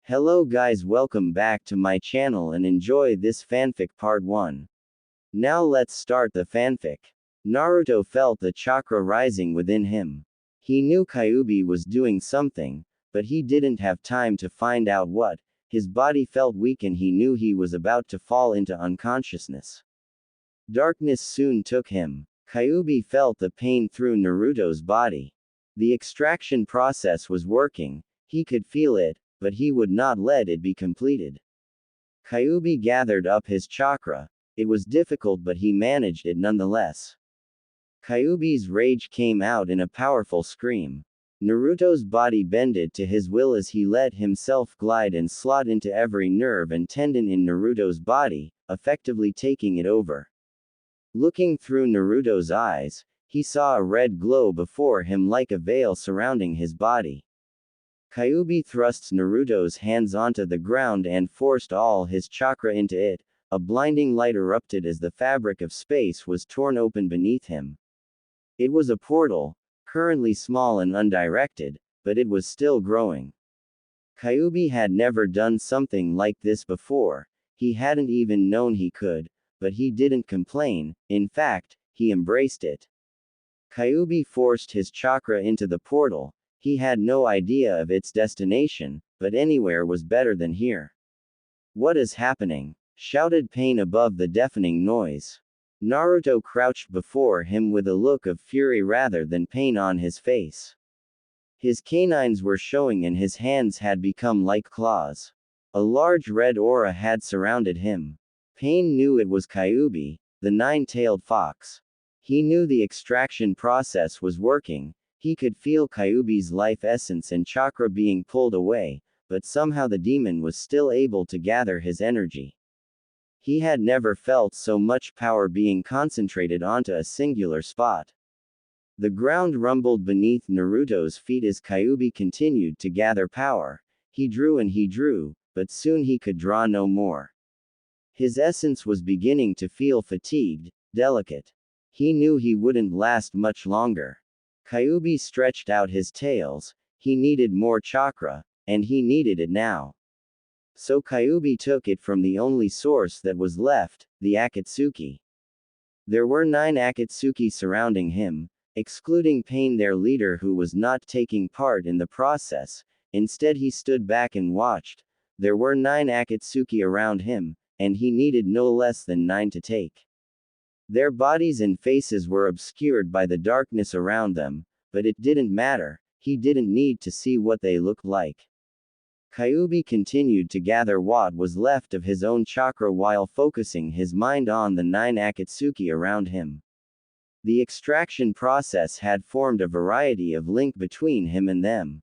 Hello guys, welcome back to my channel and enjoy this fanfic part 1. Now let's start the fanfic. Naruto felt the chakra rising within him. He knew Kyuubi was doing something, but he didn't have time to find out what. His body felt weak and he knew he was about to fall into unconsciousness. Darkness soon took him. Kyuubi felt the pain through Naruto's body. The extraction process was working, he could feel it, but he would not let it be completed. Kyuubi gathered up his chakra. It was difficult but he managed it nonetheless. Kyuubi's rage came out in a powerful scream. Naruto's body bended to his will as he let himself glide and slot into every nerve and tendon in Naruto's body, effectively taking it over. Looking through Naruto's eyes, he saw a red glow before him like a veil surrounding his body. Kyuubi thrusts Naruto's hands onto the ground and forced all his chakra into it. A blinding light erupted as the fabric of space was torn open beneath him. It was a portal, currently small and undirected, but it was still growing. Kyuubi had never done something like this before, he hadn't even known he could, but he didn't complain, in fact, he embraced it. Kyuubi forced his chakra into the portal. He had no idea of its destination, but anywhere was better than here. "What is happening?" shouted Pain above the deafening noise. Naruto crouched before him with a look of fury rather than pain on his face. His canines were showing and his hands had become like claws. A large red aura had surrounded him. Pain knew it was Kyuubi, the nine-tailed fox. He knew the extraction process was working. He could feel Kyuubi's life essence and chakra being pulled away, but somehow the demon was still able to gather his energy. He had never felt so much power being concentrated onto a singular spot. The ground rumbled beneath Naruto's feet as Kyuubi continued to gather power. He drew and he drew, but soon he could draw no more. His essence was beginning to feel fatigued, delicate. He knew he wouldn't last much longer. Kyuubi stretched out his tails. He needed more chakra, and he needed it now. So Kyuubi took it from the only source that was left, the Akatsuki. There were 9 Akatsuki surrounding him, excluding Pain, their leader, who was not taking part in the process. Instead he stood back and watched. There were 9 Akatsuki around him, and he needed no less than 9 to take. Their bodies and faces were obscured by the darkness around them, but it didn't matter, he didn't need to see what they looked like. Kyuubi continued to gather what was left of his own chakra while focusing his mind on the 9 Akatsuki around him. The extraction process had formed a variety of link between him and them.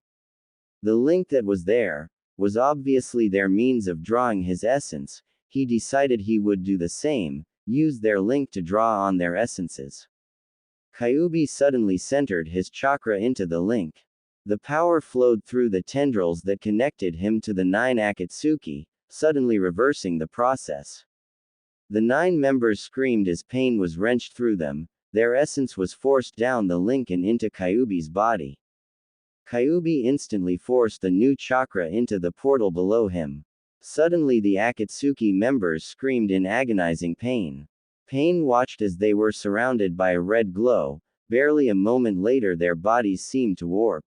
The link that was there was obviously their means of drawing his essence. He decided he would do the same. Use their link to draw on their essences. Kyuubi suddenly centered his chakra into the link. The power flowed through the tendrils that connected him to the 9 Akatsuki, suddenly reversing the process. The 9 members screamed as pain was wrenched through them. Their essence was forced down the link and into Kyuubi's body. Kyuubi instantly forced the new chakra into the portal below him. Suddenly the Akatsuki members screamed in agonizing pain. Pain watched as they were surrounded by a red glow. Barely a moment later their bodies seemed to warp.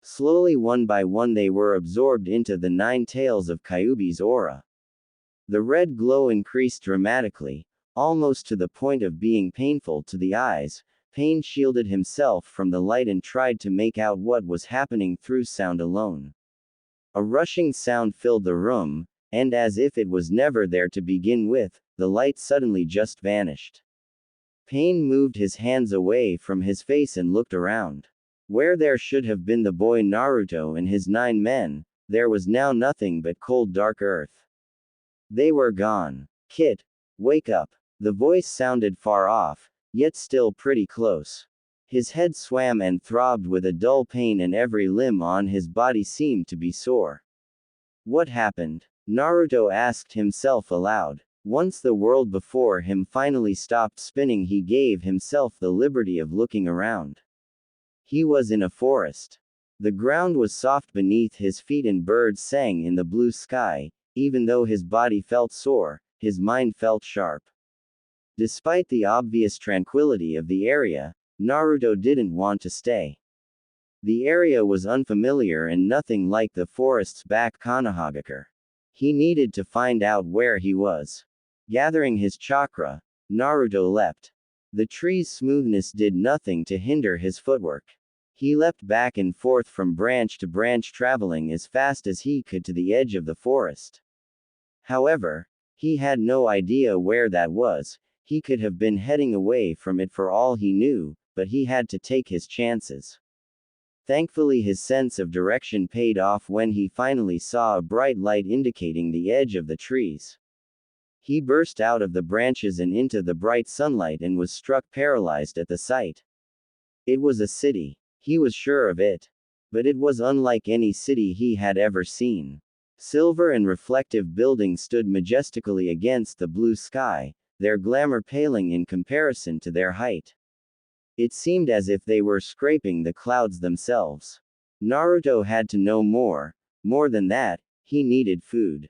Slowly, one by one, they were absorbed into the 9 tails of Kyuubi's aura. The red glow increased dramatically, almost to the point of being painful to the eyes. Pain shielded himself from the light and tried to make out what was happening through sound alone. A rushing sound filled the room, and as if it was never there to begin with, the light suddenly just vanished. Pain moved his hands away from his face and looked around. Where there should have been the boy Naruto and his 9 men, there was now nothing but cold dark earth. They were gone. "Kid, wake up." The voice sounded far off, yet still pretty close. His head swam and throbbed with a dull pain and every limb on his body seemed to be sore. What happened? Naruto asked himself aloud. Once the world before him finally stopped spinning, he gave himself the liberty of looking around. He was in a forest. The ground was soft beneath his feet and birds sang in the blue sky. Even though his body felt sore, his mind felt sharp. Despite the obvious tranquility of the area, Naruto didn't want to stay. The area was unfamiliar and nothing like the forest's back Konohagakure. He needed to find out where he was. Gathering his chakra, Naruto leapt. The tree's smoothness did nothing to hinder his footwork. He leapt back and forth from branch to branch, traveling as fast as he could to the edge of the forest. However, he had no idea where that was. He could have been heading away from it for all he knew, but he had to take his chances. Thankfully, his sense of direction paid off when he finally saw a bright light indicating the edge of the trees. He burst out of the branches and into the bright sunlight and was struck paralyzed at the sight. It was a city. He was sure of it. But it was unlike any city he had ever seen. Silver and reflective buildings stood majestically against the blue sky, their glamour paling in comparison to their height. It seemed as if they were scraping the clouds themselves. Naruto had to know more. More than that, he needed food.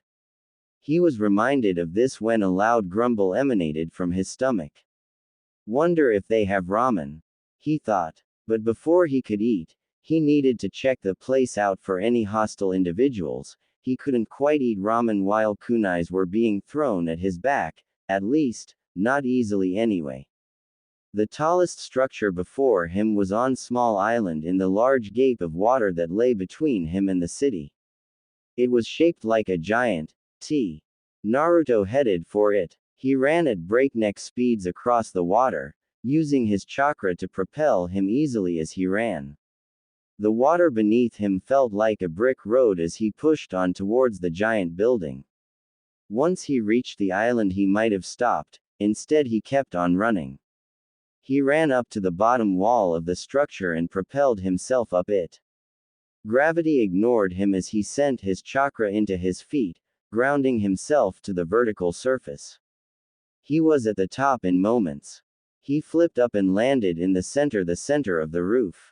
He was reminded of this when a loud grumble emanated from his stomach. Wonder if they have ramen, he thought. But before he could eat, he needed to check the place out for any hostile individuals. He couldn't quite eat ramen while kunais were being thrown at his back, at least, not easily anyway. The tallest structure before him was on a small island in the large gap of water that lay between him and the city. It was shaped like a giant T. Naruto headed for it. He ran at breakneck speeds across the water, using his chakra to propel him easily as he ran. The water beneath him felt like a brick road as he pushed on towards the giant building. Once he reached the island, he might have stopped. Instead, he kept on running. He ran up to the bottom wall of the structure and propelled himself up it. Gravity ignored him as he sent his chakra into his feet, grounding himself to the vertical surface. He was at the top in moments. He flipped up and landed in the center of the roof.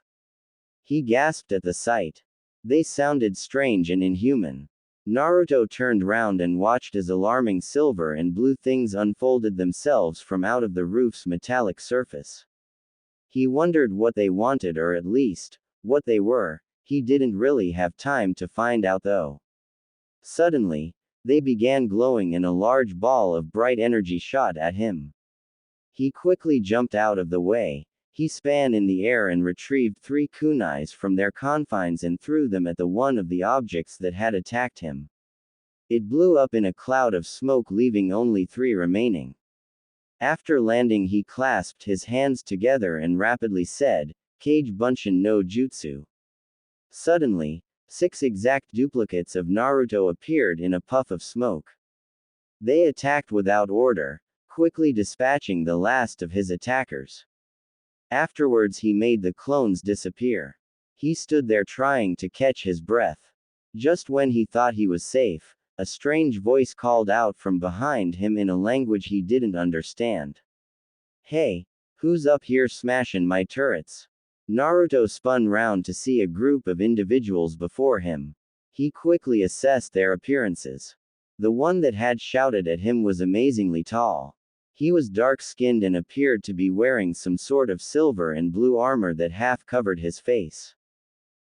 He gasped at the sight. They sounded strange and inhuman. Naruto turned round and watched as alarming silver and blue things unfolded themselves from out of the roof's metallic surface. He wondered what they wanted, or at least, what they were. He didn't really have time to find out though. Suddenly, they began glowing and a large ball of bright energy shot at him. He quickly jumped out of the way. He span in the air and retrieved 3 kunais from their confines and threw them at the one of the objects that had attacked him. It blew up in a cloud of smoke, leaving only 3 remaining. After landing, he clasped his hands together and rapidly said, "Kage Bunshin no Jutsu." Suddenly, 6 exact duplicates of Naruto appeared in a puff of smoke. They attacked without order, quickly dispatching the last of his attackers. Afterwards, he made the clones disappear. He stood there trying to catch his breath. Just when he thought he was safe, a strange voice called out from behind him in a language he didn't understand. "Hey, who's up here smashing my turrets?" Naruto spun round to see a group of individuals before him. He quickly assessed their appearances. The one that had shouted at him was amazingly tall. He was dark-skinned and appeared to be wearing some sort of silver and blue armor that half covered his face.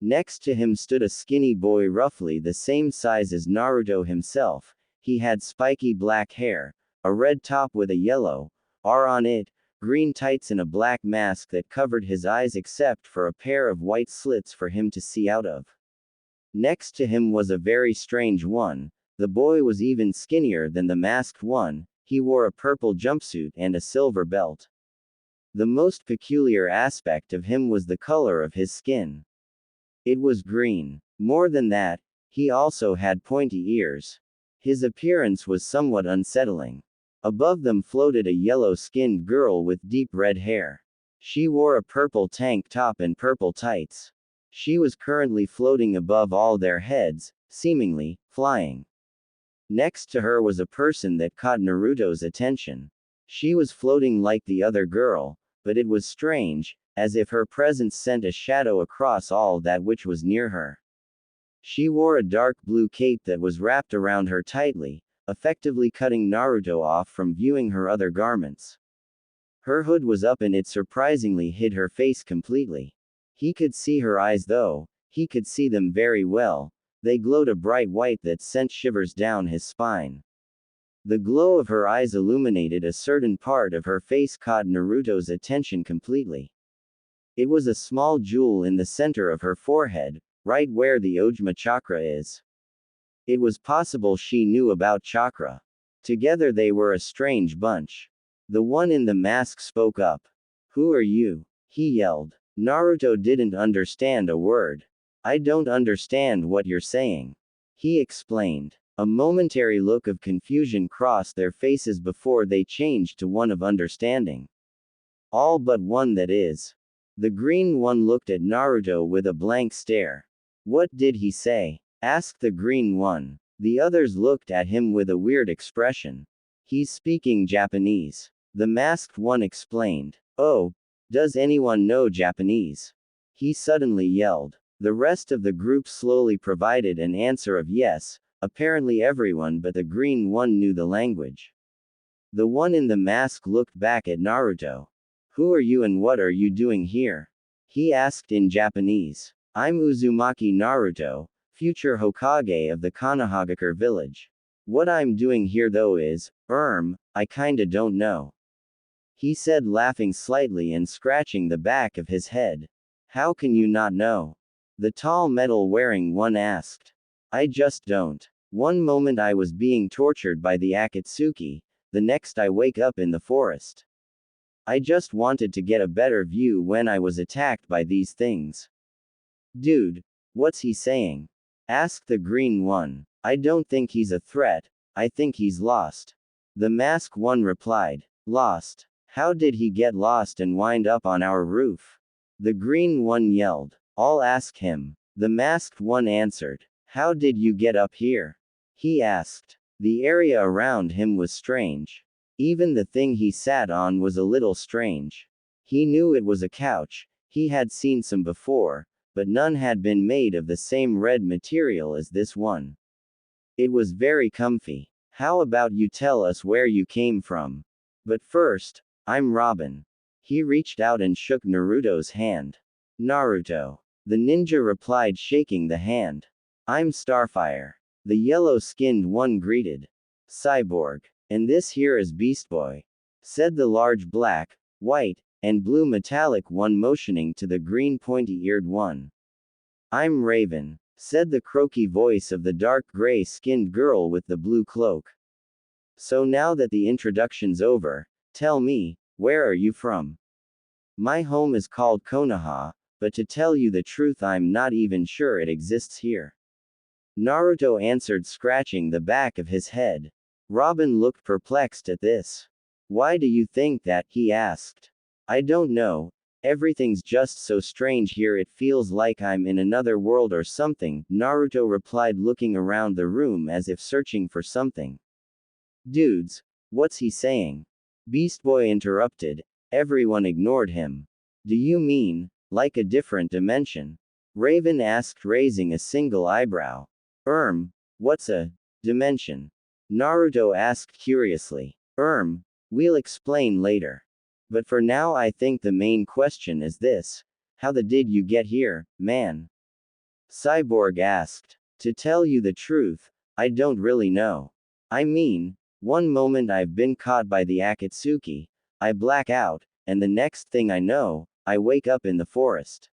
Next to him stood a skinny boy roughly the same size as Naruto himself. He had spiky black hair, a red top with a yellow R on it, green tights and a black mask that covered his eyes except for a pair of white slits for him to see out of. Next to him was a very strange one. The boy was even skinnier than the masked one. He wore a purple jumpsuit and a silver belt. The most peculiar aspect of him was the color of his skin. It was green. More than that, he also had pointy ears. His appearance was somewhat unsettling. Above them floated a yellow-skinned girl with deep red hair. She wore a purple tank top and purple tights. She was currently floating above all their heads, seemingly flying. Next to her was a person that caught Naruto's attention. She was floating like the other girl, but it was strange. as if her presence sent a shadow across all that which was near her. She wore a dark blue cape that was wrapped around her tightly, effectively cutting Naruto off from viewing her other garments. Her hood was up and it surprisingly hid her face completely. He could see her eyes though, he could see them very well, they glowed a bright white that sent shivers down his spine. The glow of her eyes illuminated a certain part of her face caught Naruto's attention completely. It was a small jewel in the center of her forehead, right where the Ojma chakra is. It was possible she knew about chakra. Together they were a strange bunch. The one in the mask spoke up. "Who are you?" he yelled. Naruto didn't understand a word. "I don't understand what you're saying," he explained. A momentary look of confusion crossed their faces before they changed to one of understanding. "All but one, that is." The green one looked at Naruto with a blank stare. "What did he say?" asked the green one. The others looked at him with a weird expression. "He's speaking Japanese," the masked one explained. "Oh, does anyone know Japanese?" he suddenly yelled. The rest of the group slowly provided an answer of yes, apparently everyone but the green one knew the language. The one in the mask looked back at Naruto. "Who are you and what are you doing here?" he asked in Japanese. "I'm Uzumaki Naruto, future Hokage of the Konohagakure village. What I'm doing here though is, I kinda don't know," he said, laughing slightly and scratching the back of his head. "How can you not know?" the tall metal-wearing one asked. "I just don't. One moment I was being tortured by the Akatsuki, the next I wake up in the forest. I just wanted to get a better view when I was attacked by these things." "Dude, what's he saying?" asked the green one. "I don't think he's a threat, I think he's lost," the mask one replied. "Lost? How did he get lost and wind up on our roof?" the green one yelled. "I'll ask him," the masked one answered. "How did you get up here?" he asked. The area around him was strange. Even the thing he sat on was a little strange. He knew it was a couch, he had seen some before, but none had been made of the same red material as this one. It was very comfy. "How about you tell us where you came from? But first, I'm Robin." He reached out and shook Naruto's hand. "Naruto," the ninja replied, shaking the hand. "I'm Starfire," the yellow-skinned one greeted. "Cyborg. And this here is Beast Boy," said the large black, white, and blue metallic one, motioning to the green pointy-eared one. "I'm Raven," said the croaky voice of the dark gray-skinned girl with the blue cloak. "So now that the introduction's over, tell me, where are you from?" "My home is called Konoha, but to tell you the truth I'm not even sure it exists here," Naruto answered, scratching the back of his head. Robin looked perplexed at this. "Why do you think that?" he asked. "I don't know. Everything's just so strange here, it feels like I'm in another world or something," Naruto replied, looking around the room as if searching for something. "Dudes, what's he saying?" Beast Boy interrupted. Everyone ignored him. "Do you mean, like a different dimension?" Raven asked, raising a single eyebrow. What's a dimension?" Naruto asked curiously. We'll explain later. But for now I think the main question is this. How the did you get here, man?" Cyborg asked. "To tell you the truth, I don't really know. I mean, one moment I've been caught by the Akatsuki, I black out, and the next thing I know, I wake up in the forest."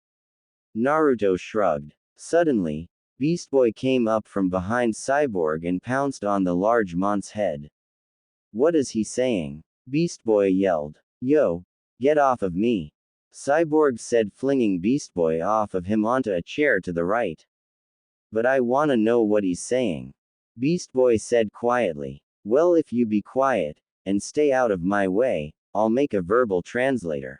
Naruto shrugged. Suddenly, Beast Boy came up from behind Cyborg and pounced on the large mont's head. "What is he saying?" Beast Boy yelled. "Yo, get off of me," Cyborg said, flinging Beast Boy off of him onto a chair to the right. "But I wanna know what he's saying," Beast Boy said quietly. "Well, if you be quiet, and stay out of my way, I'll make a verbal translator,"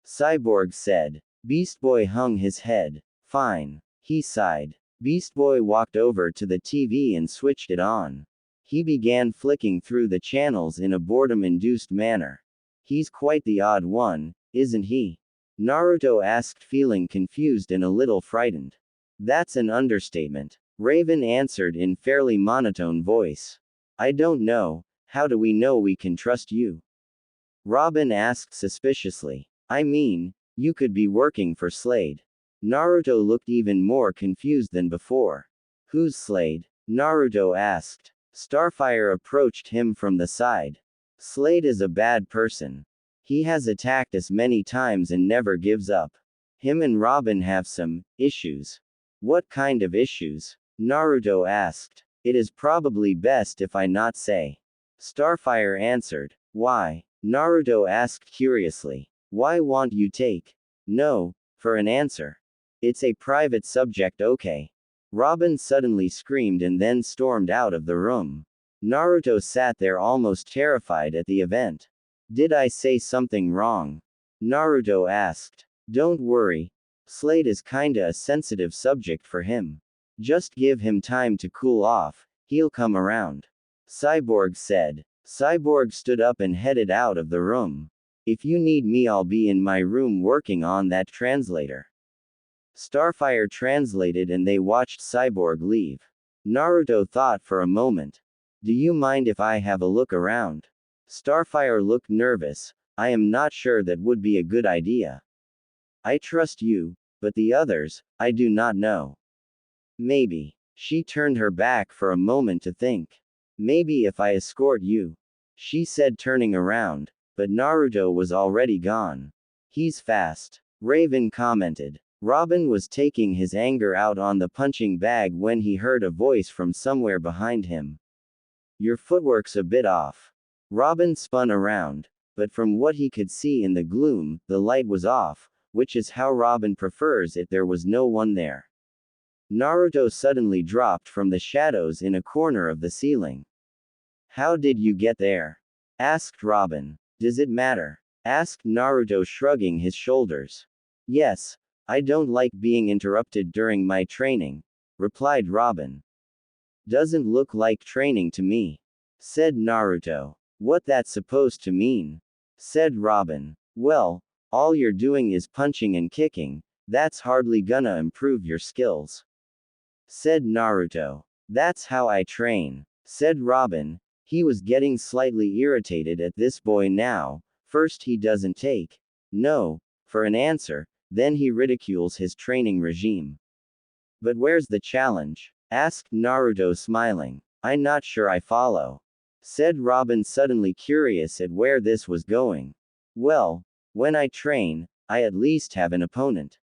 Cyborg said. Beast Boy hung his head. "Fine," he sighed. Beast Boy walked over to the TV and switched it on. He began flicking through the channels in a boredom-induced manner. "He's quite the odd one, isn't he?" Naruto asked, feeling confused and a little frightened. That's an understatement. Raven answered in fairly monotone voice. I don't know, how do we know we can trust you? Robin asked suspiciously. I mean, you could be working for Slade. Naruto looked even more confused than before. Who's Slade? Naruto asked. Starfire approached him from the side. Slade is a bad person. He has attacked us many times and never gives up. Him and Robin have some issues. What kind of issues? Naruto asked. It is probably best if I not say. Starfire answered. Why? Naruto asked curiously. Why won't you take? No, for an answer. It's a private subject, okay? Robin suddenly screamed and then stormed out of the room. Naruto sat there almost terrified at the event. Did I say something wrong? Naruto asked. Don't worry. Slade is kinda a sensitive subject for him. Just give him time to cool off, he'll come around. Cyborg said. Cyborg stood up and headed out of the room. If you need me, I'll be in my room working on that translator. Starfire translated and they watched Cyborg leave. Naruto thought for a moment. Do you mind if I have a look around? Starfire looked nervous. I am not sure that would be a good idea. I trust you, but the others, I do not know. Maybe. She turned her back for a moment to think. Maybe if I escort you. She said, turning around, but Naruto was already gone. He's fast. Raven commented. Robin was taking his anger out on the punching bag when he heard a voice from somewhere behind him. Your footwork's a bit off. Robin spun around, but from what he could see in the gloom, the light was off, which is how Robin prefers it. There was no one there. Naruto suddenly dropped from the shadows in a corner of the ceiling. How did you get there? Asked Robin. Does it matter? Asked Naruto, shrugging his shoulders. Yes, I don't like being interrupted during my training, replied Robin. Doesn't look like training to me, said Naruto. What that's supposed to mean? Said Robin. Well, all you're doing is punching and kicking, that's hardly gonna improve your skills, said Naruto. That's how I train, said Robin. He was getting slightly irritated at this boy now. First he doesn't take no for an answer, then he ridicules his training regime. But where's the challenge? Asked Naruto, smiling. I'm not sure I follow, said Robin, suddenly curious at where this was going. Well, when I train, I at least have an opponent,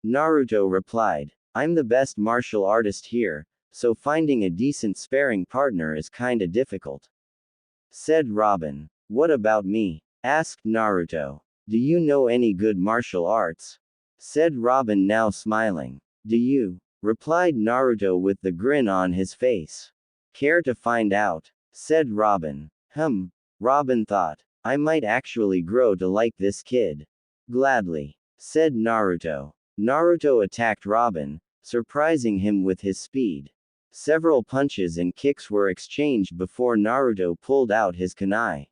Naruto replied. I'm the best martial artist here, so finding a decent sparring partner is kinda difficult, said Robin. What about me? Asked Naruto. Do you know any good martial arts? Said Robin, now smiling. Do you? Replied Naruto with the grin on his face. Care to find out? Said Robin. Robin thought. I might actually grow to like this kid. Gladly, said Naruto. Naruto attacked Robin, surprising him with his speed. Several punches and kicks were exchanged before Naruto pulled out his kunai.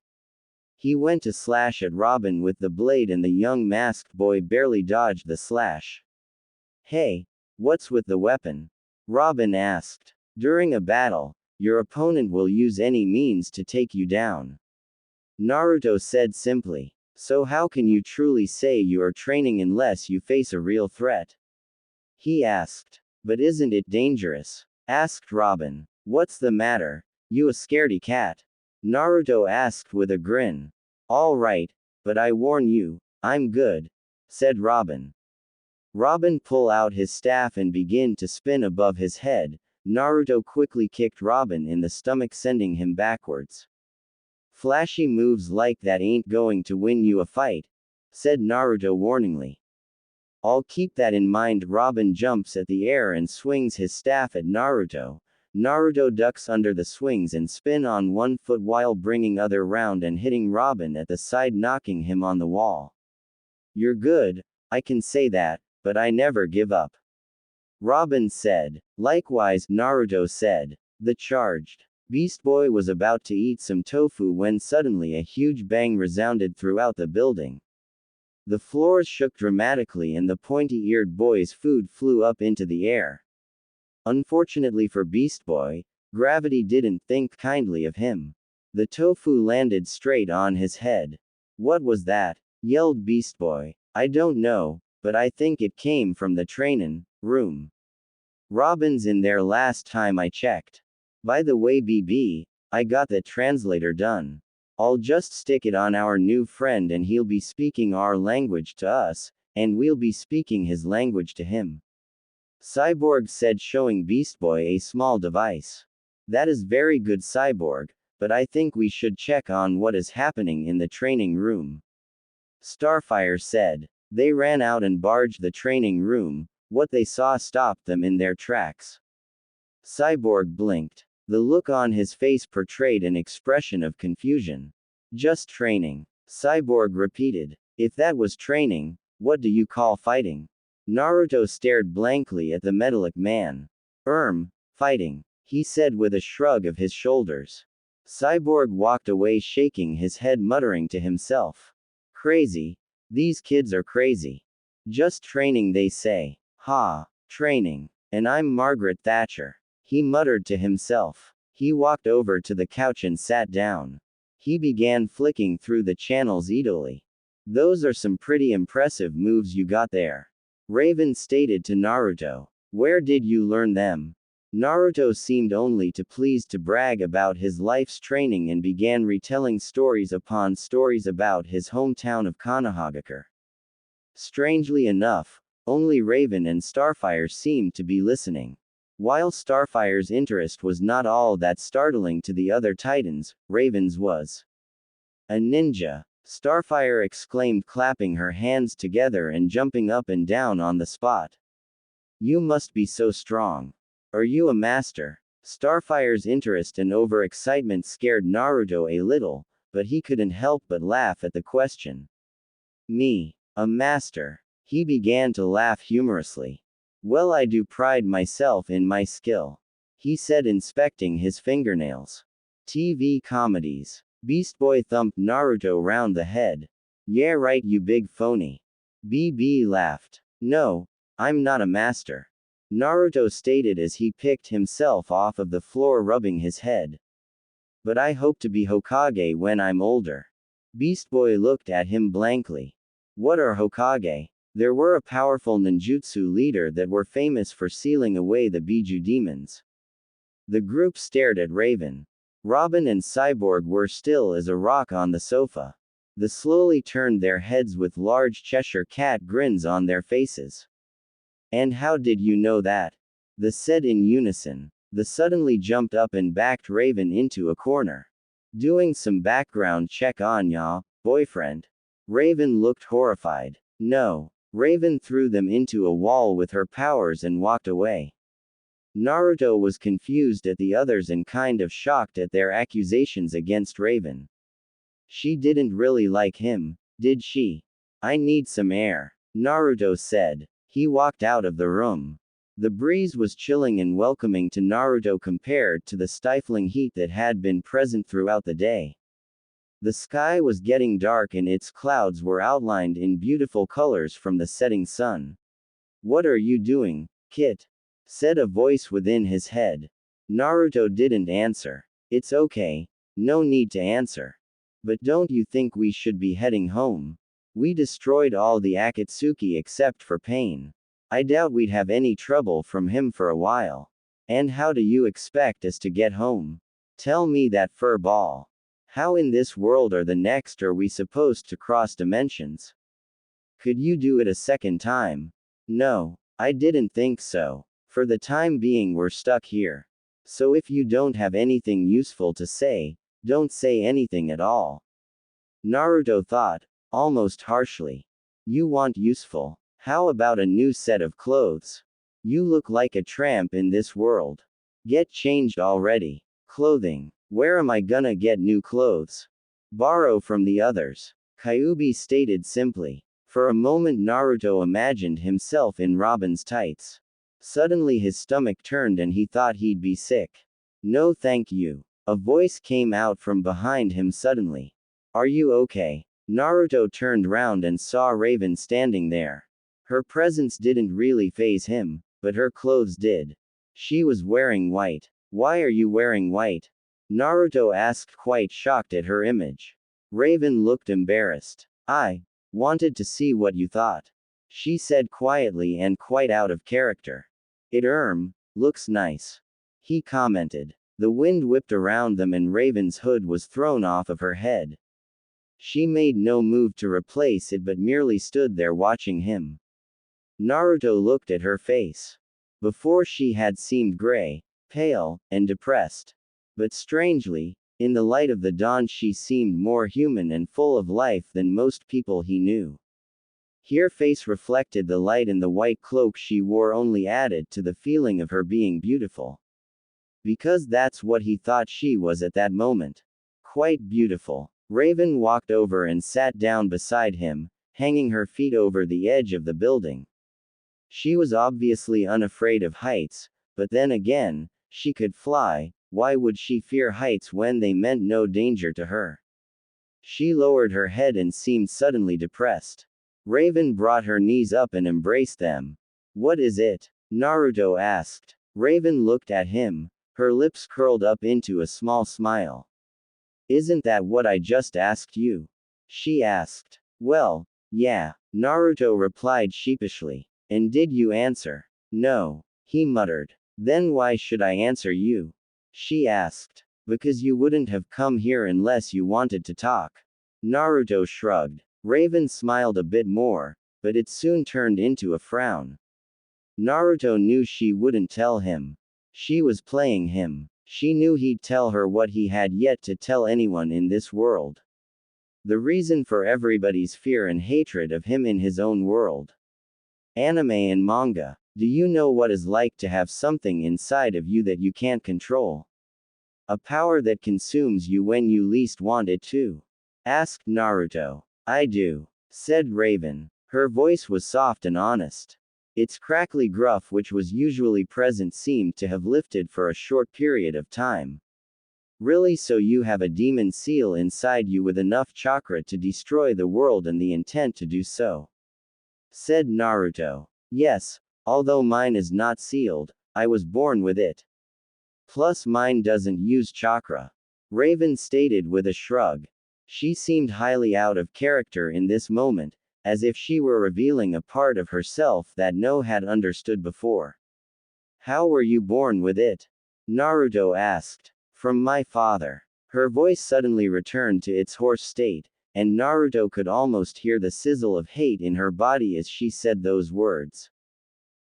He went to slash at Robin with the blade and the young masked boy barely dodged the slash. Hey, what's with the weapon? Robin asked. During a battle, your opponent will use any means to take you down, Naruto said simply. So how can you truly say you are training unless you face a real threat? He asked. But isn't it dangerous? Asked Robin. What's the matter? You a scaredy cat? Naruto asked with a grin. All right, but I warn you, I'm good, said Robin. Robin pulled out his staff and began to spin above his head. Naruto quickly kicked Robin in the stomach, sending him backwards. Flashy moves like that ain't going to win you a fight, said Naruto warningly. I'll keep that in mind. Robin jumps at the air and swings his staff at Naruto. Naruto ducks under the swings and spin on one foot while bringing other round and hitting Robin at the side, knocking him on the wall. You're good, I can say that, but I never give up, Robin said. Likewise, Naruto said. The charged Beast Boy was about to eat some tofu when suddenly a huge bang resounded throughout the building. The floors shook dramatically and the pointy-eared boy's food flew up into the air. Unfortunately for Beast Boy, gravity didn't think kindly of him. The tofu landed straight on his head. What was that? Yelled Beast Boy. I don't know, but I think it came from the trainin' room. Robin's in there last time I checked. By the way, BB, I got the translator done. I'll just stick it on our new friend and he'll be speaking our language to us, and we'll be speaking his language to him. Cyborg said, showing Beast Boy a small device. That is very good, Cyborg, but I think we should check on what is happening in the training room. Starfire said. They ran out and barged the training room. What they saw stopped them in their tracks. Cyborg blinked. The look on his face portrayed an expression of confusion. Just training. Cyborg repeated. If that was training, what do you call fighting? Naruto stared blankly at the metallic man. Fighting, he said with a shrug of his shoulders. Cyborg walked away, shaking his head, muttering to himself. Crazy. These kids are crazy. Just training, they say. Ha, training. And I'm Margaret Thatcher. He muttered to himself. He walked over to the couch and sat down. He began flicking through the channels eagerly. Those are some pretty impressive moves you got there. Raven stated to Naruto. Where did you learn them? Naruto seemed only too pleased to brag about his life's training and began retelling stories upon stories about his hometown of Konohagakure. Strangely enough, only Raven and Starfire seemed to be listening. While Starfire's interest was not all that startling to the other Titans, Raven's was. A ninja! Starfire exclaimed, clapping her hands together and jumping up and down on the spot. You must be so strong. Are you a master? Starfire's interest and overexcitement scared Naruto a little, but he couldn't help but laugh at the question. Me, a master? He began to laugh humorously. Well, I do pride myself in my skill, he said, inspecting his fingernails. TV comedies. Beast Boy thumped Naruto round the head. Yeah right, you big phony. BB laughed. No, I'm not a master, Naruto stated as he picked himself off of the floor, rubbing his head. But I hope to be Hokage when I'm older. Beast Boy looked at him blankly. What are Hokage? There were a powerful ninjutsu leader that were famous for sealing away the Biju demons. The group stared at Raven. Robin and Cyborg were still as a rock on the sofa. They slowly turned their heads with large Cheshire cat grins on their faces. And how did you know that? They said in unison. They suddenly jumped up and backed Raven into a corner. Doing some background check on ya, boyfriend? Raven looked horrified. No. Raven threw them into a wall with her powers and walked away. Naruto was confused at the others and kind of shocked at their accusations against Raven. She didn't really like him, did she? I need some air, Naruto said. He walked out of the room. The breeze was chilling and welcoming to Naruto compared to the stifling heat that had been present throughout the day. The sky was getting dark and its clouds were outlined in beautiful colors from the setting sun. What are you doing, Kit? Said a voice within his head. Naruto didn't answer. It's okay. No need to answer. But don't you think we should be heading home? We destroyed all the Akatsuki except for Pain. I doubt we'd have any trouble from him for a while. And how do you expect us to get home? Tell me that, fur ball. How in this world or the next are we supposed to cross dimensions? Could you do it a second time? No, I didn't think so. For the time being we're stuck here. So if you don't have anything useful to say, don't say anything at all. Naruto thought, almost harshly. You want useful? How about a new set of clothes? You look like a tramp in this world. Get changed already. Clothing. Where am I gonna get new clothes? Borrow from the others. Kyuubi stated simply. For a moment Naruto imagined himself in Robin's tights. Suddenly his stomach turned and he thought he'd be sick. No thank you. A voice came out from behind him suddenly. Are you okay? Naruto turned round and saw Raven standing there. Her presence didn't really faze him, but her clothes did. She was wearing white. Why are you wearing white? Naruto asked, quite shocked at her image. Raven looked embarrassed. I wanted to see what you thought, she said quietly and quite out of character. It looks nice, he commented. The wind whipped around them and Raven's hood was thrown off of her head. She made no move to replace it but merely stood there watching him. Naruto looked at her face. Before she had seemed gray, pale, and depressed. But strangely, in the light of the dawn she seemed more human and full of life than most people he knew. Her face reflected the light and the white cloak she wore only added to the feeling of her being beautiful. Because that's what he thought she was at that moment. Quite beautiful. Raven walked over and sat down beside him, hanging her feet over the edge of the building. She was obviously unafraid of heights, but then again, she could fly. Why would she fear heights when they meant no danger to her? She lowered her head and seemed suddenly depressed. Raven brought her knees up and embraced them. What is it? Naruto asked. Raven looked at him, her lips curled up into a small smile. Isn't that what I just asked you? She asked. Well, yeah, Naruto replied sheepishly. And did you answer? No, he muttered. Then why should I answer you? She asked. Because you wouldn't have come here unless you wanted to talk. Naruto shrugged. Raven smiled a bit more, but it soon turned into a frown. Naruto knew she wouldn't tell him. She was playing him. She knew he'd tell her what he had yet to tell anyone in this world. The reason for everybody's fear and hatred of him in his own world. Anime and manga. Do you know what it's like to have something inside of you that you can't control? A power that consumes you when you least want it to? Asked Naruto. I do, said Raven. Her voice was soft and honest. Its crackly gruff which was usually present seemed to have lifted for a short period of time. Really, so you have a demon seal inside you with enough chakra to destroy the world and the intent to do so? Said Naruto. Yes, although mine is not sealed, I was born with it. Plus mine doesn't use chakra. Raven stated with a shrug. She seemed highly out of character in this moment, as if she were revealing a part of herself that no had understood before. How were you born with it? Naruto asked. From my father. Her voice suddenly returned to its hoarse state, and Naruto could almost hear the sizzle of hate in her body as she said those words.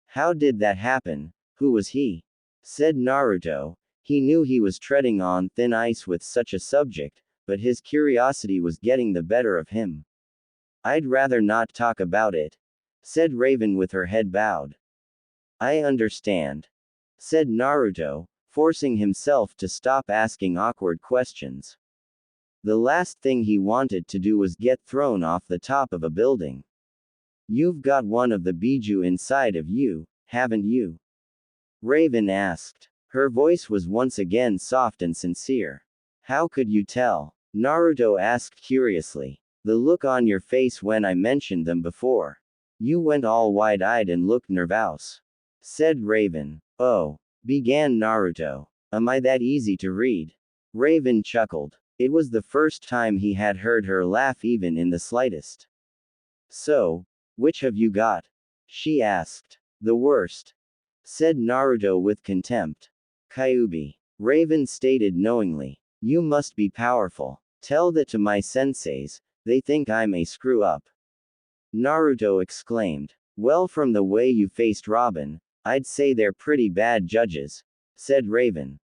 How did that happen? Who was he? Said Naruto. He knew he was treading on thin ice with such a subject, but his curiosity was getting the better of him. I'd rather not talk about it, said Raven with her head bowed. I understand, said Naruto, forcing himself to stop asking awkward questions. The last thing he wanted to do was get thrown off the top of a building. You've got one of the Biju inside of you, haven't you? Raven asked. Her voice was once again soft and sincere. How could you tell? Naruto asked curiously. The look on your face when I mentioned them before. You went all wide-eyed and looked nervous. Said Raven. Oh, began Naruto. Am I that easy to read? Raven chuckled. It was the first time he had heard her laugh even in the slightest. So, which have you got? She asked. The worst, said Naruto with contempt. Kyuubi. Raven stated knowingly. You must be powerful. Tell that to my senseis, they think I'm a screw-up. Naruto exclaimed. Well, from the way you faced Robin, I'd say they're pretty bad judges, said Raven.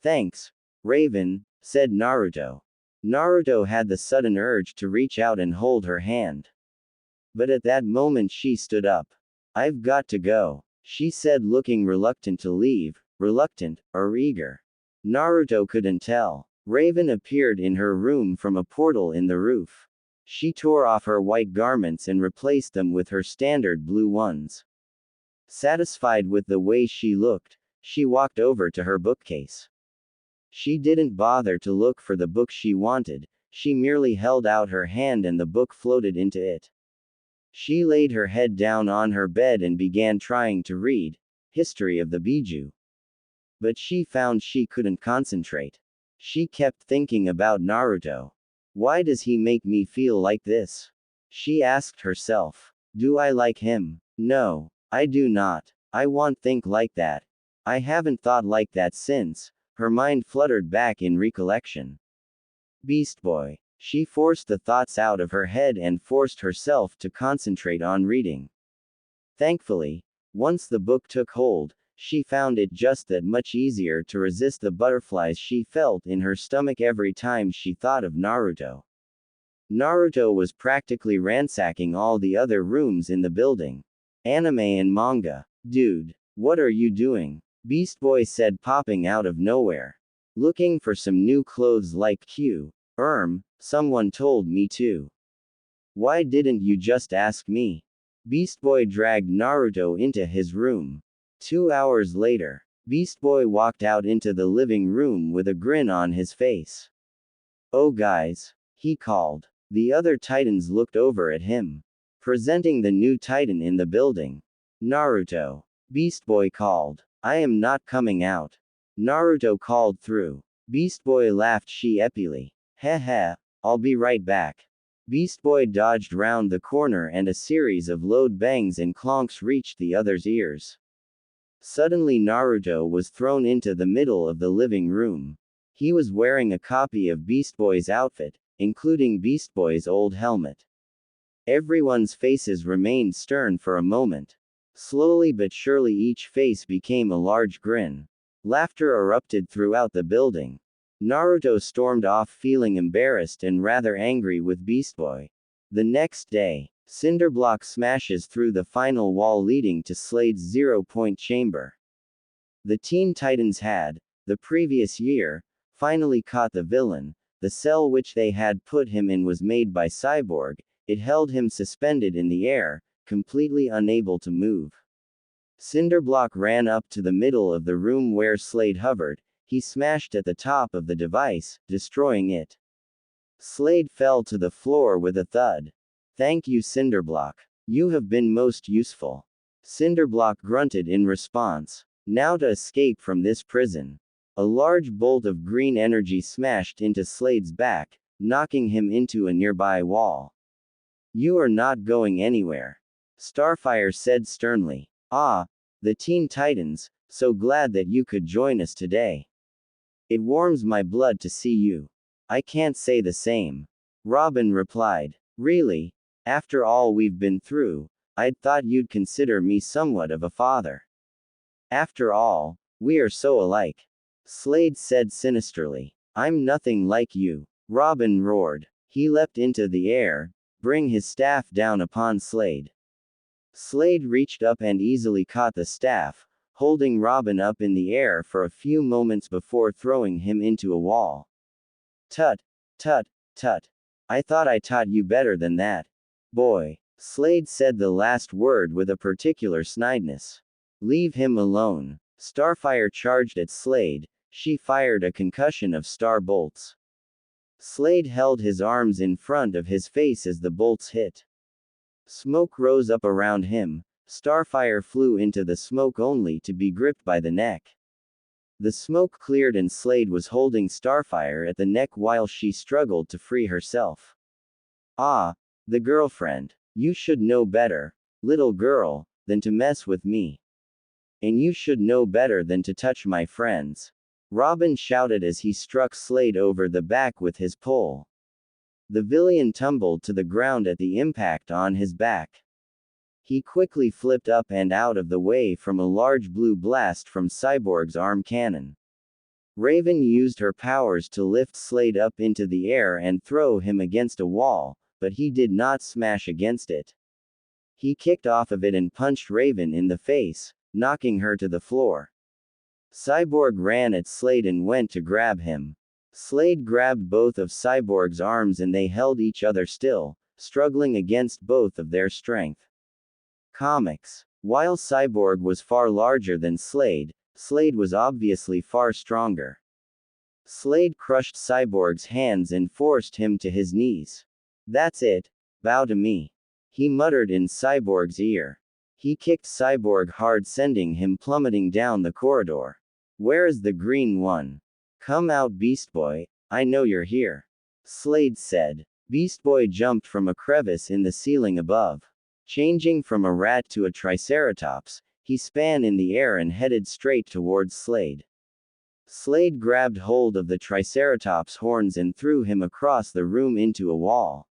Thanks, Raven, said Naruto. Naruto had the sudden urge to reach out and hold her hand. But at that moment she stood up. I've got to go, she said, looking reluctant to leave, reluctant, or eager. Naruto couldn't tell. Raven appeared in her room from a portal in the roof. She tore off her white garments and replaced them with her standard blue ones. Satisfied with the way she looked, she walked over to her bookcase. She didn't bother to look for the book she wanted, she merely held out her hand and the book floated into it. She laid her head down on her bed and began trying to read History of the Biju. But she found she couldn't concentrate. She kept thinking about Naruto. Why does he make me feel like this? She asked herself. Do I like him? No, I do not. I won't think like that. I haven't thought like that since. Her mind fluttered back in recollection. Beast Boy. She forced the thoughts out of her head and forced herself to concentrate on reading. Thankfully, once the book took hold, she found it just that much easier to resist the butterflies she felt in her stomach every time she thought of Naruto. Naruto was practically ransacking all the other rooms in the building. Anime and manga. Dude, what are you doing? Beast Boy said, popping out of nowhere. Looking for some new clothes like Q. Someone told me to. Why didn't you just ask me? Beast Boy dragged Naruto into his room. 2 hours later, Beast Boy walked out into the living room with a grin on his face. Oh guys, he called. The other Titans looked over at him. Presenting the new Titan in the building. Naruto. Beast Boy called. I am not coming out. Naruto called through. Beast Boy laughed sheepishly. Heh, I'll be right back. Beast Boy dodged round the corner and a series of loud bangs and clonks reached the other's ears. Suddenly Naruto was thrown into the middle of the living room. He was wearing a copy of Beast Boy's outfit, including Beast Boy's old helmet. Everyone's faces remained stern for a moment. Slowly but surely each face became a large grin. Laughter erupted throughout the building. Naruto stormed off feeling embarrassed and rather angry with Beast Boy. The next day, Cinderblock smashes through the final wall leading to Slade's 0-point chamber. The Teen Titans had, the previous year, finally caught the villain. The cell which they had put him in was made by Cyborg. It held him suspended in the air, completely unable to move. Cinderblock ran up to the middle of the room where Slade hovered. He smashed at the top of the device, destroying it. Slade fell to the floor with a thud. Thank you, Cinderblock. You have been most useful. Cinderblock grunted in response. Now to escape from this prison. A large bolt of green energy smashed into Slade's back, knocking him into a nearby wall. You are not going anywhere. Starfire said sternly. Ah, the Teen Titans, so glad that you could join us today. It warms my blood to see you. I can't say the same. Robin replied. Really? After all we've been through, I'd thought you'd consider me somewhat of a father. After all, we are so alike. Slade said sinisterly. I'm nothing like you. Robin roared. He leapt into the air, bring his staff down upon Slade. Slade reached up and easily caught the staff, holding Robin up in the air for a few moments before throwing him into a wall. Tut, tut, tut. I thought I taught you better than that. Boy. Slade said the last word with a particular snideness. Leave him alone. Starfire charged at Slade. She fired a concussion of star bolts. Slade held his arms in front of his face as the bolts hit. Smoke rose up around him. Starfire flew into the smoke only to be gripped by the neck. The smoke cleared and Slade was holding Starfire at the neck while she struggled to free herself. Ah, the girlfriend. You should know better, little girl, than to mess with me. And you should know better than to touch my friends. Robin shouted as he struck Slade over the back with his pole. The villain tumbled to the ground at the impact on his back. He quickly flipped up and out of the way from a large blue blast from Cyborg's arm cannon. Raven used her powers to lift Slade up into the air and throw him against a wall, but he did not smash against it. He kicked off of it and punched Raven in the face, knocking her to the floor. Cyborg ran at Slade and went to grab him. Slade grabbed both of Cyborg's arms and they held each other still, struggling against both of their strength. Comics. While Cyborg was far larger than Slade, Slade was obviously far stronger. Slade crushed Cyborg's hands and forced him to his knees. That's it. Bow to me. He muttered in Cyborg's ear. He kicked Cyborg hard, sending him plummeting down the corridor. Where is the green one? Come out, Beast Boy. I know you're here. Slade said. Beast Boy jumped from a crevice in the ceiling above. Changing from a rat to a triceratops, he span in the air and headed straight towards Slade. Slade grabbed hold of the triceratops' horns and threw him across the room into a wall.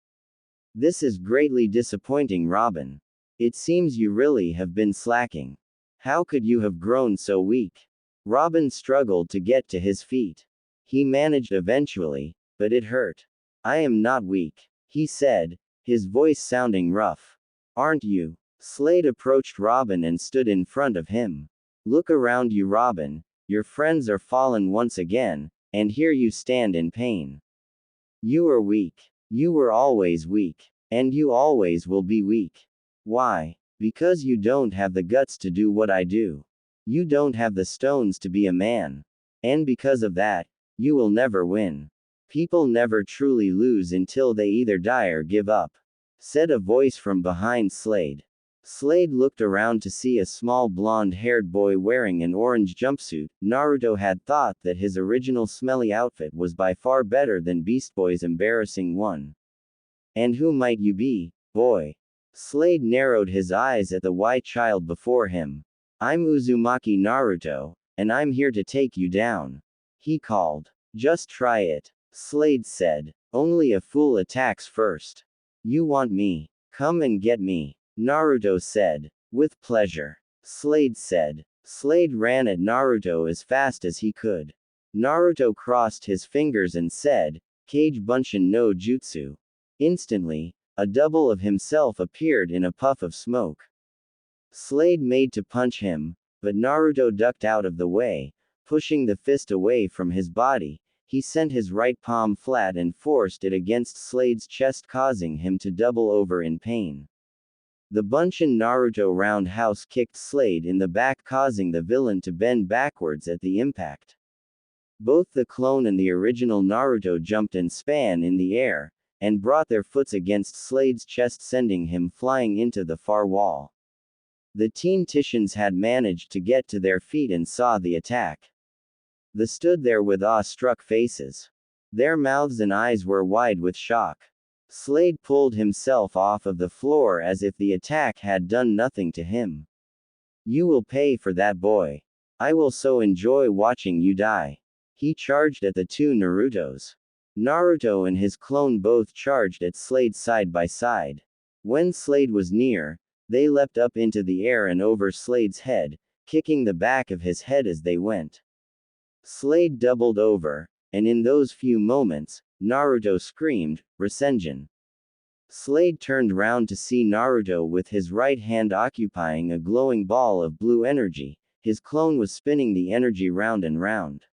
This is greatly disappointing, Robin. It seems you really have been slacking. How could you have grown so weak? Robin struggled to get to his feet. He managed eventually, but it hurt. I am not weak, he said, his voice sounding rough. Aren't you? Slade approached Robin and stood in front of him. Look around you, Robin. Your friends are fallen once again, and here you stand in pain. You are weak. You were always weak. And you always will be weak. Why? Because you don't have the guts to do what I do. You don't have the stones to be a man. And because of that, you will never win. People never truly lose until they either die or give up, said a voice from behind Slade. Slade looked around to see a small blonde-haired boy wearing an orange jumpsuit. Naruto had thought that his original smelly outfit was by far better than Beast Boy's embarrassing one. And who might you be, boy? Slade narrowed his eyes at the white child before him. I'm Uzumaki Naruto, and I'm here to take you down, he called. Just try it, Slade said. Only a fool attacks first. You want me? Come and get me, Naruto said. With pleasure, Slade said. Slade ran at Naruto as fast as he could. Naruto crossed his fingers and said, Kage Bunshin no Jutsu. Instantly, a double of himself appeared in a puff of smoke. Slade made to punch him, but Naruto ducked out of the way, pushing the fist away from his body. He sent his right palm flat and forced it against Slade's chest, causing him to double over in pain. The Bunshin Naruto roundhouse kicked Slade in the back, causing the villain to bend backwards at the impact. Both the clone and the original Naruto jumped and span in the air, and brought their foots against Slade's chest, sending him flying into the far wall. The Teen Titians had managed to get to their feet and saw the attack. They stood there with awe-struck faces. Their mouths and eyes were wide with shock. Slade pulled himself off of the floor as if the attack had done nothing to him. You will pay for that, boy. I will so enjoy watching you die. He charged at the two Narutos. Naruto and his clone both charged at Slade side by side. When Slade was near, they leapt up into the air and over Slade's head, kicking the back of his head as they went. Slade doubled over, and in those few moments, Naruto screamed, Rasengan. Slade turned round to see Naruto with his right hand occupying a glowing ball of blue energy. His clone was spinning the energy round and round.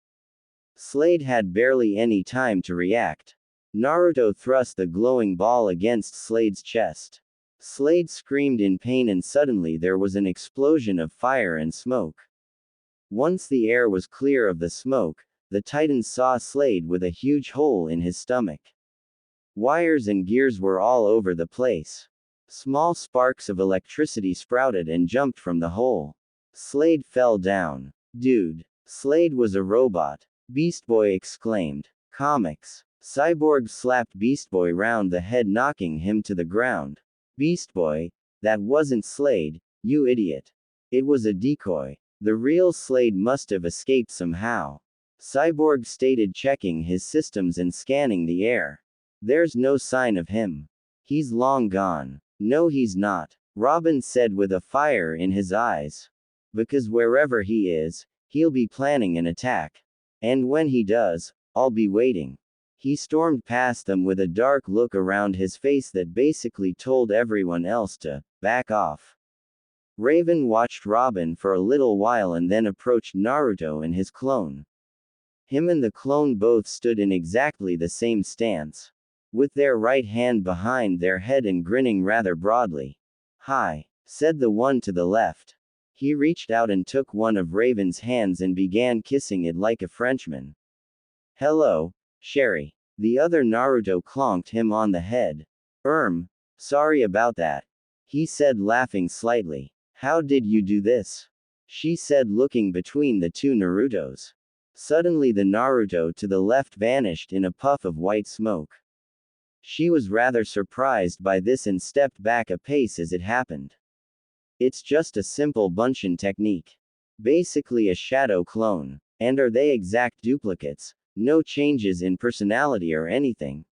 Slade had barely any time to react. Naruto thrust the glowing ball against Slade's chest. Slade screamed in pain and suddenly there was an explosion of fire and smoke. Once the air was clear of the smoke, the Titans saw Slade with a huge hole in his stomach. Wires and gears were all over the place. Small sparks of electricity sprouted and jumped from the hole. Slade fell down. Dude, Slade was a robot, Beast Boy exclaimed. Comics. Cyborg slapped Beast Boy round the head, knocking him to the ground. Beast Boy, that wasn't Slade, you idiot. It was a decoy. The real Slade must have escaped somehow. Cyborg stated, checking his systems and scanning the air. There's no sign of him. He's long gone. No, he's not, Robin said with a fire in his eyes. Because wherever he is, he'll be planning an attack. And when he does, I'll be waiting. He stormed past them with a dark look around his face that basically told everyone else to back off. Raven watched Robin for a little while and then approached Naruto and his clone. Him and the clone both stood in exactly the same stance, with their right hand behind their head and grinning rather broadly. Hi, said the one to the left. He reached out and took one of Raven's hands and began kissing it like a Frenchman. Hello, Sherry. The other Naruto clonked him on the head. Sorry about that. He said, laughing slightly. How did you do this? She said, looking between the two Narutos. Suddenly the Naruto to the left vanished in a puff of white smoke. She was rather surprised by this and stepped back a pace as it happened. It's just a simple Bunshin technique. Basically a shadow clone. And are they exact duplicates? No changes in personality or anything.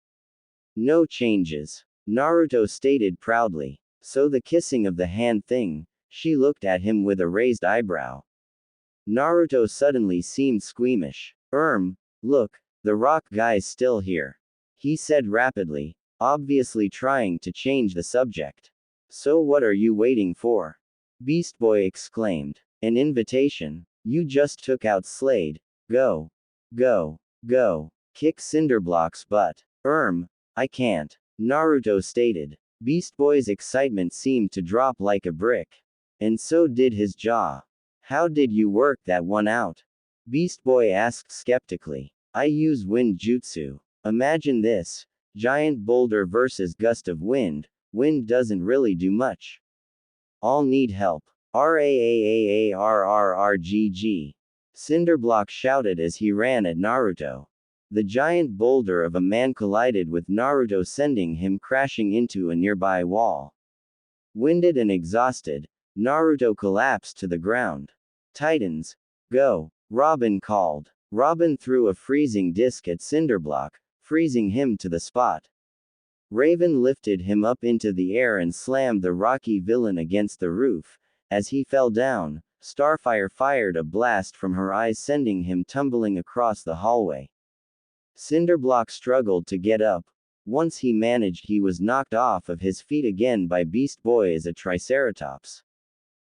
No changes. Naruto stated proudly. So the kissing of the hand thing? She looked at him with a raised eyebrow. Naruto suddenly seemed squeamish. Look, the rock guy's still here. He said rapidly, obviously trying to change the subject. So what are you waiting for? Beast Boy exclaimed. An invitation? You just took out Slade. Go. Go. Go. Kick Cinderblock's butt. I can't. Naruto stated. Beast Boy's excitement seemed to drop like a brick. And so did his jaw. How did you work that one out? Beast Boy asked skeptically. I use wind jutsu. Imagine this. Giant boulder versus gust of wind. Wind doesn't really do much. All need help. RAAAARRRGG. Cinderblock shouted as he ran at Naruto. The giant boulder of a man collided with Naruto, sending him crashing into a nearby wall. Winded and exhausted, Naruto collapsed to the ground. Titans, go! Robin called. Robin threw a freezing disc at Cinderblock, freezing him to the spot. Raven lifted him up into the air and slammed the rocky villain against the roof. As he fell down, Starfire fired a blast from her eyes, sending him tumbling across the hallway. Cinderblock struggled to get up. Once he managed, he was knocked off of his feet again by Beast Boy as a Triceratops.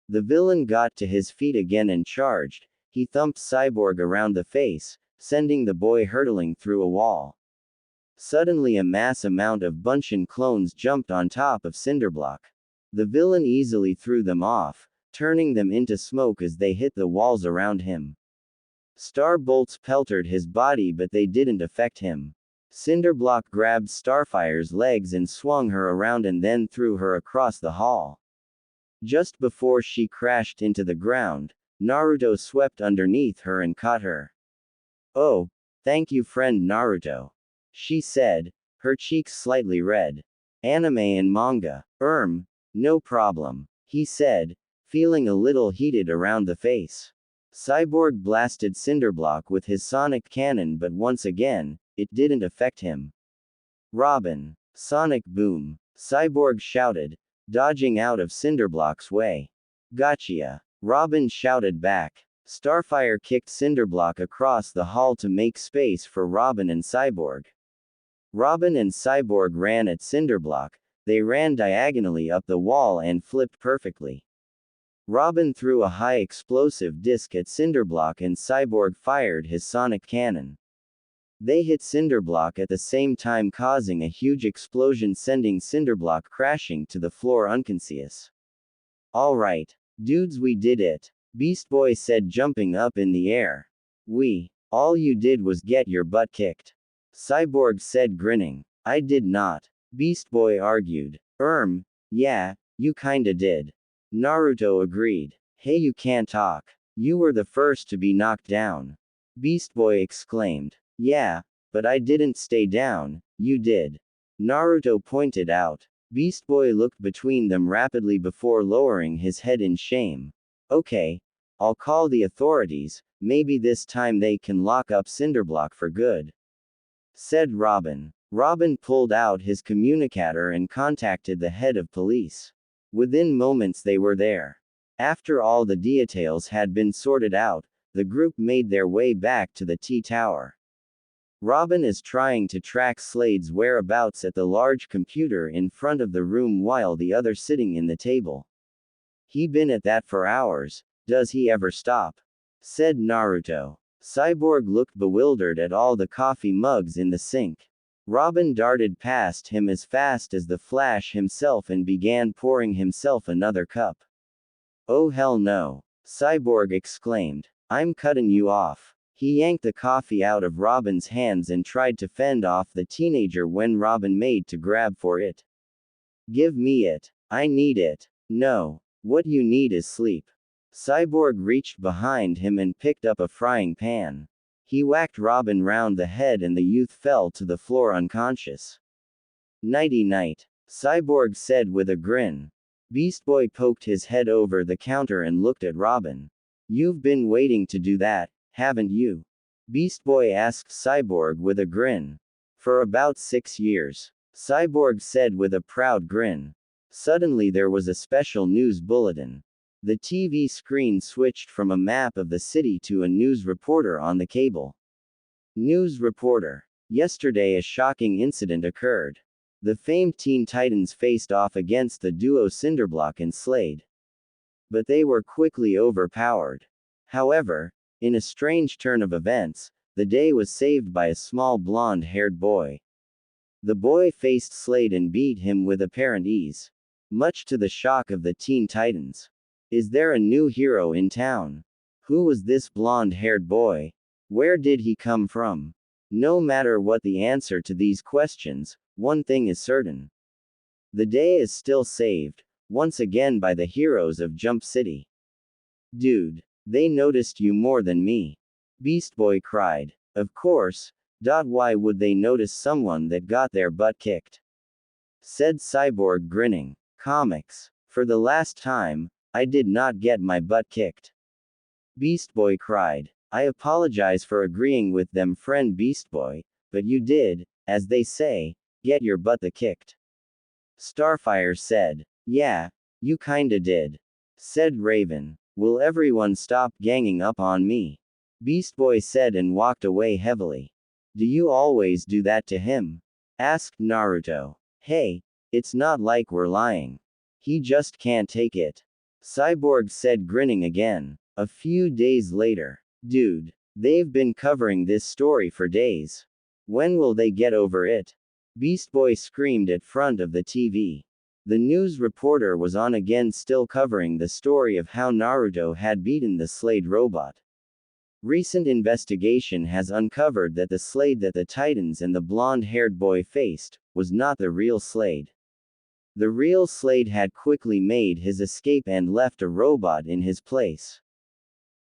The villain got to his feet again and charged. He thumped Cyborg around the face, sending the boy hurtling through a wall. Suddenly a mass amount of Bunshin clones jumped on top of Cinderblock. The villain easily threw them off, turning them into smoke as they hit the walls around him. Star bolts pelted his body, but they didn't affect him. Cinderblock grabbed Starfire's legs and swung her around and then threw her across the hall. Just before she crashed into the ground, Naruto swept underneath her and caught her. Oh, thank you, friend Naruto. She said, her cheeks slightly red. Anime and manga. No problem, he said, feeling a little heated around the face. Cyborg blasted Cinderblock with his sonic cannon, but once again, it didn't affect him. Robin. Sonic boom. Cyborg shouted, dodging out of Cinderblock's way. Gotcha. Robin shouted back. Starfire kicked Cinderblock across the hall to make space for Robin and Cyborg. Robin and Cyborg ran at Cinderblock. They ran diagonally up the wall and flipped perfectly. Robin threw a high explosive disc at Cinderblock and Cyborg fired his sonic cannon. They hit Cinderblock at the same time, causing a huge explosion, sending Cinderblock crashing to the floor unconscious. Alright, dudes, we did it, Beast Boy said, jumping up in the air. All you did was get your butt kicked. Cyborg said, grinning. I did not. Beast Boy argued. Yeah, you kinda did. Naruto agreed. Hey, you can't talk. You were the first to be knocked down. Beast Boy exclaimed. Yeah, but I didn't stay down, you did. Naruto pointed out. Beast Boy looked between them rapidly before lowering his head in shame. Okay, I'll call the authorities, maybe this time they can lock up Cinderblock for good, said Robin. Robin pulled out his communicator and contacted the head of police. Within moments they were there. After all the details had been sorted out, the group made their way back to the T-Tower. Robin is trying to track Slade's whereabouts at the large computer in front of the room while the other sitting in the table. He been at that for hours, does he ever stop? Said Naruto. Cyborg looked bewildered at all the coffee mugs in the sink. Robin darted past him as fast as the Flash himself and began pouring himself another cup. Oh hell no! Cyborg exclaimed. I'm cutting you off. He yanked the coffee out of Robin's hands and tried to fend off the teenager when Robin made to grab for it. Give me it. I need it. No. What you need is sleep. Cyborg reached behind him and picked up a frying pan. He whacked Robin round the head and the youth fell to the floor unconscious. Nighty-night, Cyborg said with a grin. Beast Boy poked his head over the counter and looked at Robin. You've been waiting to do that, haven't you? Beast Boy asked Cyborg with a grin. For about 6 years, Cyborg said with a proud grin. Suddenly there was a special news bulletin. The TV screen switched from a map of the city to a news reporter on the cable. News reporter. Yesterday a shocking incident occurred. The famed Teen Titans faced off against the duo Cinderblock and Slade. But they were quickly overpowered. However, in a strange turn of events, the day was saved by a small blonde-haired boy. The boy faced Slade and beat him with apparent ease. Much to the shock of the Teen Titans. Is there a new hero in town? Who was this blonde-haired boy? Where did he come from? No matter what the answer to these questions, one thing is certain. The day is still saved, once again by the heroes of Jump City. Dude, they noticed you more than me. Beast Boy cried. Of course. Why would they notice someone that got their butt kicked? Said Cyborg grinning. Comics. For the last time, I did not get my butt kicked. Beast Boy cried. I apologize for agreeing with them, friend Beast Boy, but you did, as they say, get your butt kicked. Starfire said. Yeah, you kinda did. Said Raven. Will everyone stop ganging up on me? Beast Boy said and walked away heavily. Do you always do that to him? Asked Naruto. Hey, it's not like we're lying. He just can't take it. Cyborg said grinning again. A few days later. Dude, they've been covering this story for days. When will they get over it? Beast Boy screamed at front of the TV. The news reporter was on again, still covering the story of how Naruto had beaten the Slade robot. Recent investigation has uncovered that the Slade that the Titans and the blonde-haired boy faced was not the real Slade. The real Slade had quickly made his escape and left a robot in his place.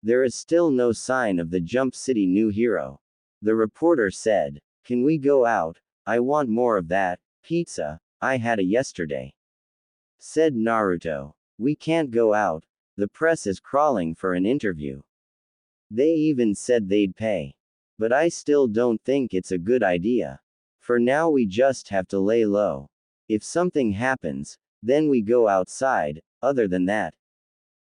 There is still no sign of the Jump City new hero. The reporter said, Can we go out? I want more of that pizza I had yesterday. Said Naruto. We can't go out. The press is crawling for an interview. They even said they'd pay. But I still don't think it's a good idea. For now we just have to lay low. If something happens, then we go outside, other than that.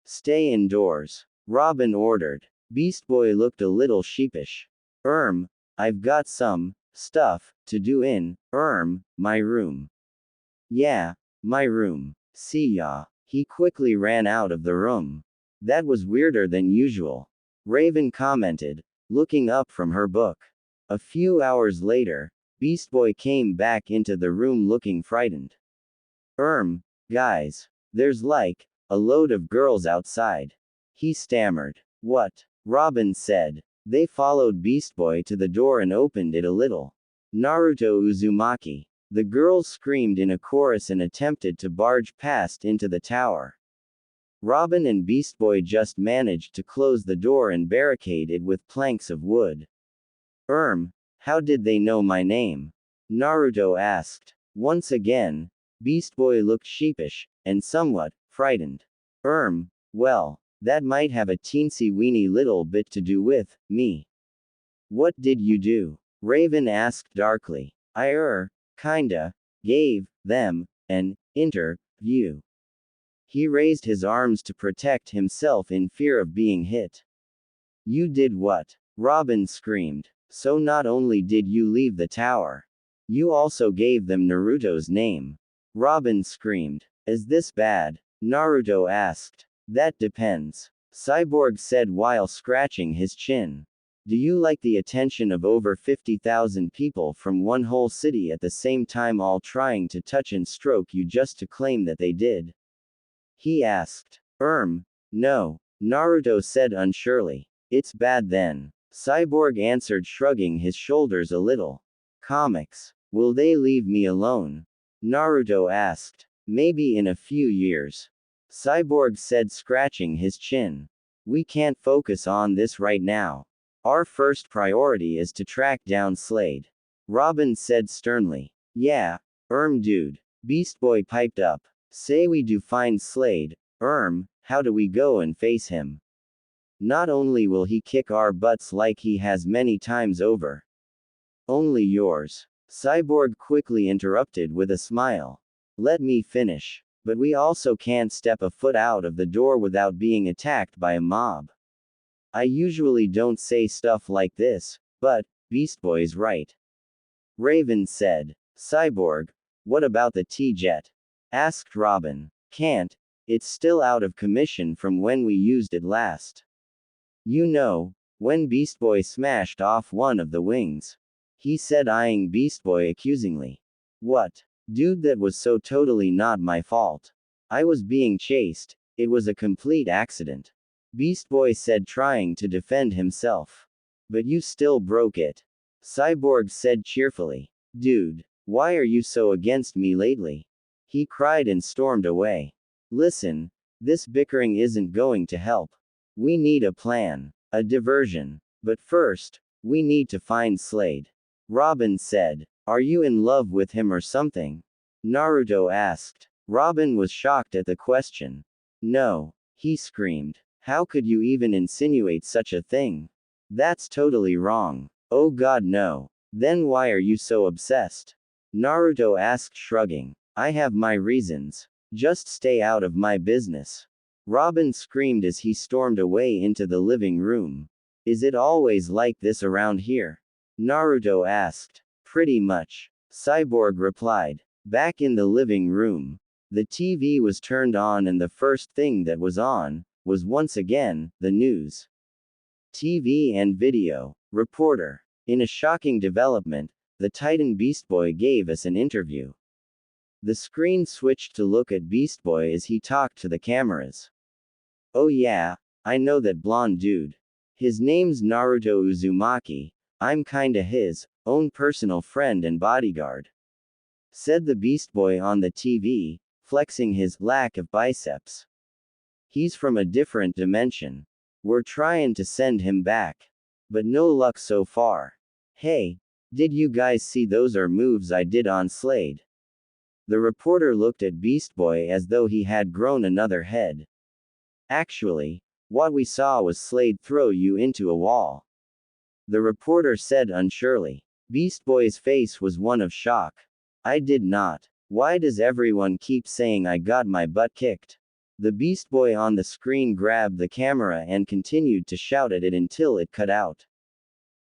Stay indoors. Robin ordered. Beast Boy looked a little sheepish. I've got some stuff to do in my room. Yeah, my room. See ya. He quickly ran out of the room. That was weirder than usual. Raven commented, looking up from her book. A few hours later, Beast Boy came back into the room looking frightened. Guys. There's like a load of girls outside. He stammered. What? Robin said. They followed Beast Boy to the door and opened it a little. Naruto Uzumaki. The girls screamed in a chorus and attempted to barge past into the tower. Robin and Beast Boy just managed to close the door and barricade it with planks of wood. How did they know my name? Naruto asked. Once again, Beast Boy looked sheepish, and somewhat frightened. Well, that might have a teensy weeny little bit to do with me. What did you do? Raven asked darkly. I kinda gave them an interview. He raised his arms to protect himself in fear of being hit. You did what? Robin screamed. So not only did you leave the tower, you also gave them Naruto's name. Robin screamed. Is this bad? Naruto asked. That depends. Cyborg said while scratching his chin. Do you like the attention of over 50,000 people from one whole city at the same time, all trying to touch and stroke you just to claim that they did? He asked. No. Naruto said unsurely. It's bad then. Cyborg answered, shrugging his shoulders a little. Comics. Will they leave me alone? Naruto asked. Maybe in a few years. Cyborg said, scratching his chin. We can't focus on this right now. Our first priority is to track down Slade. Robin said sternly. Yeah, dude. Beast Boy piped up. Say we do find Slade, how do we go and face him? Not only will he kick our butts like he has many times over. Only yours. Cyborg quickly interrupted with a smile. Let me finish. But we also can't step a foot out of the door without being attacked by a mob. I usually don't say stuff like this, but Beast Boy's right. Raven said. Cyborg, what about the T-Jet? Asked Robin. Can't. It's still out of commission from when we used it last. You know, when Beast Boy smashed off one of the wings. He said, eyeing Beast Boy accusingly. What? Dude, that was so totally not my fault. I was being chased. It was a complete accident. Beast Boy said, trying to defend himself. But you still broke it. Cyborg said cheerfully. Dude, why are you so against me lately? He cried and stormed away. Listen, this bickering isn't going to help. We need a plan, a diversion. But first, we need to find Slade. Robin said. Are you in love with him or something? Naruto asked. Robin was shocked at the question. No, he screamed. How could you even insinuate such a thing? That's totally wrong. Oh god, no. Then why are you so obsessed? Naruto asked, shrugging. I have my reasons. Just stay out of my business. Robin screamed as he stormed away into the living room. Is it always like this around here? Naruto asked. Pretty much. Cyborg replied. Back in the living room. The TV was turned on and the first thing that was on, was once again, the news. TV and video. Reporter. In a shocking development, the Titan Beast Boy gave us an interview. The screen switched to look at Beast Boy as he talked to the cameras. Oh yeah, I know that blonde dude. His name's Naruto Uzumaki. I'm kinda his own personal friend and bodyguard. Said the Beast Boy on the TV, flexing his lack of biceps. He's from a different dimension. We're trying to send him back. But no luck so far. Hey, did you guys see those moves I did on Slade? The reporter looked at Beast Boy as though he had grown another head. Actually, what we saw was Slade throw you into a wall. The reporter said unsurely. Beast Boy's face was one of shock. I did not. Why does everyone keep saying I got my butt kicked? The Beast Boy on the screen grabbed the camera and continued to shout at it until it cut out.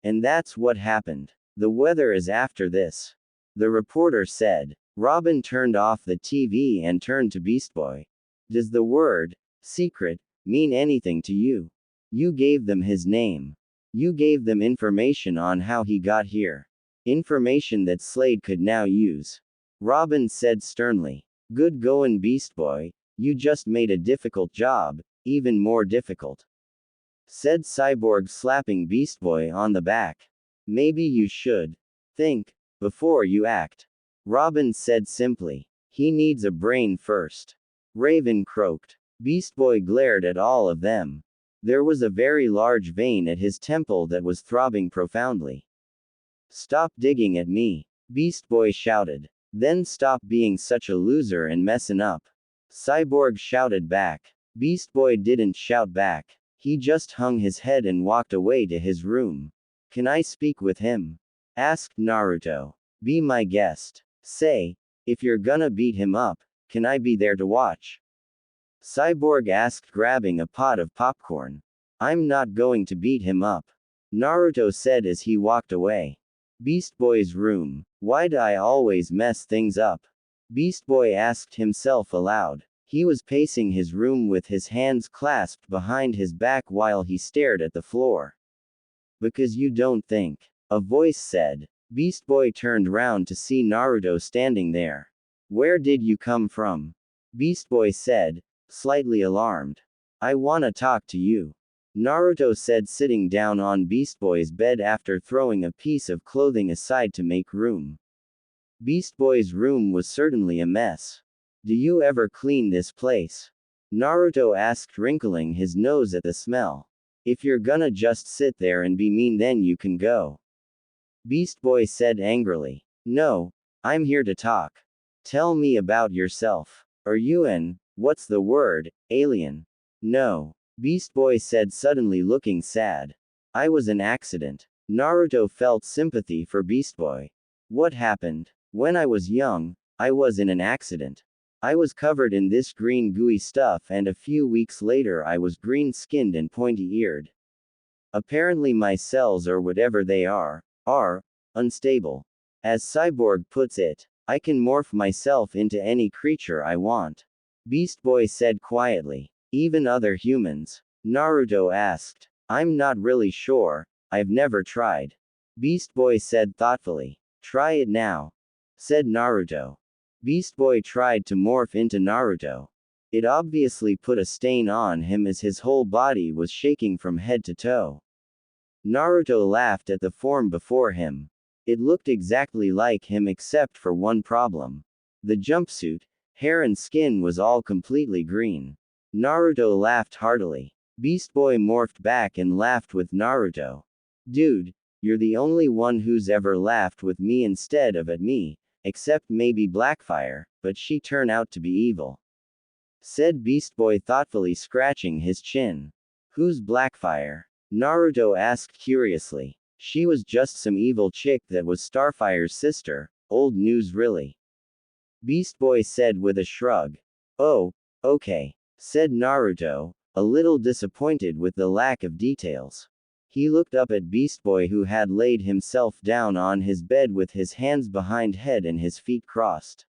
And that's what happened. The weather is after this. The reporter said. Robin turned off the TV and turned to Beast Boy. Does the word secret mean anything to you? You gave them his name. You gave them information on how he got here. Information that Slade could now use. Robin said sternly. Good going, Beast Boy. You just made a difficult job, even more difficult. Said Cyborg, slapping Beast Boy on the back. Maybe you should think before you act. Robin said simply. He needs a brain first. Raven croaked. Beast Boy glared at all of them. There was a very large vein at his temple that was throbbing profoundly. Stop digging at me, Beast Boy shouted. Then stop being such a loser and messin' up. Cyborg shouted back. Beast Boy didn't shout back. He just hung his head and walked away to his room. Can I speak with him? Asked Naruto. Be my guest. Say, if you're gonna beat him up, can I be there to watch? Cyborg asked, grabbing a pot of popcorn. I'm not going to beat him up. Naruto said as he walked away. Beast Boy's room. Why do I always mess things up? Beast Boy asked himself aloud. He was pacing his room with his hands clasped behind his back while he stared at the floor. Because you don't think. A voice said. Beast Boy turned round to see Naruto standing there. Where did you come from? Beast Boy said, slightly alarmed. I wanna talk to you. Naruto said, sitting down on Beast Boy's bed after throwing a piece of clothing aside to make room. Beast Boy's room was certainly a mess. Do you ever clean this place? Naruto asked, wrinkling his nose at the smell. If you're gonna just sit there and be mean, then you can go. Beast Boy said angrily. No, I'm here to talk. Tell me about yourself. Are you what's the word, alien? No. Beast Boy said, suddenly looking sad. I was an accident. Naruto felt sympathy for Beast Boy. What happened? When I was young, I was in an accident. I was covered in this green gooey stuff, and a few weeks later I was green-skinned and pointy-eared. Apparently my cells, or whatever they are unstable. As Cyborg puts it, I can morph myself into any creature I want. Beast Boy said quietly. Even other humans? Naruto asked. I'm not really sure, I've never tried. Beast Boy said thoughtfully. Try it now, said Naruto. Beast Boy tried to morph into Naruto. It obviously put a stain on him, as his whole body was shaking from head to toe. Naruto laughed at the form before him. It looked exactly like him except for one problem. The jumpsuit, hair and skin was all completely green. Naruto laughed heartily. Beast Boy morphed back and laughed with Naruto. Dude, you're the only one who's ever laughed with me instead of at me, except maybe Blackfire, but she turned out to be evil, said Beast Boy thoughtfully, scratching his chin. Who's Blackfire? Naruto asked curiously. She was just some evil chick that was Starfire's sister. Old news really. Beast Boy said with a shrug. Oh, okay, said Naruto, a little disappointed with the lack of details. He looked up at Beast Boy, who had laid himself down on his bed with his hands behind head and his feet crossed.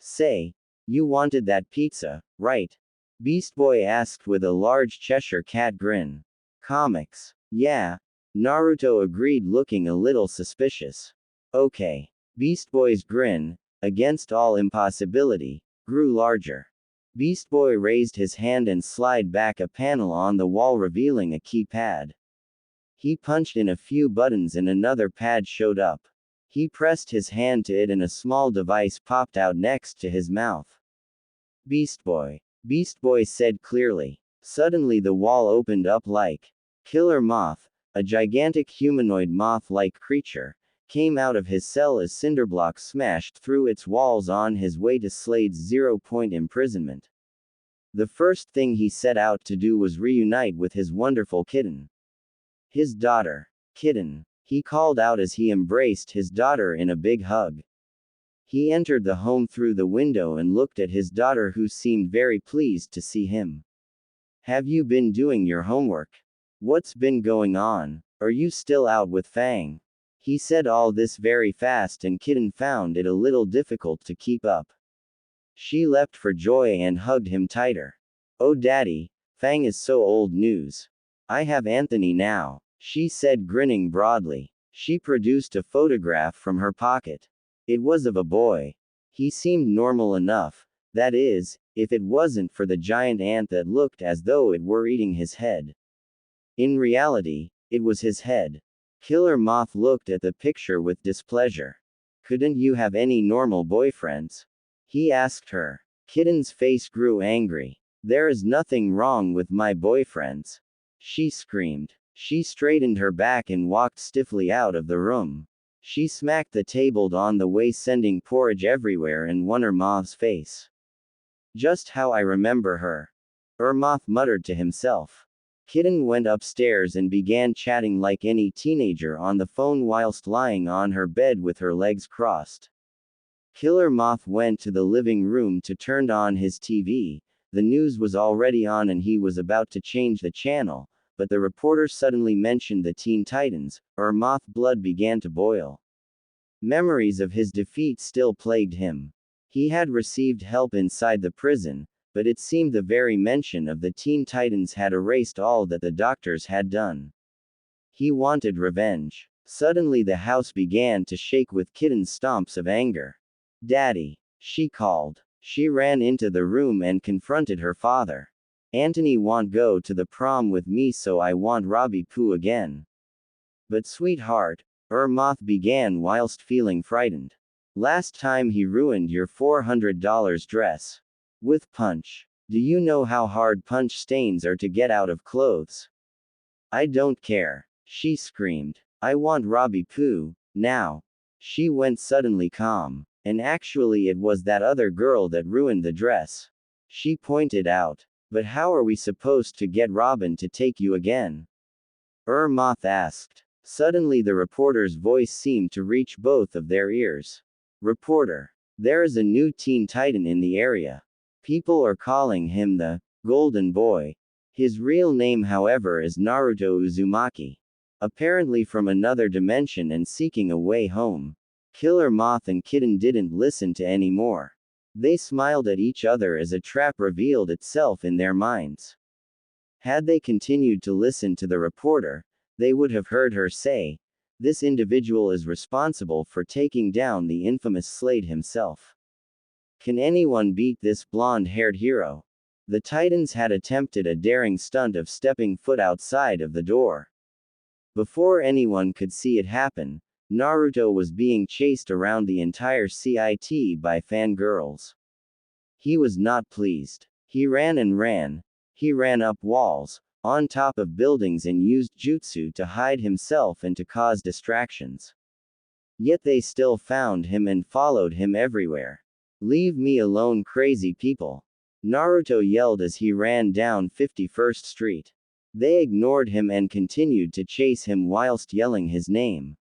Say, you wanted that pizza, right? Beast Boy asked with a large Cheshire cat grin. Comics. Yeah. Naruto agreed, looking a little suspicious. Okay. Beast Boy's grin, against all impossibility, grew larger. Beast Boy raised his hand and slid back a panel on the wall, revealing a keypad. He punched in a few buttons and another pad showed up. He pressed his hand to it and a small device popped out next to his mouth. Beast Boy said clearly. Suddenly the wall opened up like Killer Moth, a gigantic humanoid moth-like creature, came out of his cell as cinderblocks smashed through its walls on his way to Slade's 0-point imprisonment. The first thing he set out to do was reunite with his wonderful kitten. His daughter. Kitten, he called out as he embraced his daughter in a big hug. He entered the home through the window and looked at his daughter, who seemed very pleased to see him. Have you been doing your homework? What's been going on? Are you still out with Fang? He said all this very fast, and Kitten found it a little difficult to keep up. She leapt for joy and hugged him tighter. Oh daddy, Fang is so old news. I have Anthony now, she said, grinning broadly. She produced a photograph from her pocket. It was of a boy. He seemed normal enough, that is, if it wasn't for the giant ant that looked as though it were eating his head. In reality, it was his head. Killer Moth looked at the picture with displeasure. Couldn't you have any normal boyfriends? He asked her. Kitten's face grew angry. There is nothing wrong with my boyfriends, she screamed. She straightened her back and walked stiffly out of the room. She smacked the table on the way, sending porridge everywhere and Wonder Moth's face. Just how I remember her, Moth muttered to himself. Kitten went upstairs and began chatting like any teenager on the phone whilst lying on her bed with her legs crossed. Killer Moth went to the living room to turn on his TV. The news was already on and he was about to change the channel, but the reporter suddenly mentioned the Teen Titans. Moth's blood began to boil. Memories of his defeat still plagued him. He had received help inside the prison, but it seemed the very mention of the Teen Titans had erased all that the doctors had done. He wanted revenge. Suddenly the house began to shake with Kitten's stomps of anger. Daddy, she called. She ran into the room and confronted her father. Anthony won't go to the prom with me, so I want Robbie Poo again. But sweetheart, Moth began whilst feeling frightened. Last time he ruined your $400 dress. With punch. Do you know how hard punch stains are to get out of clothes? I don't care, she screamed. I want Robbie Poo, now. She went suddenly calm. And actually it was that other girl that ruined the dress. She pointed out. But how are we supposed to get Robin to take you again? Moth asked. Suddenly the reporter's voice seemed to reach both of their ears. Reporter. There is a new Teen Titan in the area. People are calling him the Golden Boy. His real name, however, is Naruto Uzumaki. Apparently from another dimension and seeking a way home. Killer Moth and Kitten didn't listen to any more. They smiled at each other as a trap revealed itself in their minds. Had they continued to listen to the reporter, they would have heard her say, "This individual is responsible for taking down the infamous Slade himself. Can anyone beat this blonde-haired hero?" The Titans had attempted a daring stunt of stepping foot outside of the door. Before anyone could see it happen, Naruto was being chased around the entire CIT by fangirls. He was not pleased. He ran and ran. He ran up walls, on top of buildings, and used jutsu to hide himself and to cause distractions. Yet they still found him and followed him everywhere. "Leave me alone, crazy people!" Naruto yelled as he ran down 51st Street. They ignored him and continued to chase him whilst yelling his name.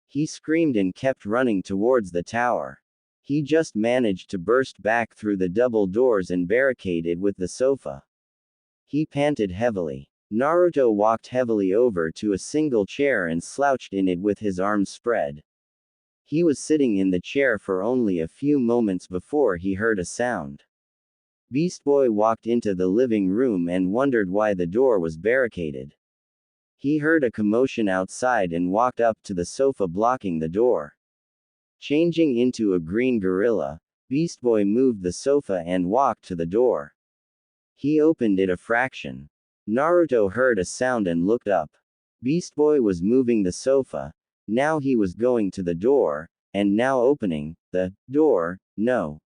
He screamed and kept running towards the tower. He just managed to burst back through the double doors and barricade it with the sofa. He panted heavily. Naruto walked heavily over to a single chair and slouched in it with his arms spread. He was sitting in the chair for only a few moments before he heard a sound. Beast Boy walked into the living room and wondered why the door was barricaded. He heard a commotion outside and walked up to the sofa blocking the door. Changing into a green gorilla, Beast Boy moved the sofa and walked to the door. He opened it a fraction. Naruto heard a sound and looked up. Beast Boy was moving the sofa. Now he was going to the door, and now opening the door. No.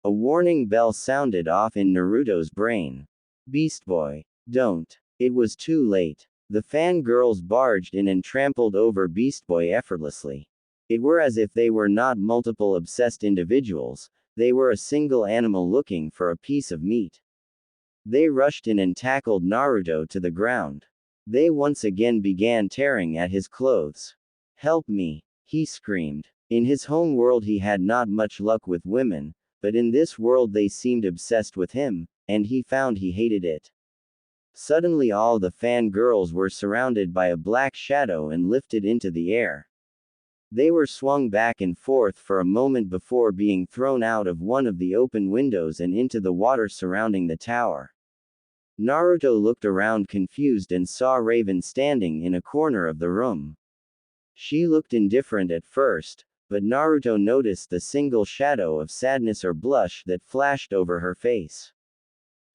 A warning bell sounded off in Naruto's brain. Beast Boy, don't. It was too late. The fangirls barged in and trampled over Beast Boy effortlessly. It were as if they were not multiple obsessed individuals, they were a single animal looking for a piece of meat. They rushed in and tackled Naruto to the ground. They once again began tearing at his clothes. "Help me!" he screamed. In his home world he had not much luck with women, but in this world they seemed obsessed with him, and he found he hated it. Suddenly all the fangirls were surrounded by a black shadow and lifted into the air. They were swung back and forth for a moment before being thrown out of one of the open windows and into the water surrounding the tower. Naruto looked around confused and saw Raven standing in a corner of the room. She looked indifferent at first, but Naruto noticed the single shadow of sadness or blush that flashed over her face.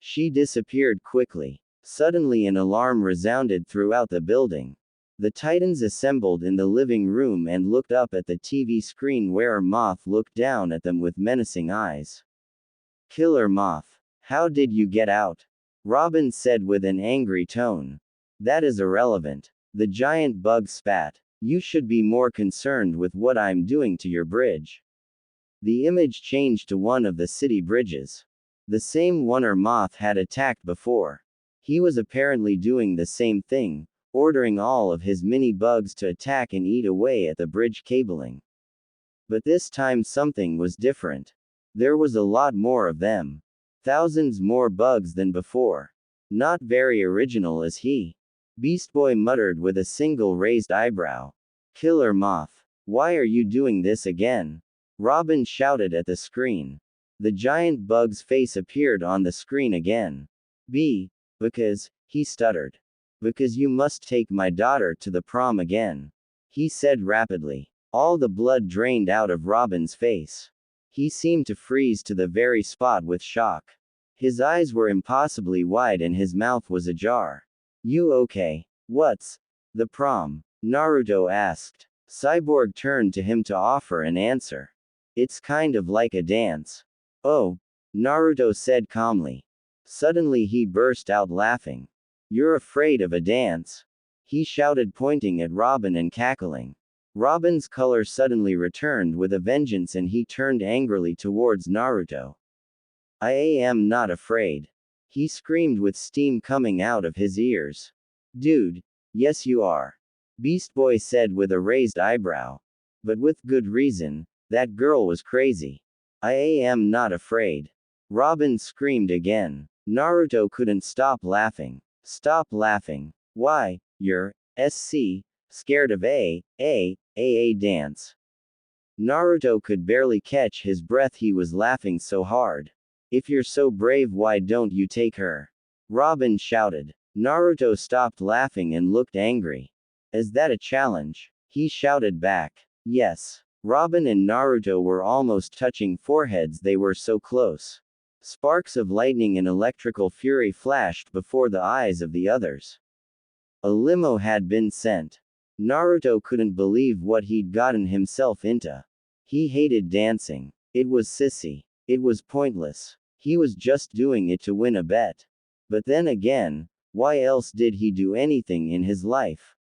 She disappeared quickly. Suddenly an alarm resounded throughout the building. The Titans assembled in the living room and looked up at the TV screen where Moth looked down at them with menacing eyes. "Killer Moth, how did you get out?" Robin said with an angry tone. "That is irrelevant." The giant bug spat. "You should be more concerned with what I'm doing to your bridge." The image changed to one of the city bridges. The same one Moth had attacked before. He was apparently doing the same thing, ordering all of his mini-bugs to attack and eat away at the bridge cabling. But this time something was different. There was a lot more of them. Thousands more bugs than before. Not very original, is he? Beast Boy muttered with a single raised eyebrow. "Killer Moth, why are you doing this again?" Robin shouted at the screen. The giant bug's face appeared on the screen again. Because, he stuttered. "Because you must take my daughter to the prom again," he said rapidly. All the blood drained out of Robin's face. He seemed to freeze to the very spot with shock. His eyes were impossibly wide and his mouth was ajar. You okay? What's the prom? Naruto asked. Cyborg turned to him to offer an answer. It's kind of like a dance. Oh, Naruto said calmly. Suddenly he burst out laughing. You're afraid of a dance? He shouted, pointing at Robin and cackling. Robin's color suddenly returned with a vengeance and he turned angrily towards Naruto. I am not afraid. He screamed with steam coming out of his ears. Dude, yes you are. Beast Boy said with a raised eyebrow. But with good reason, that girl was crazy. I am not afraid. Robin screamed again. Naruto couldn't stop laughing. Stop laughing. Why, you're, scared of a dance. Naruto could barely catch his breath, he was laughing so hard. If you're so brave, why don't you take her? Robin shouted. Naruto stopped laughing and looked angry. Is that a challenge? He shouted back. Yes. Robin and Naruto were almost touching foreheads, they were so close. Sparks of lightning and electrical fury flashed before the eyes of the others. A limo had been sent. Naruto couldn't believe what he'd gotten himself into. He hated dancing. It was sissy. It was pointless. He was just doing it to win a bet. But then again, why else did he do anything in his life?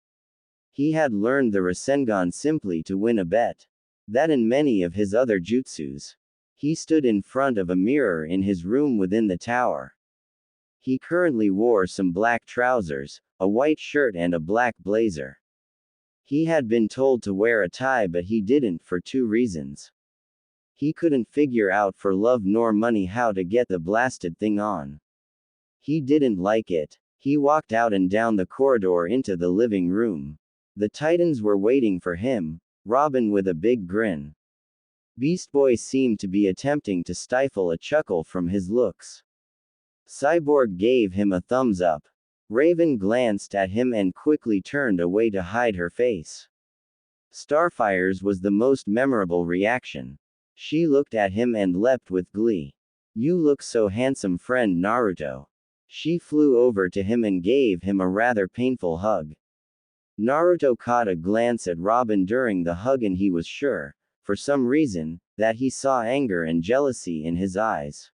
He had learned the Rasengan simply to win a bet. That and many of his other jutsus. He stood in front of a mirror in his room within the tower. He currently wore some black trousers, a white shirt and a black blazer. He had been told to wear a tie but he didn't for two reasons. He couldn't figure out for love nor money how to get the blasted thing on. He didn't like it. He walked out and down the corridor into the living room. The Titans were waiting for him, Robin with a big grin. Beast Boy seemed to be attempting to stifle a chuckle from his looks. Cyborg gave him a thumbs up. Raven glanced at him and quickly turned away to hide her face. Starfire's was the most memorable reaction. She looked at him and leapt with glee. You look so handsome, friend Naruto. She flew over to him and gave him a rather painful hug. Naruto caught a glance at Robin during the hug and he was sure, for some reason, that he saw anger and jealousy in his eyes.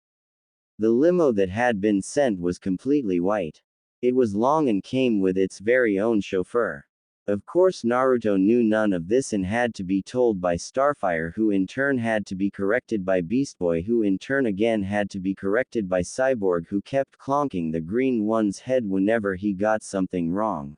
The limo that had been sent was completely white. It was long and came with its very own chauffeur. Of course Naruto knew none of this and had to be told by Starfire, who in turn had to be corrected by Beast Boy, who in turn again had to be corrected by Cyborg, who kept clonking the green one's head whenever he got something wrong.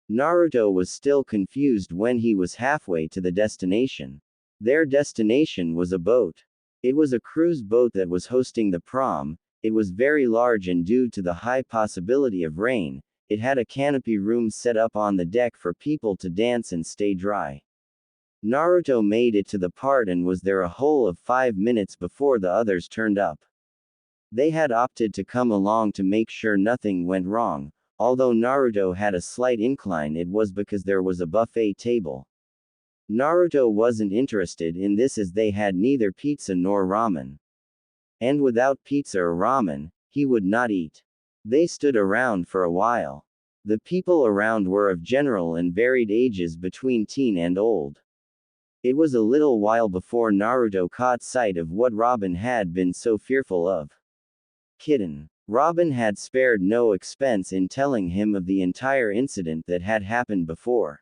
Naruto was still confused when he was halfway to the destination. Their destination was a boat. It was a cruise boat that was hosting the prom. It was very large and due to the high possibility of rain, it had a canopy room set up on the deck for people to dance and stay dry. Naruto made it to the part and was there a whole of 5 minutes before the others turned up. They had opted to come along to make sure nothing went wrong. Although Naruto had a slight incline, it was because there was a buffet table. Naruto wasn't interested in this as they had neither pizza nor ramen. And without pizza or ramen, he would not eat. They stood around for a while. The people around were of general and varied ages between teen and old. It was a little while before Naruto caught sight of what Robin had been so fearful of. Kitten. Robin had spared no expense in telling him of the entire incident that had happened before.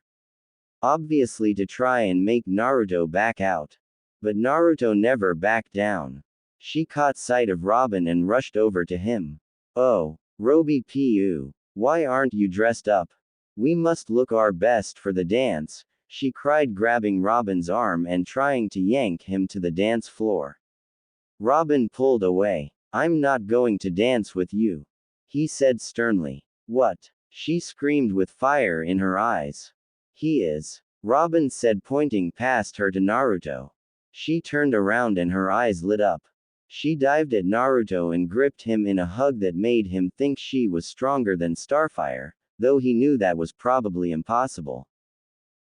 Obviously to try and make Naruto back out. But Naruto never backed down. She caught sight of Robin and rushed over to him. Oh, Roby Pu, why aren't you dressed up? We must look our best for the dance, she cried, grabbing Robin's arm and trying to yank him to the dance floor. Robin pulled away. I'm not going to dance with you, he said sternly. What? She screamed with fire in her eyes. He is, Robin said, pointing past her to Naruto. She turned around and her eyes lit up. She dived at Naruto and gripped him in a hug that made him think she was stronger than Starfire, though he knew that was probably impossible.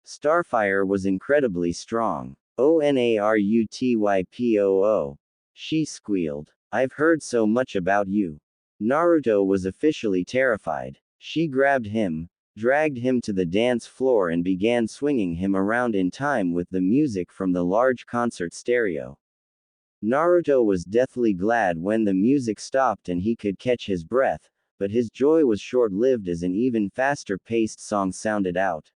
Starfire was incredibly strong. ONARUTYPOO. She squealed. I've heard so much about you. Naruto was officially terrified. She grabbed him, dragged him to the dance floor and began swinging him around in time with the music from the large concert stereo. Naruto was deathly glad when the music stopped and he could catch his breath, but his joy was short-lived as an even faster-paced song sounded out.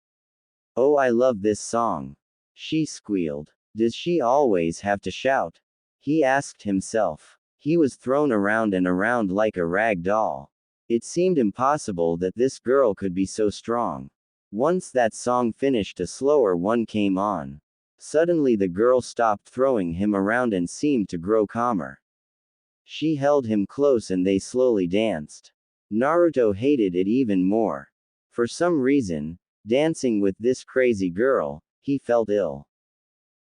Oh, I love this song. She squealed. Does she always have to shout? He asked himself. He was thrown around and around like a rag doll. It seemed impossible that this girl could be so strong. Once that song finished, a slower one came on. Suddenly the girl stopped throwing him around and seemed to grow calmer. She held him close and they slowly danced. Naruto hated it even more. For some reason, dancing with this crazy girl, he felt ill.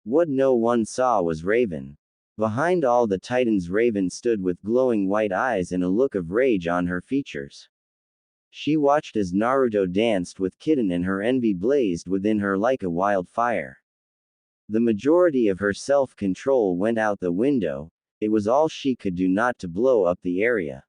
What no one saw was Raven. Behind all the titans, Raven stood with glowing white eyes and a look of rage on her features. She watched as Naruto danced with Kitten and her envy blazed within her like a wildfire. The majority of her self-control went out the window. It was all she could do not to blow up the area.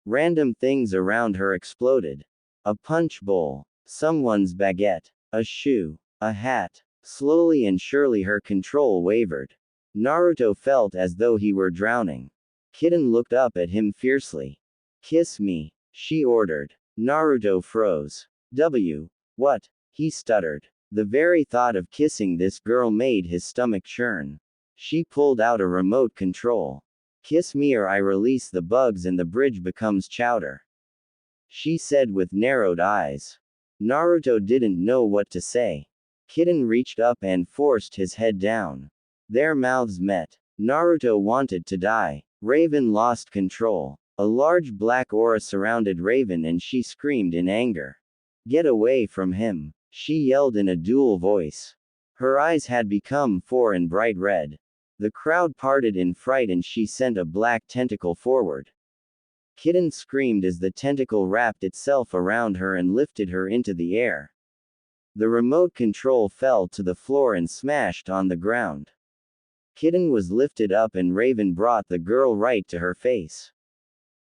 Random things around her exploded. A punch bowl, someone's baguette, a shoe, a hat. Slowly and surely her control wavered. Naruto felt as though he were drowning. Kitten looked up at him fiercely. Kiss me, she ordered. Naruto froze. What? He stuttered. The very thought of kissing this girl made his stomach churn. She pulled out a remote control. Kiss me or I release the bugs and the bridge becomes chowder, she said with narrowed eyes. Naruto didn't know what to say. Kitten reached up and forced his head down. Their mouths met. Naruto wanted to die. Raven lost control. A large black aura surrounded Raven and she screamed in anger. Get away from him, she yelled in a dual voice. Her eyes had become and bright red. The crowd parted in fright and she sent a black tentacle forward. Kitten screamed as the tentacle wrapped itself around her and lifted her into the air. The remote control fell to the floor and smashed on the ground. Kitten was lifted up and Raven brought the girl right to her face.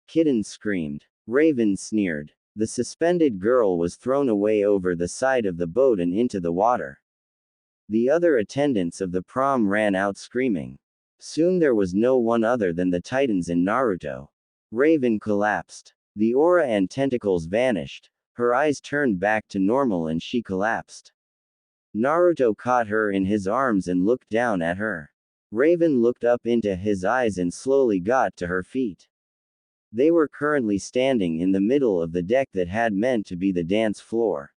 Kitten screamed. Raven sneered. The suspended girl was thrown away over the side of the boat and into the water. The other attendants of the prom ran out screaming. Soon there was no one other than the titans and Naruto. Raven collapsed. The aura and tentacles vanished. Her eyes turned back to normal and she collapsed. Naruto caught her in his arms and looked down at her. Raven looked up into his eyes and slowly got to her feet. They were currently standing in the middle of the deck that had meant to be the dance floor.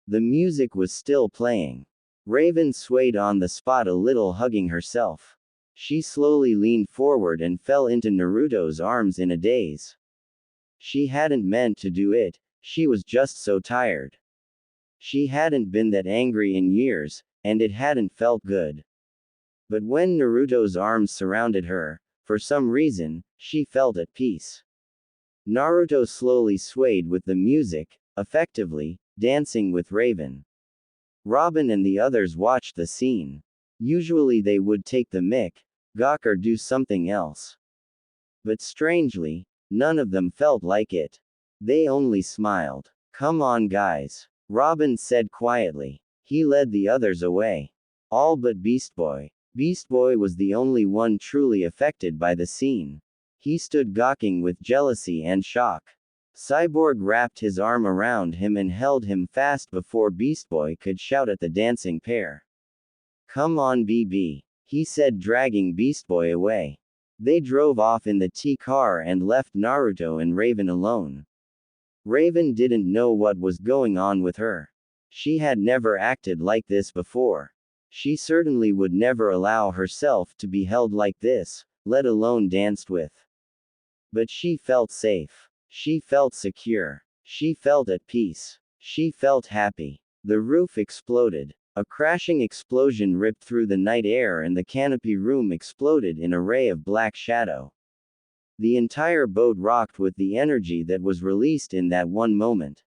The music was still playing. Raven swayed on the spot a little, hugging herself. She slowly leaned forward and fell into Naruto's arms in a daze. She hadn't meant to do it, she was just so tired. She hadn't been that angry in years, and it hadn't felt good. But when Naruto's arms surrounded her, for some reason, she felt at peace. Naruto slowly swayed with the music, effectively, dancing with Raven. Robin and the others watched the scene. Usually they would take the mic, gawk or do something else. But strangely, none of them felt like it. They only smiled. Come on guys, Robin said quietly. He led the others away. All but Beast Boy. Beast Boy was the only one truly affected by the scene. He stood gawking with jealousy and shock. Cyborg wrapped his arm around him and held him fast before Beast Boy could shout at the dancing pair. Come on BB, he said, dragging Beast Boy away. They drove off in the T-car and left Naruto and Raven alone. Raven didn't know what was going on with her. She had never acted like this before. She certainly would never allow herself to be held like this, let alone danced with. But she felt safe. She felt secure. She felt at peace. She felt happy. The roof exploded. A crashing explosion ripped through the night air and the canopy room exploded in a ray of black shadow. The entire boat rocked with the energy that was released in that one moment.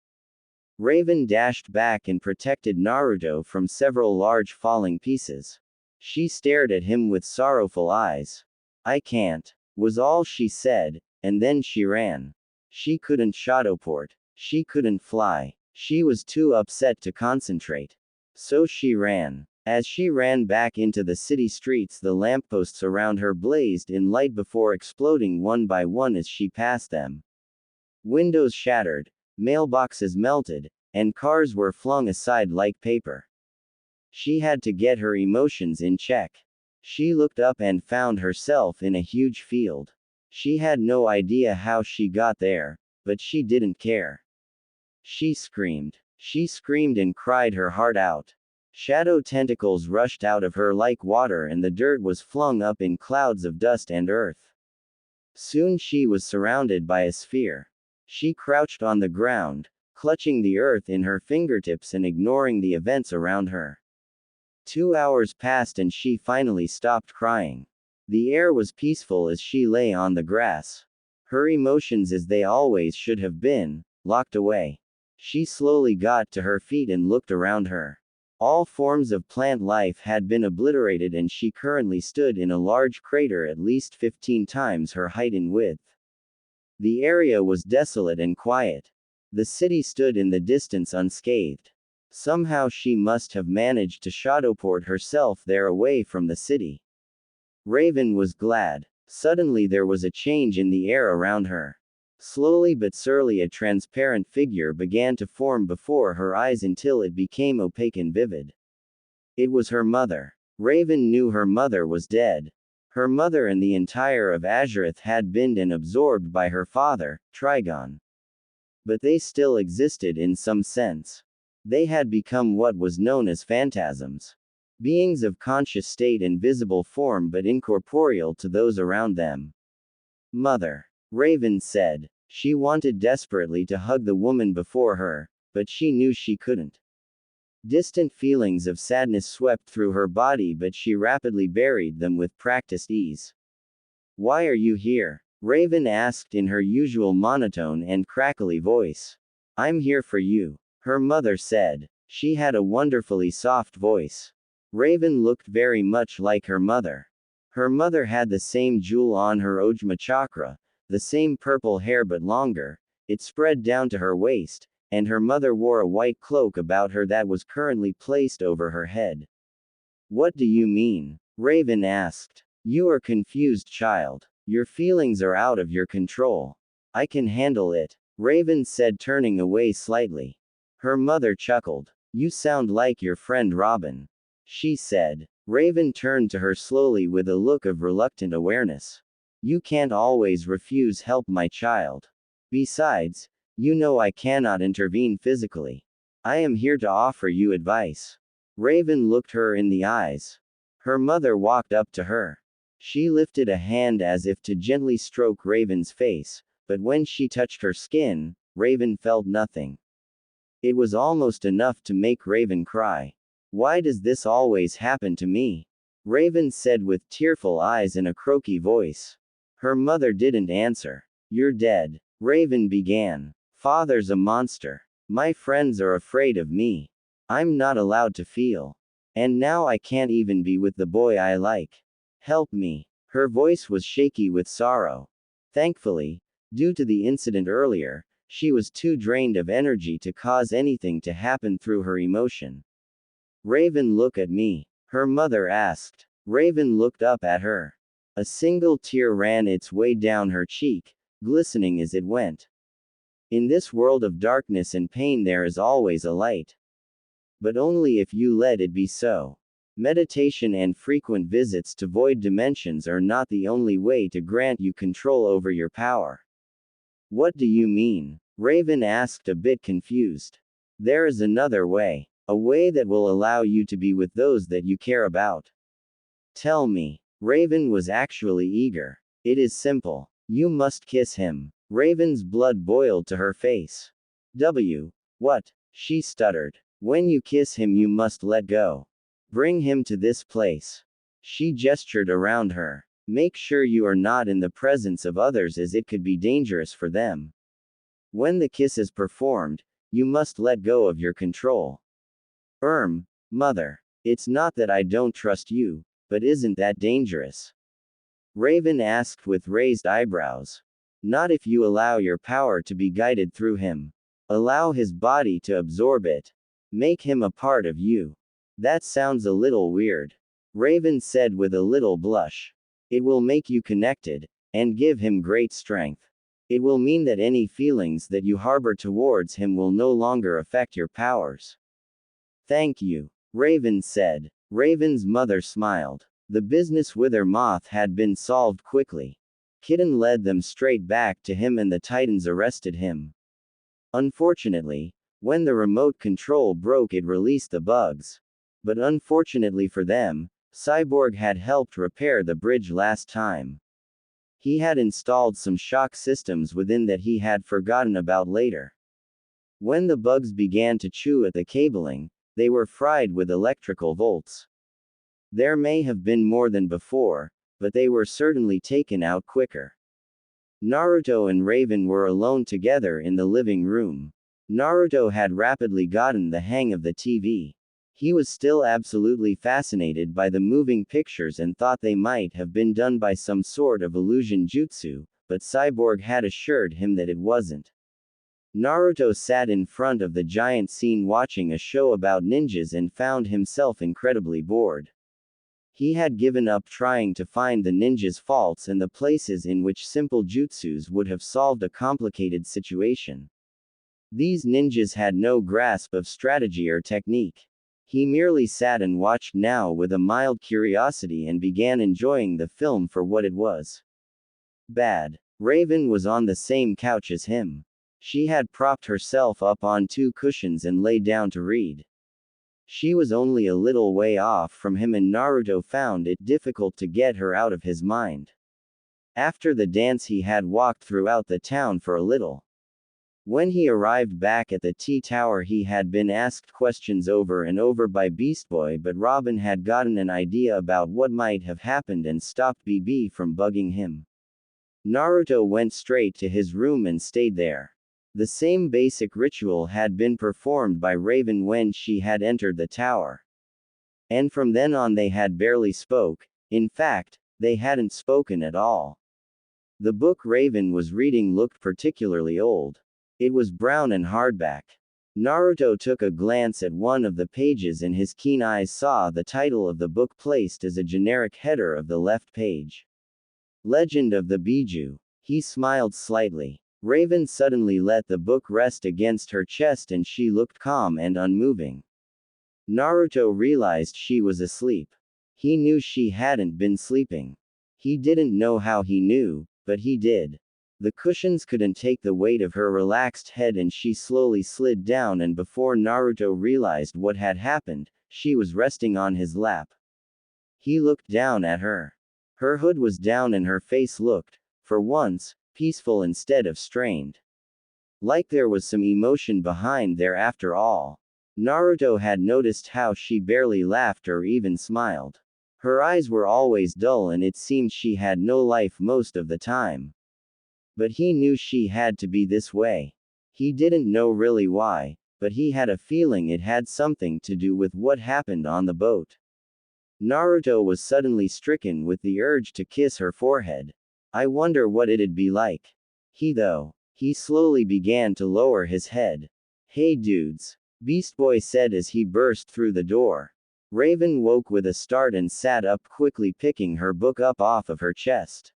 Raven dashed back and protected Naruto from several large falling pieces. She stared at him with sorrowful eyes. I can't. was all she said, and then she ran. She couldn't shadowport. She couldn't fly. She was too upset to concentrate. So she ran. As she ran back into the city streets, the lampposts around her blazed in light before exploding one by one as she passed them. Windows shattered, mailboxes melted, and cars were flung aside like paper. She had to get her emotions in check. She looked up and found herself in a huge field. She had no idea how she got there, but she didn't care. She screamed. She screamed and cried her heart out. Shadow tentacles rushed out of her like water and the dirt was flung up in clouds of dust and earth. Soon she was surrounded by a sphere. She crouched on the ground, clutching the earth in her fingertips and ignoring the events around her. 2 hours passed and she finally stopped crying. The air was peaceful as she lay on the grass. Her emotions, as they always should have been, locked away. She slowly got to her feet and looked around her. All forms of plant life had been obliterated and she currently stood in a large crater at least 15 times her height in width. The area was desolate and quiet. The city stood in the distance unscathed. Somehow she must have managed to shadowport herself there away from the city. Raven was glad. Suddenly there was a change in the air around her. Slowly but surely a transparent figure began to form before her eyes until it became opaque and vivid. It was her mother. Raven knew her mother was dead. Her mother and the entire of Azeroth had been and absorbed by her father, Trigon. But they still existed in some sense. They had become what was known as phantasms. Beings of conscious state and visible form but incorporeal to those around them. Mother. Raven said. She wanted desperately to hug the woman before her, but she knew she couldn't. Distant feelings of sadness swept through her body, but she rapidly buried them with practiced ease. Why are you here? Raven asked in her usual monotone and crackly voice. I'm here for you, her mother said. She had a wonderfully soft voice. Raven looked very much like her mother. Her mother had the same jewel on her Ojma chakra, the same purple hair but longer, it spread down to her waist, and her mother wore a white cloak about her that was currently placed over her head. What do you mean? Raven asked. You are confused, child. Your feelings are out of your control. I can handle it, Raven said, turning away slightly. Her mother chuckled. You sound like your friend Robin, she said. Raven turned to her slowly with a look of reluctant awareness. You can't always refuse help, my child. Besides, you know I cannot intervene physically. I am here to offer you advice. Raven looked her in the eyes. Her mother walked up to her. She lifted a hand as if to gently stroke Raven's face, but when she touched her skin, Raven felt nothing. It was almost enough to make Raven cry. Why does this always happen to me? Raven said with tearful eyes and a croaky voice. Her mother didn't answer. You're dead, Raven began. Father's a monster. My friends are afraid of me. I'm not allowed to feel. And now I can't even be with the boy I like. Help me. Her voice was shaky with sorrow. Thankfully, due to the incident earlier, she was too drained of energy to cause anything to happen through her emotion. Raven, look at me, her mother asked. Raven looked up at her. A single tear ran its way down her cheek, glistening as it went. In this world of darkness and pain there is always a light. But only if you let it be so. Meditation and frequent visits to void dimensions are not the only way to grant you control over your power. What do you mean? Raven asked, a bit confused. There is another way. A way that will allow you to be with those that you care about. Tell me. Raven was actually eager. It is simple. You must kiss him. Raven's blood boiled to her face. What? She stuttered. When you kiss him you must let go. Bring him to this place. She gestured around her. Make sure you are not in the presence of others as it could be dangerous for them. When the kiss is performed, you must let go of your control. Mother. It's not that I don't trust you, but isn't that dangerous? Raven asked with raised eyebrows. Not if you allow your power to be guided through him. Allow his body to absorb it. Make him a part of you. That sounds a little weird. Raven said with a little blush. It will make you connected, and give him great strength. It will mean that any feelings that you harbor towards him will no longer affect your powers. Thank you, Raven said. Raven's mother smiled. The business wither moth had been solved quickly. Kitten led them straight back to him and the Titans arrested him. Unfortunately, when the remote control broke, it released the bugs. But unfortunately for them, Cyborg had helped repair the bridge last time. He had installed some shock systems within that he had forgotten about later. When the bugs began to chew at the cabling, they were fried with electrical volts. There may have been more than before, but they were certainly taken out quicker. Naruto and Raven were alone together in the living room. Naruto had rapidly gotten the hang of the TV. He was still absolutely fascinated by the moving pictures and thought they might have been done by some sort of illusion jutsu, but Cyborg had assured him that it wasn't. Naruto sat in front of the giant scene watching a show about ninjas and found himself incredibly bored. He had given up trying to find the ninjas' faults and the places in which simple jutsus would have solved a complicated situation. These ninjas had no grasp of strategy or technique. He merely sat and watched now with a mild curiosity and began enjoying the film for what it was. Bad. Raven was on the same couch as him. She had propped herself up on 2 cushions and lay down to read. She was only a little way off from him and Naruto found it difficult to get her out of his mind. After the dance he had walked throughout the town for a little. When he arrived back at the T-Tower he had been asked questions over and over by Beast Boy, but Robin had gotten an idea about what might have happened and stopped BB from bugging him. Naruto went straight to his room and stayed there. The same basic ritual had been performed by Raven when she had entered the tower. And from then on they had barely spoke, in fact, they hadn't spoken at all. The book Raven was reading looked particularly old. It was brown and hardback. Naruto took a glance at one of the pages and his keen eyes saw the title of the book placed as a generic header of the left page. Legend of the Biju. He smiled slightly. Raven suddenly let the book rest against her chest and she looked calm and unmoving. Naruto realized she was asleep. He knew she hadn't been sleeping. He didn't know how he knew, but he did. The cushions couldn't take the weight of her relaxed head and she slowly slid down, and before Naruto realized what had happened, she was resting on his lap. He looked down at her. Her hood was down and her face looked, for once, peaceful instead of strained. Like there was some emotion behind there after all. Naruto had noticed how she barely laughed or even smiled. Her eyes were always dull and it seemed she had no life most of the time. But he knew she had to be this way. He didn't know really why, but he had a feeling it had something to do with what happened on the boat. Naruto was suddenly stricken with the urge to kiss her forehead. I wonder what it'd be like. He slowly began to lower his head. Hey dudes, Beast Boy said as he burst through the door. Raven woke with a start and sat up quickly, picking her book up off of her chest.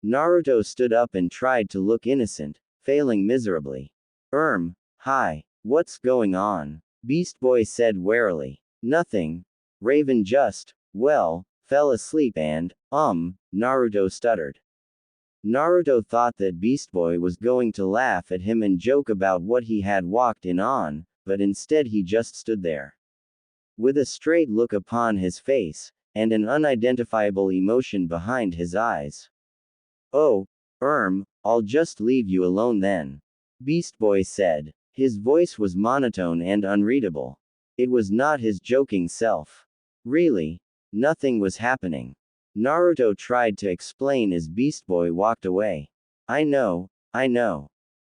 Naruto stood up and tried to look innocent, failing miserably. Hi, what's going on? Beast Boy said warily. Nothing. Raven just, fell asleep and, Naruto stuttered. Naruto thought that Beast Boy was going to laugh at him and joke about what he had walked in on, but instead he just stood there. With a straight look upon his face, and an unidentifiable emotion behind his eyes. Oh, I'll just leave you alone then. Beast Boy said. His voice was monotone and unreadable. It was not his joking self. Really? Nothing was happening. Naruto tried to explain as Beast Boy walked away. I know.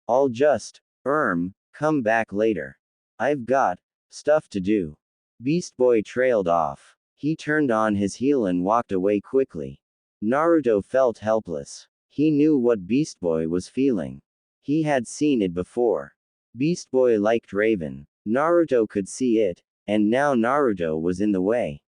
I'll just, come back later. I've got stuff to do. Beast Boy trailed off. He turned on his heel and walked away quickly. Naruto felt helpless. He knew what Beast Boy was feeling. He had seen it before. Beast Boy liked Raven. Naruto could see it, and now Naruto was in the way.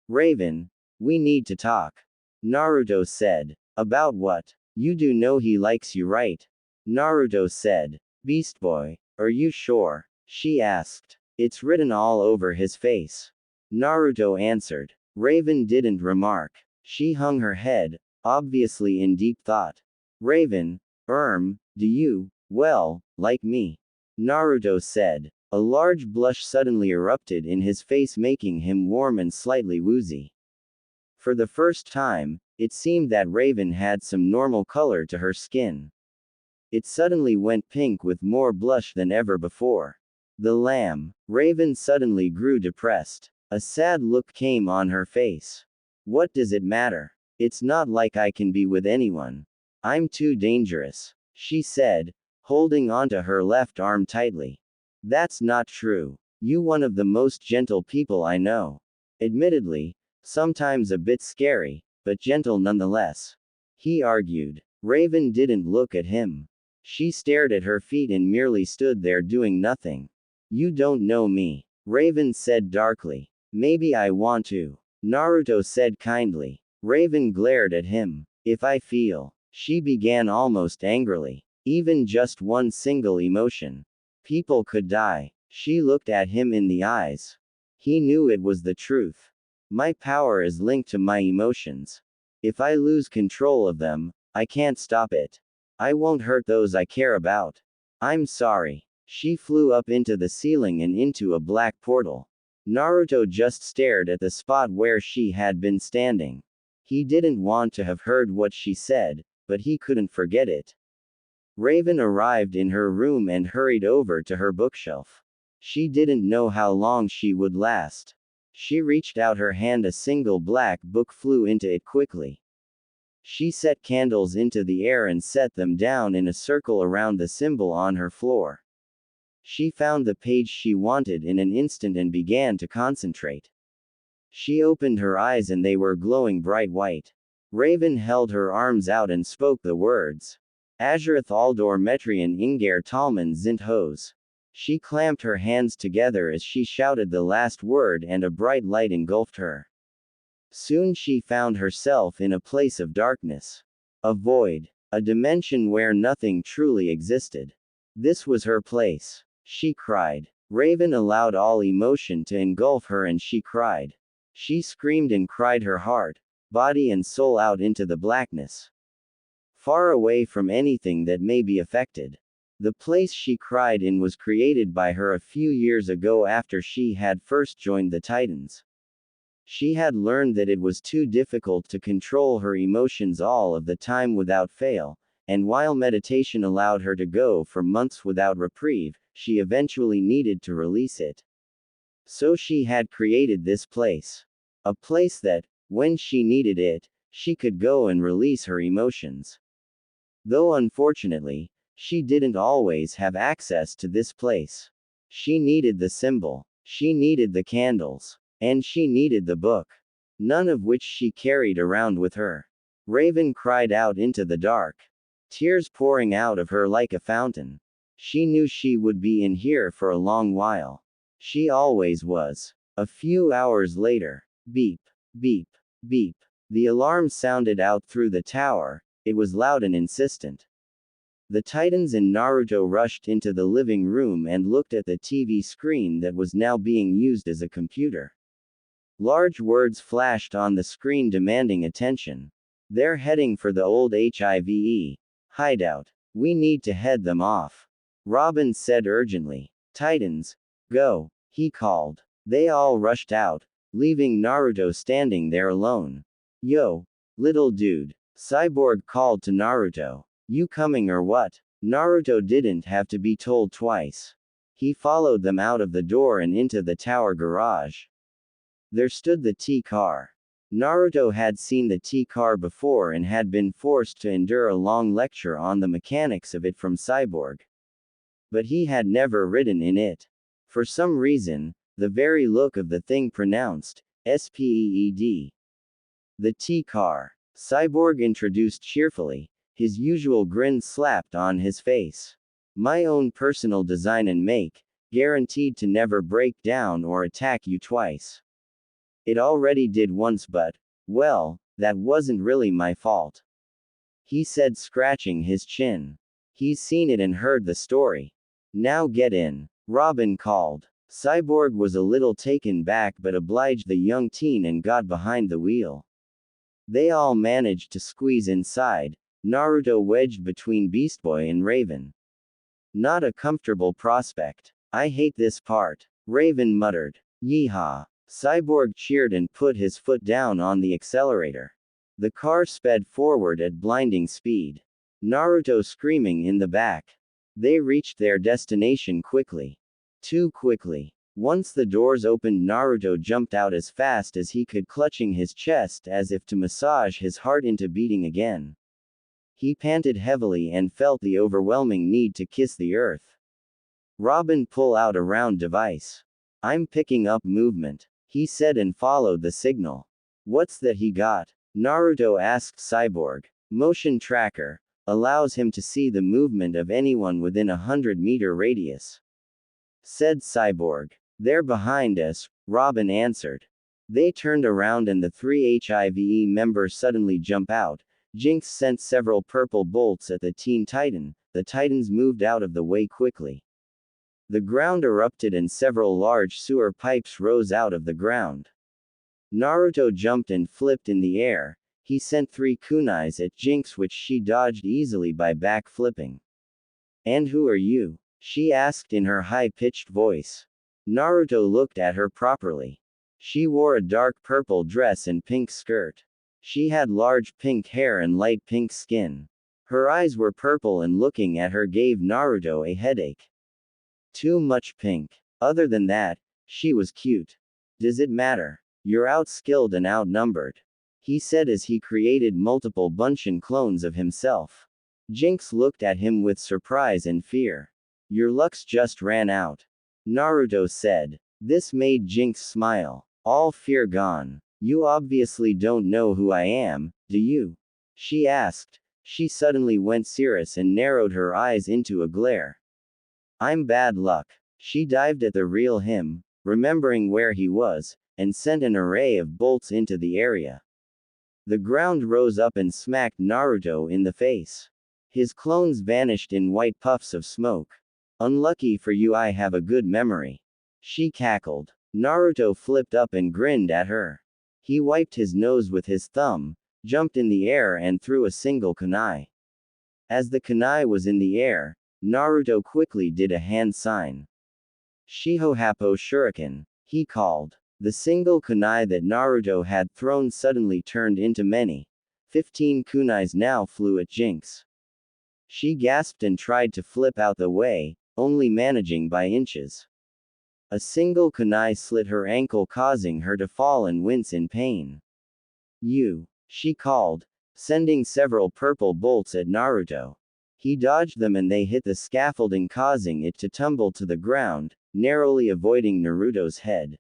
Raven, we need to talk. Naruto said. About what? You do know he likes you, right? Naruto said. Beast Boy, are you sure? She asked. It's written all over his face. Naruto answered. Raven didn't remark. She hung her head, obviously in deep thought. Raven, do you, well, like me? Naruto said. A large blush suddenly erupted in his face, making him warm and slightly woozy. For the first time, it seemed that Raven had some normal color to her skin. It suddenly went pink with more blush than ever before. The lamb. Raven suddenly grew depressed. A sad look came on her face. What does it matter? It's not like I can be with anyone. I'm too dangerous, she said, holding onto her left arm tightly. That's not true. You one of the most gentle people I know. Admittedly, sometimes a bit scary, but gentle nonetheless. He argued. Raven didn't look at him. She stared at her feet and merely stood there doing nothing. You don't know me, Raven said darkly. Maybe I want to. Naruto said kindly. Raven glared at him. If I feel. She began almost angrily. Even just one single emotion. People could die. She looked at him in the eyes. He knew it was the truth. My power is linked to my emotions. If I lose control of them, I can't stop it. I won't hurt those I care about. I'm sorry. She flew up into the ceiling and into a black portal. Naruto just stared at the spot where she had been standing. He didn't want to have heard what she said, but he couldn't forget it. Raven arrived in her room and hurried over to her bookshelf. She didn't know how long she would last. She reached out her hand, a single black book flew into it quickly. She set candles into the air and set them down in a circle around the symbol on her floor. She found the page she wanted in an instant and began to concentrate. She opened her eyes and they were glowing bright white. Raven held her arms out and spoke the words. Azurath Aldor Metrian Inger Talman Zint Hose. She clamped her hands together as she shouted the last word and a bright light engulfed her. Soon she found herself in a place of darkness. A void. A dimension where nothing truly existed. This was her place. She cried. Raven allowed all emotion to engulf her and she cried. She screamed and cried her heart, body and soul out into the blackness. Far away from anything that may be affected. The place she cried in was created by her a few years ago after she had first joined the Titans. She had learned that it was too difficult to control her emotions all of the time without fail, and while meditation allowed her to go for months without reprieve, she eventually needed to release it. So she had created this place. A place that, when she needed it, she could go and release her emotions. Though unfortunately, she didn't always have access to this place. She needed the symbol, she needed the candles, and she needed the book. None of which she carried around with her. Raven cried out into the dark. Tears pouring out of her like a fountain. She knew she would be in here for a long while. She always was. A few hours later. Beep, beep, beep. The alarm sounded out through the tower. It was loud and insistent. The Titans and Naruto rushed into the living room and looked at the TV screen that was now being used as a computer. Large words flashed on the screen demanding attention. They're heading for the old HIVE hideout. We need to head them off. Robin said urgently. Titans, go, he called. They all rushed out, leaving Naruto standing there alone. Yo, little dude. Cyborg called to Naruto. You coming or what? Naruto didn't have to be told twice. He followed them out of the door and into the tower garage. There stood the T-car. Naruto had seen the T-car before and had been forced to endure a long lecture on the mechanics of it from Cyborg. But he had never ridden in it. For some reason, the very look of the thing pronounced, SPEED. The T-car. Cyborg introduced cheerfully, his usual grin slapped on his face. My own personal design and make, guaranteed to never break down or attack you twice. It already did once, but, well, that wasn't really my fault. He said, scratching his chin. He's seen it and heard the story. Now get in, Robin called. Cyborg was a little taken back but obliged the young teen and got behind the wheel. They all managed to squeeze inside, Naruto wedged between Beast Boy and Raven. Not a comfortable prospect. I hate this part, Raven muttered. Yeehaw. Cyborg cheered and put his foot down on the accelerator. The car sped forward at blinding speed. Naruto screaming in the back. They reached their destination quickly. Too quickly. Once the doors opened, Naruto jumped out as fast as he could, clutching his chest as if to massage his heart into beating again. He panted heavily and felt the overwhelming need to kiss the earth. Robin pull out a round device. I'm picking up movement, he said and followed the signal. What's that he got? Naruto asked Cyborg. Motion tracker. Allows him to see the movement of anyone within a 100-meter radius, said Cyborg. They're behind us, Robin answered. They turned around and the three HIVE members suddenly jump out. Jinx sent several purple bolts at the Teen Titan. The Titans moved out of the way quickly. The ground erupted and several large sewer pipes rose out of the ground. Naruto jumped and flipped in the air. He sent 3 kunais at Jinx, which she dodged easily by back-flipping. And who are you? She asked in her high-pitched voice. Naruto looked at her properly. She wore a dark purple dress and pink skirt. She had large pink hair and light pink skin. Her eyes were purple and looking at her gave Naruto a headache. Too much pink. Other than that, she was cute. Does it matter? You're outskilled and outnumbered, he said as he created multiple Bunshin clones of himself. Jinx looked at him with surprise and fear. Your luck's just ran out, Naruto said. This made Jinx smile. All fear gone. You obviously don't know who I am, do you? She asked. She suddenly went serious and narrowed her eyes into a glare. I'm bad luck. She dived at the real him, remembering where he was, and sent an array of bolts into the area. The ground rose up and smacked Naruto in the face. His clones vanished in white puffs of smoke. Unlucky for you, I have a good memory, she cackled. Naruto flipped up and grinned at her. He wiped his nose with his thumb, jumped in the air and threw a single kunai. As the kunai was in the air, Naruto quickly did a hand sign. Shihohapo Shuriken, he called. The single kunai that Naruto had thrown suddenly turned into many. 15 kunais now flew at Jinx. She gasped and tried to flip out the way, only managing by inches. A single kunai slit her ankle, causing her to fall and wince in pain. You, she called, sending several purple bolts at Naruto. He dodged them and they hit the scaffolding, causing it to tumble to the ground, narrowly avoiding Naruto's head.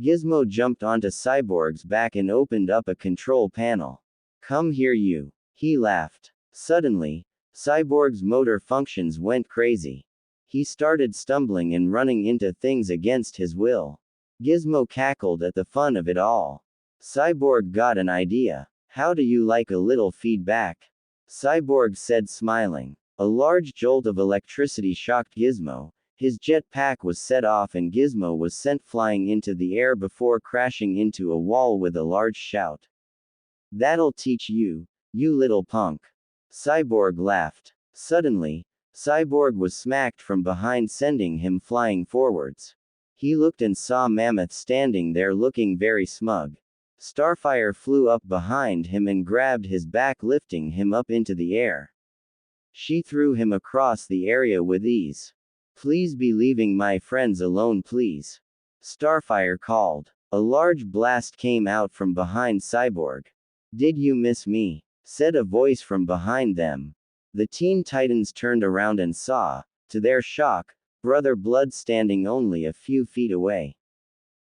Gizmo jumped onto Cyborg's back and opened up a control panel. Come here, you, he laughed. Suddenly, Cyborg's motor functions went crazy. He started stumbling and running into things against his will. Gizmo cackled at the fun of it all. Cyborg got an idea. How do you like a little feedback? Cyborg said, smiling. A large jolt of electricity shocked Gizmo. His jetpack was set off and Gizmo was sent flying into the air before crashing into a wall with a large shout. That'll teach you, you little punk. Cyborg laughed. Suddenly, Cyborg was smacked from behind, sending him flying forwards. He looked and saw Mammoth standing there looking very smug. Starfire flew up behind him and grabbed his back, lifting him up into the air. She threw him across the area with ease. Please be leaving my friends alone, please, Starfire called. A large blast came out from behind Cyborg. Did you miss me? Said a voice from behind them. The Teen Titans turned around and saw, to their shock, Brother Blood standing only a few feet away.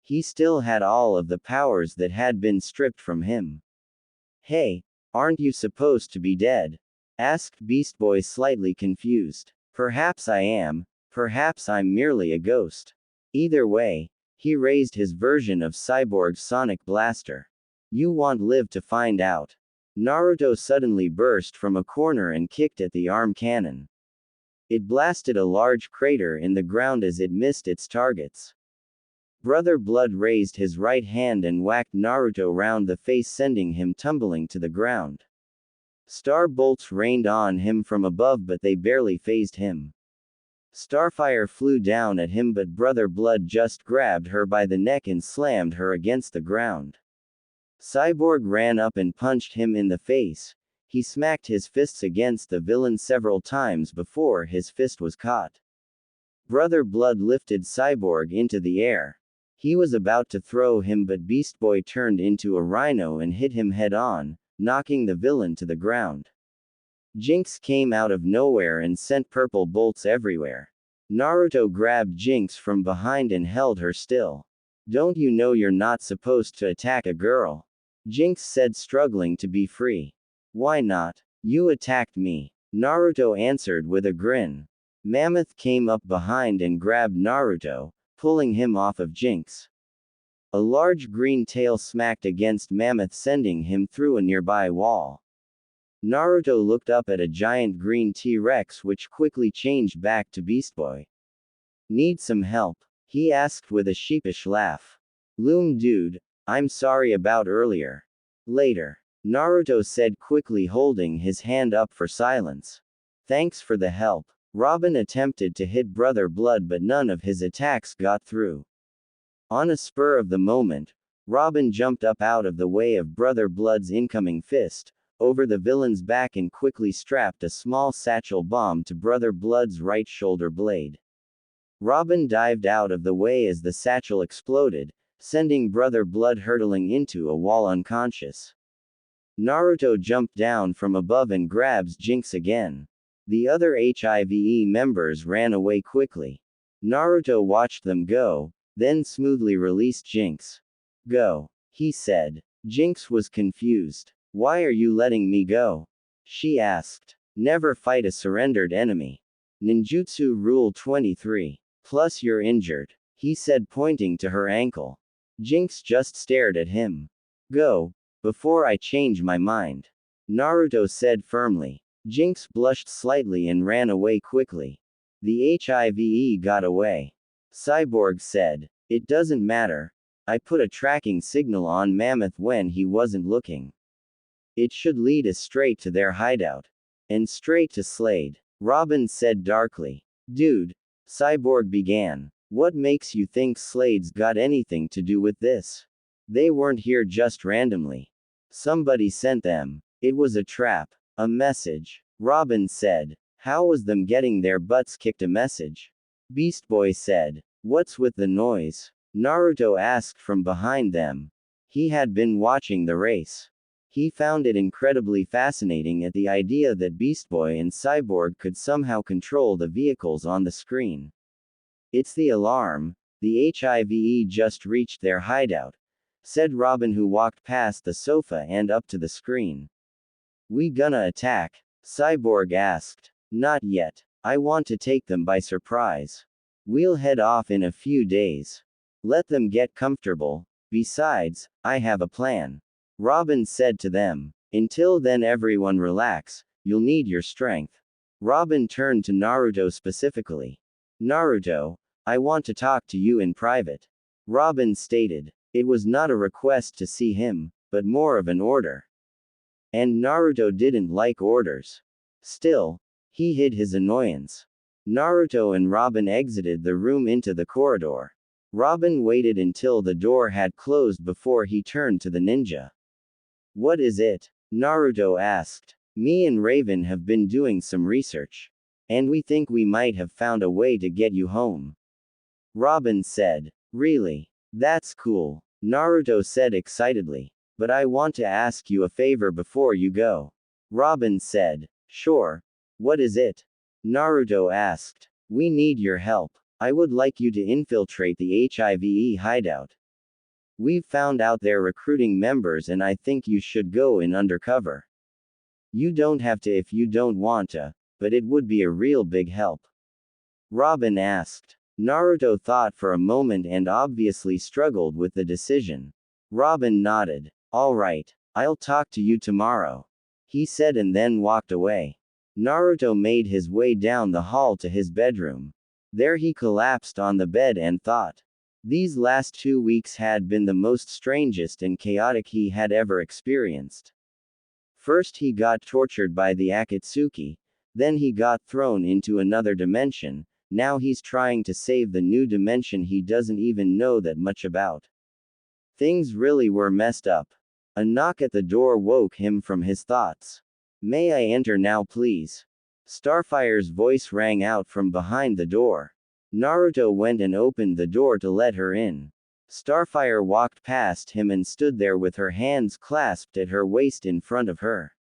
He still had all of the powers that had been stripped from him. Hey, aren't you supposed to be dead? Asked Beast Boy, slightly confused. Perhaps I am, perhaps I'm merely a ghost. Either way, he raised his version of Cyborg's sonic blaster. You won't live to find out. Naruto suddenly burst from a corner and kicked at the arm cannon. It blasted a large crater in the ground as it missed its targets. Brother Blood raised his right hand and whacked Naruto round the face, sending him tumbling to the ground. Star bolts rained on him from above, but they barely fazed him. Starfire flew down at him, but Brother Blood just grabbed her by the neck and slammed her against the ground. Cyborg ran up and punched him in the face. He smacked his fists against the villain several times before his fist was caught. Brother Blood lifted Cyborg into the air. He was about to throw him, but Beast Boy turned into a rhino and hit him head on, knocking the villain to the ground. Jinx came out of nowhere and sent purple bolts everywhere. Naruto grabbed Jinx from behind and held her still. Don't you know you're not supposed to attack a girl? Jinx said, struggling to be free. Why not? You attacked me. Naruto answered with a grin. Mammoth came up behind and grabbed Naruto, pulling him off of Jinx. A large green tail smacked against Mammoth, sending him through a nearby wall. Naruto looked up at a giant green T-Rex, which quickly changed back to Beast Boy. Need some help? He asked with a sheepish laugh. Loom dude, I'm sorry about earlier. Later. Naruto said quickly, holding his hand up for silence. Thanks for the help. Robin attempted to hit Brother Blood, but none of his attacks got through. On a spur of the moment, Robin jumped up out of the way of Brother Blood's incoming fist, over the villain's back, and quickly strapped a small satchel bomb to Brother Blood's right shoulder blade. Robin dived out of the way as the satchel exploded, sending Brother Blood hurtling into a wall unconscious. Naruto jumped down from above and grabs Jinx again. The other HIVE members ran away quickly. Naruto watched them go, then smoothly released Jinx. Go, he said. Jinx was confused. Why are you letting me go? She asked. Never fight a surrendered enemy. Ninjutsu Rule 23. Plus you're injured, he said, pointing to her ankle. Jinx just stared at him. Go, before I change my mind, Naruto said firmly. Jinx blushed slightly and ran away quickly. The HIVE got away. Cyborg said. It doesn't matter. I put a tracking signal on Mammoth when he wasn't looking. It should lead us straight to their hideout. And straight to Slade, Robin said darkly. Dude, Cyborg began. What makes you think Slade's got anything to do with this? They weren't here just randomly. Somebody sent them. It was a trap. A message. Robin said. How was them getting their butts kicked a message? Beast Boy said. What's with the noise? Naruto asked from behind them. He had been watching the race. He found it incredibly fascinating at the idea that Beast Boy and Cyborg could somehow control the vehicles on the screen. It's the alarm. The HIVE just reached their hideout, said Robin, who walked past the sofa and up to the screen. We gonna attack? Cyborg asked. Not yet. I want to take them by surprise. We'll head off in a few days. Let them get comfortable. Besides, I have a plan. Robin said to them. Until then, everyone relax. You'll need your strength. Robin turned to Naruto specifically. Naruto, I want to talk to you in private. Robin stated. It was not a request to see him, but more of an order. And Naruto didn't like orders. Still, he hid his annoyance. Naruto and Robin exited the room into the corridor. Robin waited until the door had closed before he turned to the ninja. What is it? Naruto asked. Me and Raven have been doing some research. And we think we might have found a way to get you home. Robin said. Really? That's cool. Naruto said excitedly. But I want to ask you a favor before you go. Robin said. Sure. What is it? Naruto asked. We need your help. I would like you to infiltrate the HIVE hideout. We've found out they're recruiting members and I think you should go in undercover. You don't have to if you don't want to, but it would be a real big help. Robin asked. Naruto thought for a moment and obviously struggled with the decision. Robin nodded. All right, I'll talk to you tomorrow, he said and then walked away. Naruto made his way down the hall to his bedroom. There he collapsed on the bed and thought. These last 2 weeks had been the most strangest and chaotic he had ever experienced. First he got tortured by the Akatsuki, then he got thrown into another dimension, now he's trying to save the new dimension he doesn't even know that much about. Things really were messed up. A knock at the door woke him from his thoughts. May I enter now please? Starfire's voice rang out from behind the door. Naruto went and opened the door to let her in. Starfire walked past him and stood there with her hands clasped at her waist in front of her.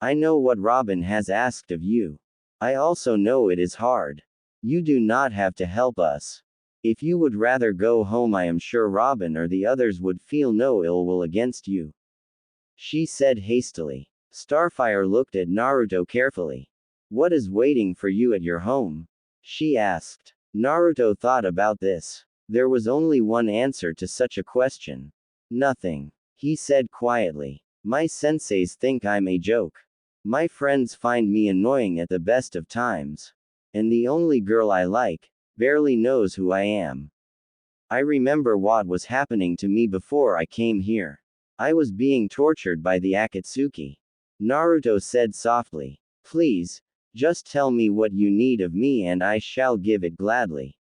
I know what Robin has asked of you. I also know it is hard. You do not have to help us. If you would rather go home, I am sure Robin or the others would feel no ill will against you, she said hastily. Starfire looked at Naruto carefully. What is waiting for you at your home? She asked. Naruto thought about this. There was only one answer to such a question. Nothing, he said quietly. My senseis think I'm a joke. My friends find me annoying at the best of times. And the only girl I like barely knows who I am. I remember what was happening to me before I came here. I was being tortured by the Akatsuki. Naruto said softly. Please, just tell me what you need of me and I shall give it gladly,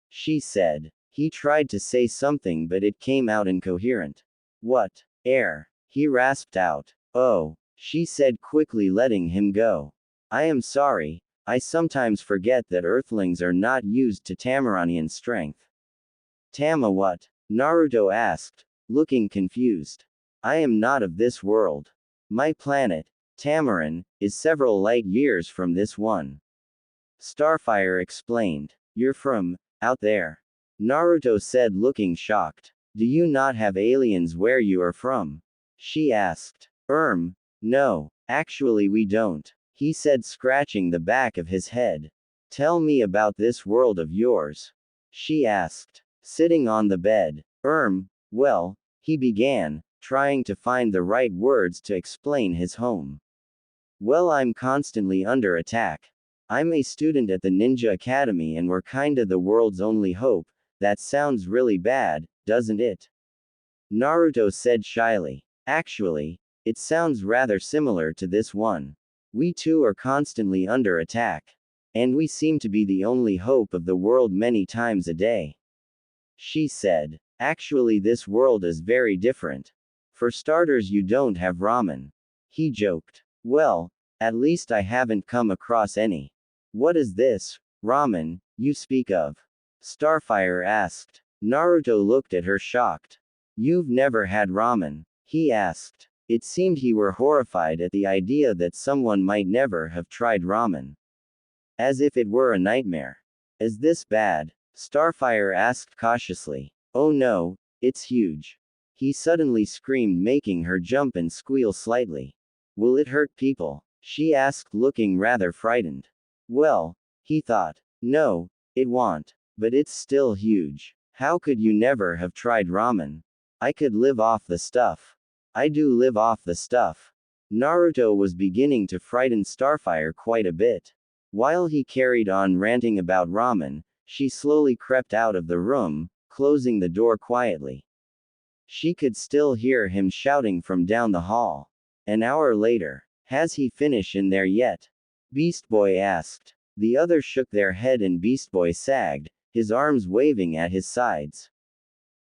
she said. He tried to say something but it came out incoherent. What? Air, he rasped out. Oh, she said quickly, letting him go. I am sorry, I sometimes forget that Earthlings are not used to Tamaranian strength. Tama what? Naruto asked, looking confused. I am not of this world. My planet, Tamaran, is several light years from this one. Starfire explained. You're from out there? Naruto said, looking shocked. Do you not have aliens where you are from? She asked. No, actually we don't, he said, scratching the back of his head. Tell me about this world of yours, she asked. Sitting on the bed. Well, he began, trying to find the right words to explain his home. Well, I'm constantly under attack. I'm a student at the Ninja Academy and we're kinda the world's only hope. That sounds really bad, doesn't it? Naruto said shyly. Actually, it sounds rather similar to this one. We too are constantly under attack. And we seem to be the only hope of the world many times a day, she said. Actually, this world is very different. For starters, you don't have ramen, he joked. Well, at least I haven't come across any. What is this ramen you speak of? Starfire asked. Naruto looked at her shocked. You've never had ramen? He asked. It seemed he were horrified at the idea that someone might never have tried ramen. As if it were a nightmare. Is this bad? Starfire asked cautiously. Oh no, it's huge, he suddenly screamed, making her jump and squeal slightly. Will it hurt people? She asked, looking rather frightened. Well, he thought. No, it won't. But it's still huge. How could you never have tried ramen? I could live off the stuff. I do live off the stuff. Naruto was beginning to frighten Starfire quite a bit. While he carried on ranting about ramen, she slowly crept out of the room, closing the door quietly. She could still hear him shouting from down the hall. An hour later. Has he finished in there yet? Beast Boy asked. The others shook their head and Beast Boy sagged, his arms waving at his sides.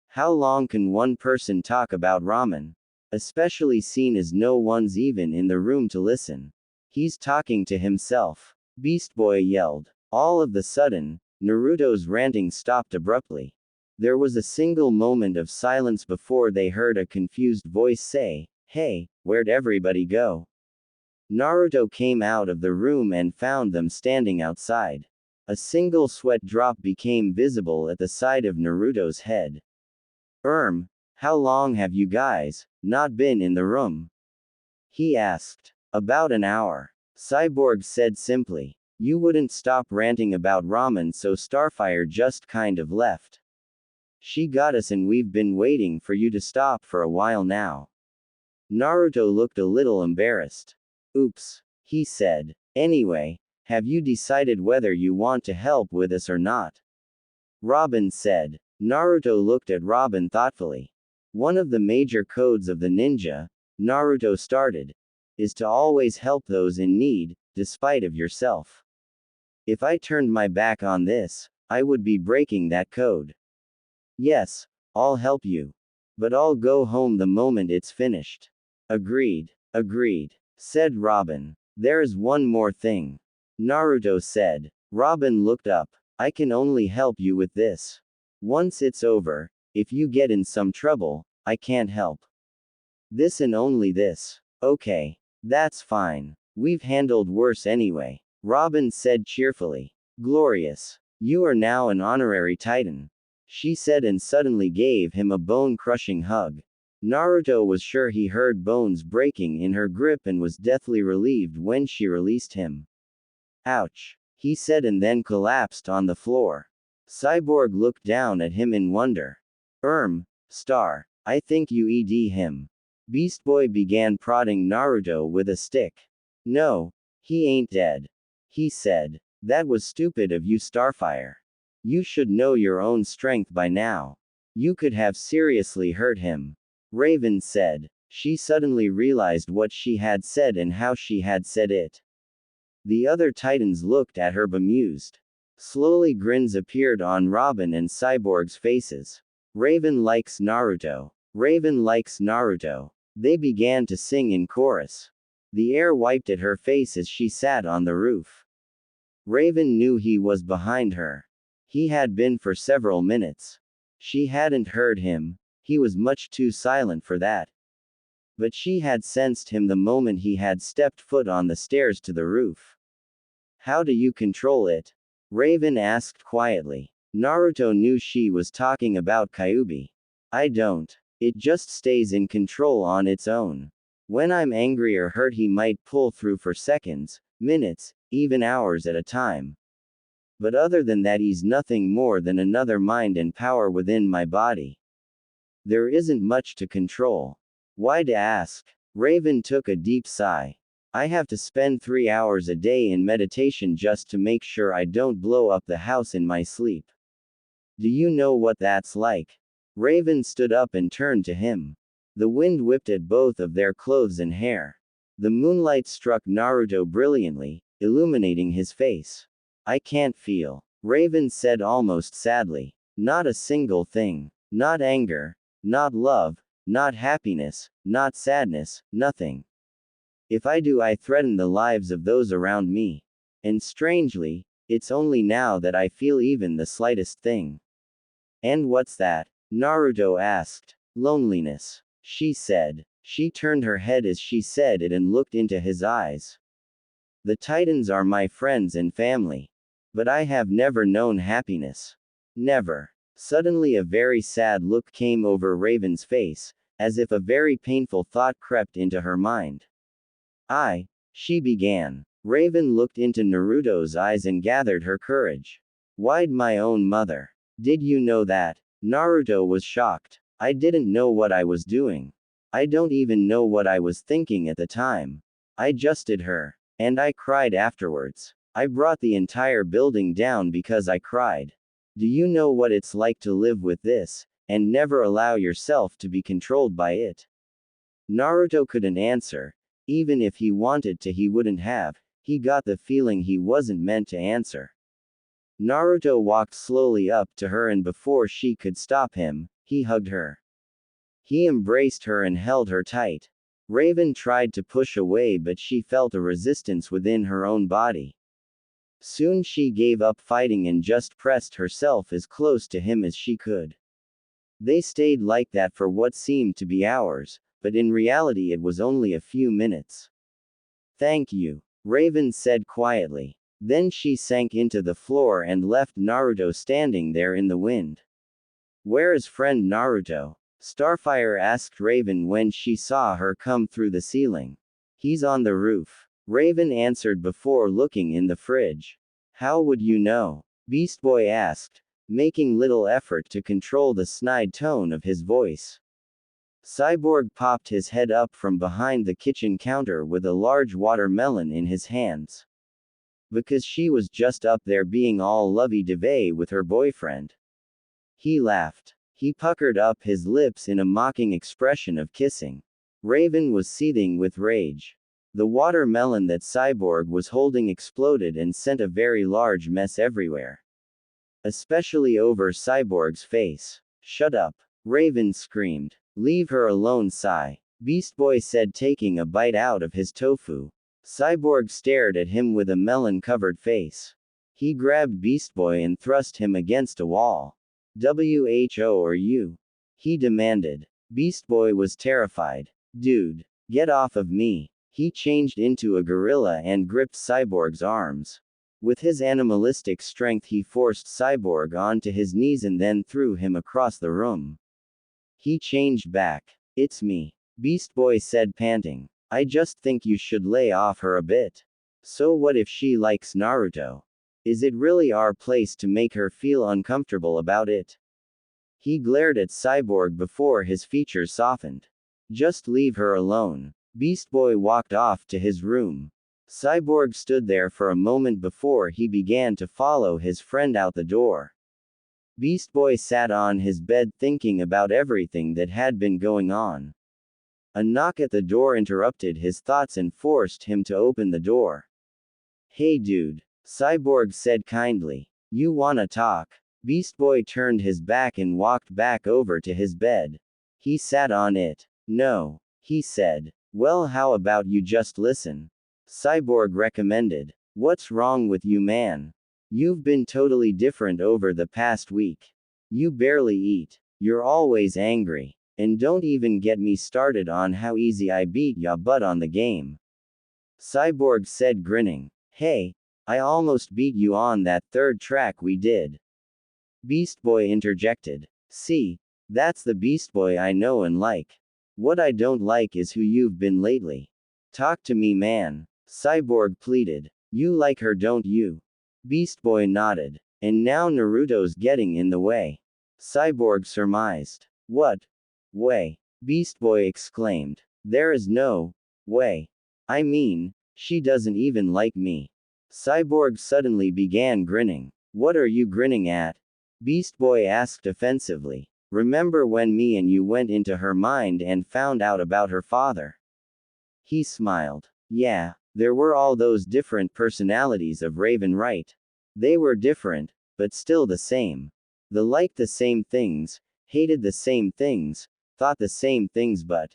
How long can one person talk about ramen? Especially seen as no one's even in the room to listen. He's talking to himself, Beast Boy yelled. All of the sudden, Naruto's ranting stopped abruptly. There was a single moment of silence before they heard a confused voice say, Hey, where'd everybody go? Naruto came out of the room and found them standing outside. A single sweat drop became visible at the side of Naruto's head. How long have you guys not been in the room? He asked. About an hour. Cyborg said simply. You wouldn't stop ranting about ramen, so Starfire just kind of left. She got us and we've been waiting for you to stop for a while now. Naruto looked a little embarrassed. Oops, he said. Anyway, have you decided whether you want to help with us or not? Robin said. Naruto looked at Robin thoughtfully. One of the major codes of the ninja, Naruto started, is to always help those in need, despite of yourself. If I turned my back on this, I would be breaking that code. Yes, I'll help you. But I'll go home the moment it's finished. Agreed, said Robin. There's one more thing. Naruto said. Robin looked up. I can only help you with this. Once it's over, if you get in some trouble, I can't help. This and only this. Okay. That's fine. We've handled worse anyway. Robin said cheerfully. Glorious. You are now an honorary Titan. She said and suddenly gave him a bone-crushing hug. Naruto was sure he heard bones breaking in her grip and was deathly relieved when she released him. Ouch, he said and then collapsed on the floor. Cyborg looked down at him in wonder. Star, I think you ED him. Beast Boy began prodding Naruto with a stick. No, he ain't dead. He said. That was stupid of you, Starfire. You should know your own strength by now. You could have seriously hurt him. Raven said. She suddenly realized what she had said and how she had said it. The other Titans looked at her bemused. Slowly grins appeared on Robin and Cyborg's faces. Raven likes Naruto. Raven likes Naruto. They began to sing in chorus. The air wiped at her face as she sat on the roof. Raven knew he was behind her. He had been for several minutes. She hadn't heard him, he was much too silent for that. But she had sensed him the moment he had stepped foot on the stairs to the roof. How do you control it? Raven asked quietly. Naruto knew she was talking about Kyuubi. I don't. It just stays in control on its own. When I'm angry or hurt, he might pull through for seconds, minutes, even hours at a time. But other than that, he's nothing more than another mind and power within my body. There isn't much to control. Why'd ask? Raven took a deep sigh. I have to spend 3 hours a day in meditation just to make sure I don't blow up the house in my sleep. Do you know what that's like? Raven stood up and turned to him. The wind whipped at both of their clothes and hair. The moonlight struck Naruto brilliantly, illuminating his face. I can't feel. Raven said almost sadly. Not a single thing. Not anger. Not love. Not happiness. Not sadness. Nothing. If I do, I threaten the lives of those around me. And strangely, it's only now that I feel even the slightest thing. And what's that? Naruto asked. Loneliness. She said. She turned her head as she said it and looked into his eyes. The Titans are my friends and family. But I have never known happiness. Never. Suddenly a very sad look came over Raven's face, as if a very painful thought crept into her mind. She began. Raven looked into Naruto's eyes and gathered her courage. Why'd my own mother? Did you know that? Naruto was shocked. I didn't know what I was doing. I don't even know what I was thinking at the time. I just did her. And I cried afterwards. I brought the entire building down because I cried. Do you know what it's like to live with this, and never allow yourself to be controlled by it? Naruto couldn't answer. Even if he wanted to, he wouldn't have. He got the feeling he wasn't meant to answer. Naruto walked slowly up to her and before she could stop him, he hugged her. He embraced her and held her tight. Raven tried to push away, but she felt a resistance within her own body. Soon she gave up fighting and just pressed herself as close to him as she could. They stayed like that for what seemed to be hours, but in reality it was only a few minutes. Thank you, Raven said quietly. Then she sank into the floor and left Naruto standing there in the wind. Where is friend Naruto? Starfire asked Raven when she saw her come through the ceiling. He's on the roof. Raven answered before looking in the fridge. How would you know? Beast Boy asked, making little effort to control the snide tone of his voice. Cyborg popped his head up from behind the kitchen counter with a large watermelon in his hands. Because she was just up there being all lovey-dovey with her boyfriend. He laughed. He puckered up his lips in a mocking expression of kissing. Raven was seething with rage. The watermelon that Cyborg was holding exploded and sent a very large mess everywhere. Especially over Cyborg's face. Shut up. Raven screamed. Leave her alone, Beast Boy said, taking a bite out of his tofu. Cyborg stared at him with a melon-covered face. He grabbed Beast Boy and thrust him against a wall. "Who are you?" he demanded. Beast Boy was terrified. "Dude, get off of me." He changed into a gorilla and gripped Cyborg's arms. With his animalistic strength, he forced Cyborg onto his knees and then threw him across the room. He changed back. "It's me," Beast Boy said, panting. "I just think you should lay off her a bit. So what if she likes Naruto? Is it really our place to make her feel uncomfortable about it?" He glared at Cyborg before his features softened. "Just leave her alone." Beast Boy walked off to his room. Cyborg stood there for a moment before he began to follow his friend out the door. Beast Boy sat on his bed thinking about everything that had been going on. A knock at the door interrupted his thoughts and forced him to open the door. "Hey dude," Cyborg said kindly. "You wanna talk?" Beast Boy turned his back and walked back over to his bed. He sat on it. "No," he said. "Well, how about you just listen?" Cyborg recommended. "What's wrong with you, man? You've been totally different over the past week. You barely eat. You're always angry. And don't even get me started on how easy I beat ya butt on the game." Cyborg said, grinning. "Hey, I almost beat you on that third track we did." Beast Boy interjected. "See, that's the Beast Boy I know and like. What I don't like is who you've been lately. Talk to me, man." Cyborg pleaded. "You like her, don't you?" Beast Boy nodded. "And now Naruto's getting in the way." Cyborg surmised. "What way?" Beast Boy exclaimed. "There is no way. I mean, she doesn't even like me." Cyborg suddenly began grinning. "What are you grinning at?" Beast Boy asked offensively. "Remember when me and you went into her mind and found out about her father?" He smiled. "Yeah, there were all those different personalities of Raven, right? They were different, but still the same. They liked the same things, hated the same things, thought the same things, but..."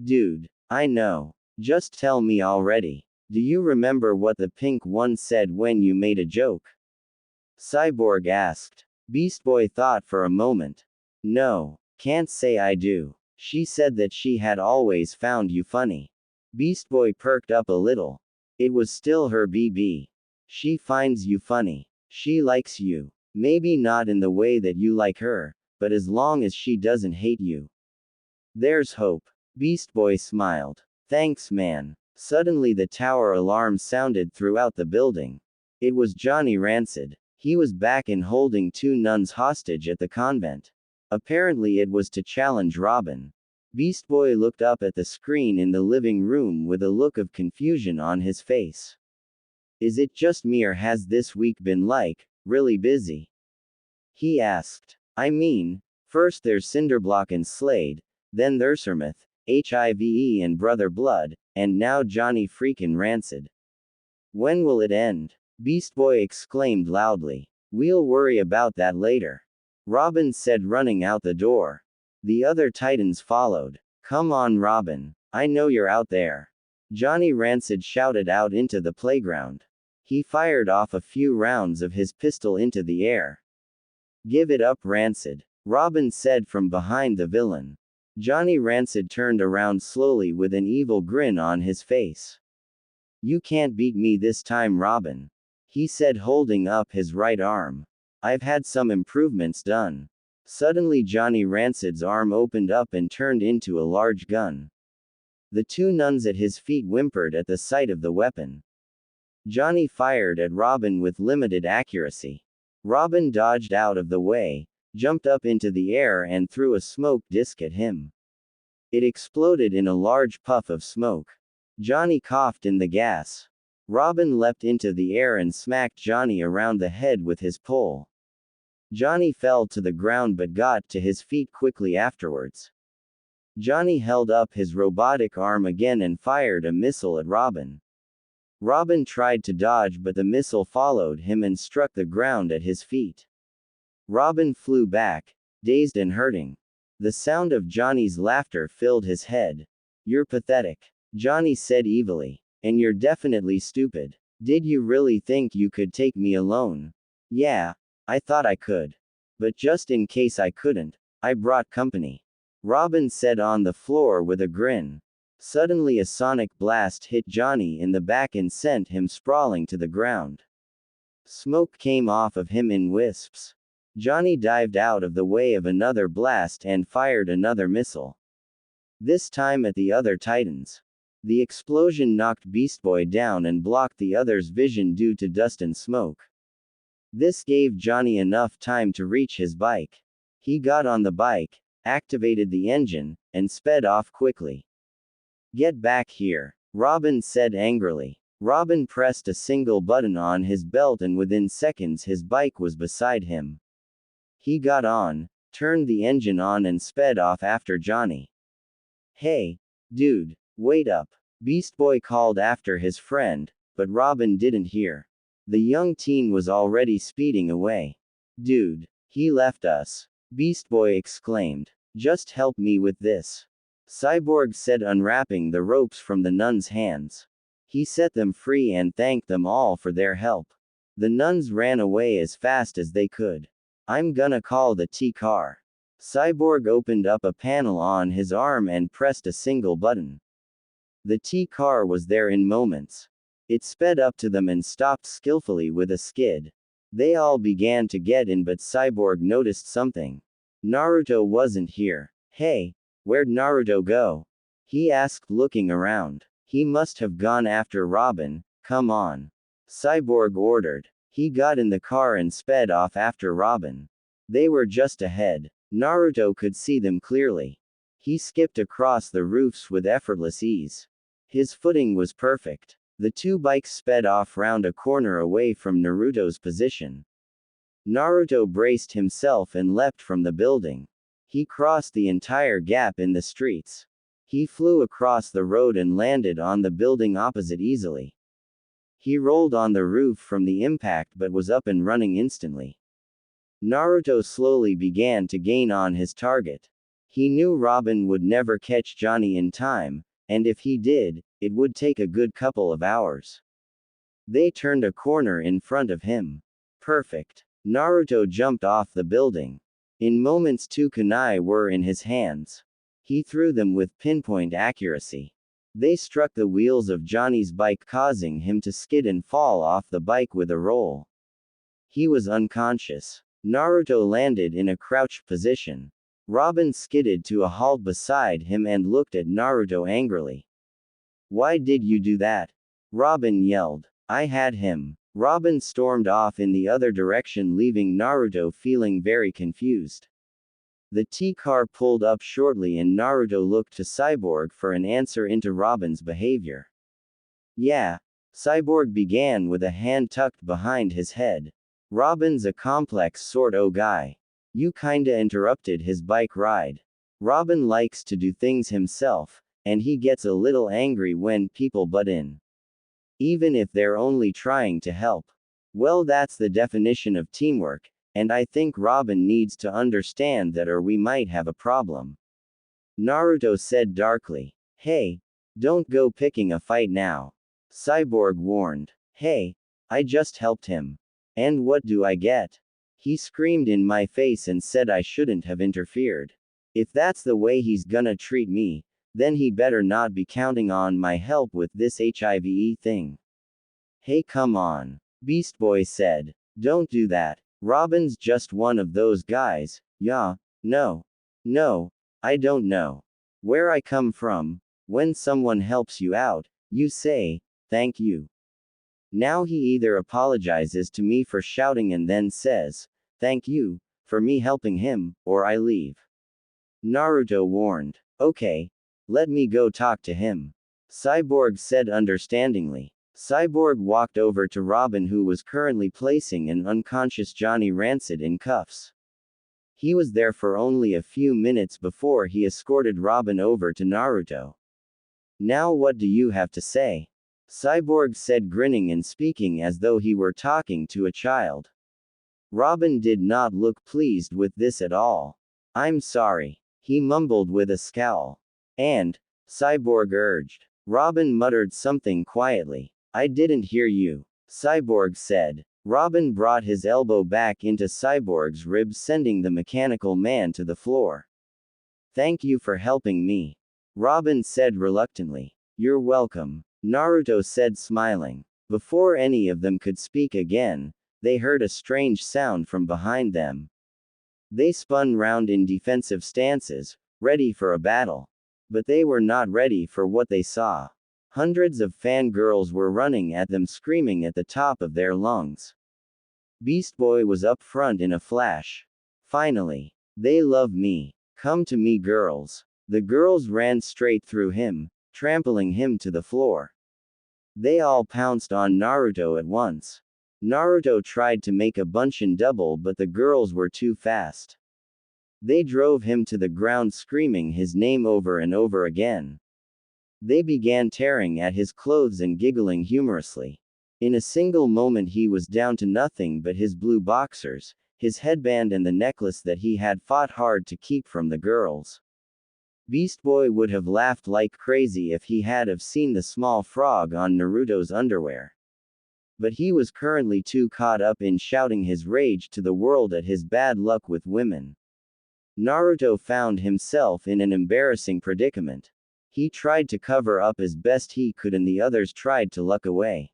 "Dude, I know. Just tell me already. Do you remember what the pink one said when you made a joke?" Cyborg asked. Beast Boy thought for a moment. "No, can't say I do. She said that she had always found you funny." Beast Boy perked up a little. It was still her BB. "She finds you funny. She likes you. Maybe not in the way that you like her, but as long as she doesn't hate you. There's hope." Beast Boy smiled. "Thanks, man." Suddenly the tower alarm sounded throughout the building. It was Johnny Rancid. He was back and holding two nuns hostage at the convent. Apparently it was to challenge Robin. Beast Boy looked up at the screen in the living room with a look of confusion on his face. "Is it just me, or has this week been really busy?" he asked. "I mean, first there's Cinderblock and Slade, then there's Hermith, HIVE and Brother Blood, and now Johnny freakin' Rancid. When will it end?" Beast Boy exclaimed loudly. "We'll worry about that later," Robin said, running out the door. The other Titans followed. "Come on, Robin. I know you're out there." Johnny Rancid shouted out into the playground. He fired off a few rounds of his pistol into the air. "Give it up, Rancid," Robin said from behind the villain. Johnny Rancid turned around slowly with an evil grin on his face. "You can't beat me this time, Robin," he said, holding up his right arm. "I've had some improvements done." Suddenly Johnny Rancid's arm opened up and turned into a large gun. The two nuns at his feet whimpered at the sight of the weapon. Johnny fired at Robin with limited accuracy. Robin dodged out of the way, jumped up into the air and threw a smoke disc at him. It exploded in a large puff of smoke. Johnny coughed in the gas. Robin leapt into the air and smacked Johnny around the head with his pole. Johnny fell to the ground but got to his feet quickly afterwards. Johnny held up his robotic arm again and fired a missile at Robin. Robin tried to dodge but the missile followed him and struck the ground at his feet. Robin flew back, dazed and hurting. The sound of Johnny's laughter filled his head. "You're pathetic," Johnny said evilly. "And you're definitely stupid. Did you really think you could take me alone?" "Yeah, I thought I could. But just in case I couldn't, I brought company," Robin said on the floor with a grin. Suddenly a sonic blast hit Johnny in the back and sent him sprawling to the ground. Smoke came off of him in wisps. Johnny dived out of the way of another blast and fired another missile. This time at the other Titans. The explosion knocked Beast Boy down and blocked the other's vision due to dust and smoke. This gave Johnny enough time to reach his bike. He got on the bike, activated the engine, and sped off quickly. "Get back here," Robin said angrily. Robin pressed a single button on his belt and within seconds his bike was beside him. He got on, turned the engine on and sped off after Johnny. "Hey, dude, wait up," Beast Boy called after his friend, but Robin didn't hear. The young teen was already speeding away. "Dude, he left us," Beast Boy exclaimed. "Just help me with this," Cyborg said, unwrapping the ropes from the nuns' hands. He set them free and thanked them all for their help. The nuns ran away as fast as they could. "I'm gonna call the T-car." Cyborg opened up a panel on his arm and pressed a single button. The T-car was there in moments. It sped up to them and stopped skillfully with a skid. They all began to get in but Cyborg noticed something. Naruto wasn't here. "Hey, where'd Naruto go?" he asked, looking around. "He must have gone after Robin, come on," Cyborg ordered. He got in the car and sped off after Robin. They were just ahead. Naruto could see them clearly. He skipped across the roofs with effortless ease. His footing was perfect. The two bikes sped off round a corner away from Naruto's position. Naruto braced himself and leapt from the building. He crossed the entire gap in the streets. He flew across the road and landed on the building opposite easily. He rolled on the roof from the impact but was up and running instantly. Naruto slowly began to gain on his target. He knew Robin would never catch Johnny in time, and if he did, it would take a good couple of hours. They turned a corner in front of him. Perfect. Naruto jumped off the building. In moments two kunai were in his hands. He threw them with pinpoint accuracy. They struck the wheels of Johnny's bike, causing him to skid and fall off the bike with a roll. He was unconscious. Naruto landed in a crouched position. Robin skidded to a halt beside him and looked at Naruto angrily. "Why did you do that?" Robin yelled. "I had him." Robin stormed off in the other direction, leaving Naruto feeling very confused. The T-car pulled up shortly and Naruto looked to Cyborg for an answer into Robin's behavior. "Yeah," Cyborg began with a hand tucked behind his head. "Robin's a complex sort o' guy. You kinda interrupted his bike ride. Robin likes to do things himself, and he gets a little angry when people butt in. Even if they're only trying to help. Well, that's the definition of teamwork, and I think Robin needs to understand that or we might have a problem," Naruto said darkly. "Hey, don't go picking a fight now," Cyborg warned. "Hey, I just helped him. And what do I get?" He screamed in my face and said I shouldn't have interfered. If that's the way he's gonna treat me, then he better not be counting on my help with this HIV thing. "Hey, come on," Beast Boy said. "Don't do that. Robin's just one of those guys, Yeah, no. No, I don't know. Where I come from, when someone helps you out, you say, thank you. Now he either apologizes to me for shouting and then says, thank you, for me helping him, or I leave. Naruto warned. Okay. Let me go talk to him. Cyborg said understandingly. Cyborg walked over to Robin, who was currently placing an unconscious Johnny Rancid in cuffs. He was there for only a few minutes before he escorted Robin over to Naruto. Now what do you have to say? Cyborg said, grinning and speaking as though he were talking to a child. Robin did not look pleased with this at all. I'm sorry, he mumbled with a scowl. And, Cyborg urged. Robin muttered something quietly. I didn't hear you, Cyborg said. Robin brought his elbow back into Cyborg's ribs, sending the mechanical man to the floor. Thank you for helping me, Robin said reluctantly. You're welcome, Naruto said, smiling. Before any of them could speak again, they heard a strange sound from behind them. They spun round in defensive stances, ready for a battle. But they were not ready for what they saw. Hundreds of fangirls were running at them, screaming at the top of their lungs. Beast Boy was up front in a flash. Finally. They love me. Come to me, girls. The girls ran straight through him, trampling him to the floor. They all pounced on Naruto at once. Naruto tried to make a bunchin double, but the girls were too fast. They drove him to the ground, screaming his name over and over again. They began tearing at his clothes and giggling humorously. In a single moment he was down to nothing but his blue boxers, his headband and the necklace that he had fought hard to keep from the girls. Beast Boy would have laughed like crazy if he had have seen the small frog on Naruto's underwear. But he was currently too caught up in shouting his rage to the world at his bad luck with women. Naruto found himself in an embarrassing predicament. He tried to cover up as best he could and the others tried to look away.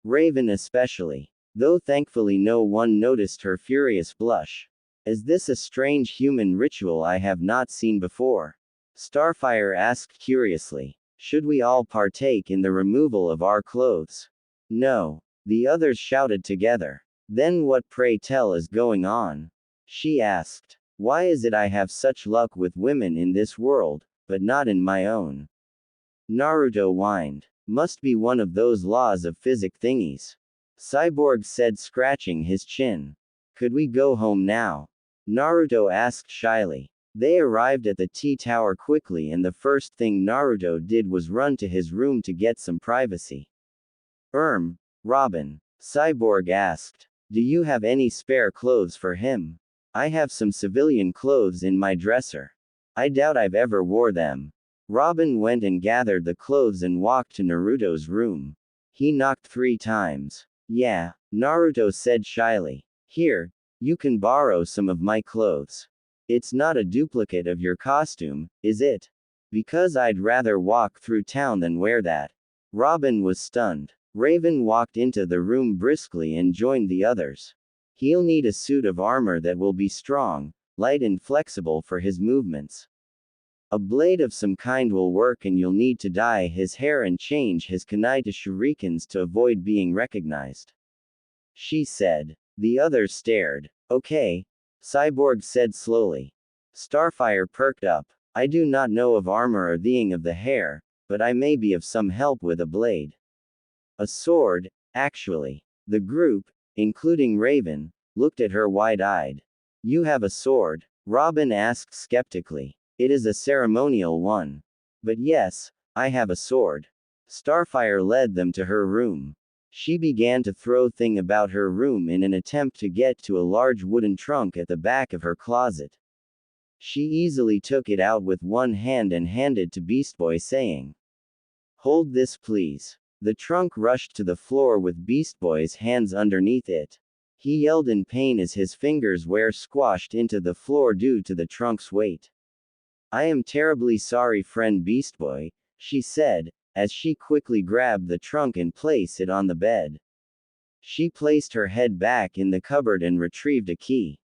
Raven especially. Though thankfully no one noticed her furious blush. Is this a strange human ritual I have not seen before? Starfire asked curiously. Should we all partake in the removal of our clothes? No. The others shouted together. Then what, pray tell, is going on? She asked. Why is it I have such luck with women in this world, but not in my own? Naruto whined. Must be one of those laws of physics thingies. Cyborg said, scratching his chin. Could we go home now? Naruto asked shyly. They arrived at the T-Tower quickly, and the first thing Naruto did was run to his room to get some privacy. Robin. Cyborg asked. Do you have any spare clothes for him? I have some civilian clothes in my dresser. I doubt I've ever wore them. Robin went and gathered the clothes and walked to Naruto's room. He knocked 3 times. Yeah, Naruto said shyly. Here, you can borrow some of my clothes. It's not a duplicate of your costume, is it? Because I'd rather walk through town than wear that. Robin was stunned. Raven walked into the room briskly and joined the others. He'll need a suit of armor that will be strong, light and flexible for his movements. A blade of some kind will work, and you'll need to dye his hair and change his kunai to shurikens to avoid being recognized. She said. The others stared. Okay, Cyborg said slowly. Starfire perked up. I do not know of armor or dyeing of the hair, but I may be of some help with a blade. A sword, actually. The group, including Raven, looked at her wide-eyed. You have a sword? Robin asked skeptically. It is a ceremonial one. But yes, I have a sword. Starfire led them to her room. She began to throw things about her room in an attempt to get to a large wooden trunk at the back of her closet. She easily took it out with one hand and handed to Beast Boy, saying, Hold this please. The trunk rushed to the floor with Beast Boy's hands underneath it. He yelled in pain as his fingers were squashed into the floor due to the trunk's weight. I am terribly sorry, friend Beast Boy, she said, as she quickly grabbed the trunk and placed it on the bed. She placed her head back in the cupboard and retrieved a key.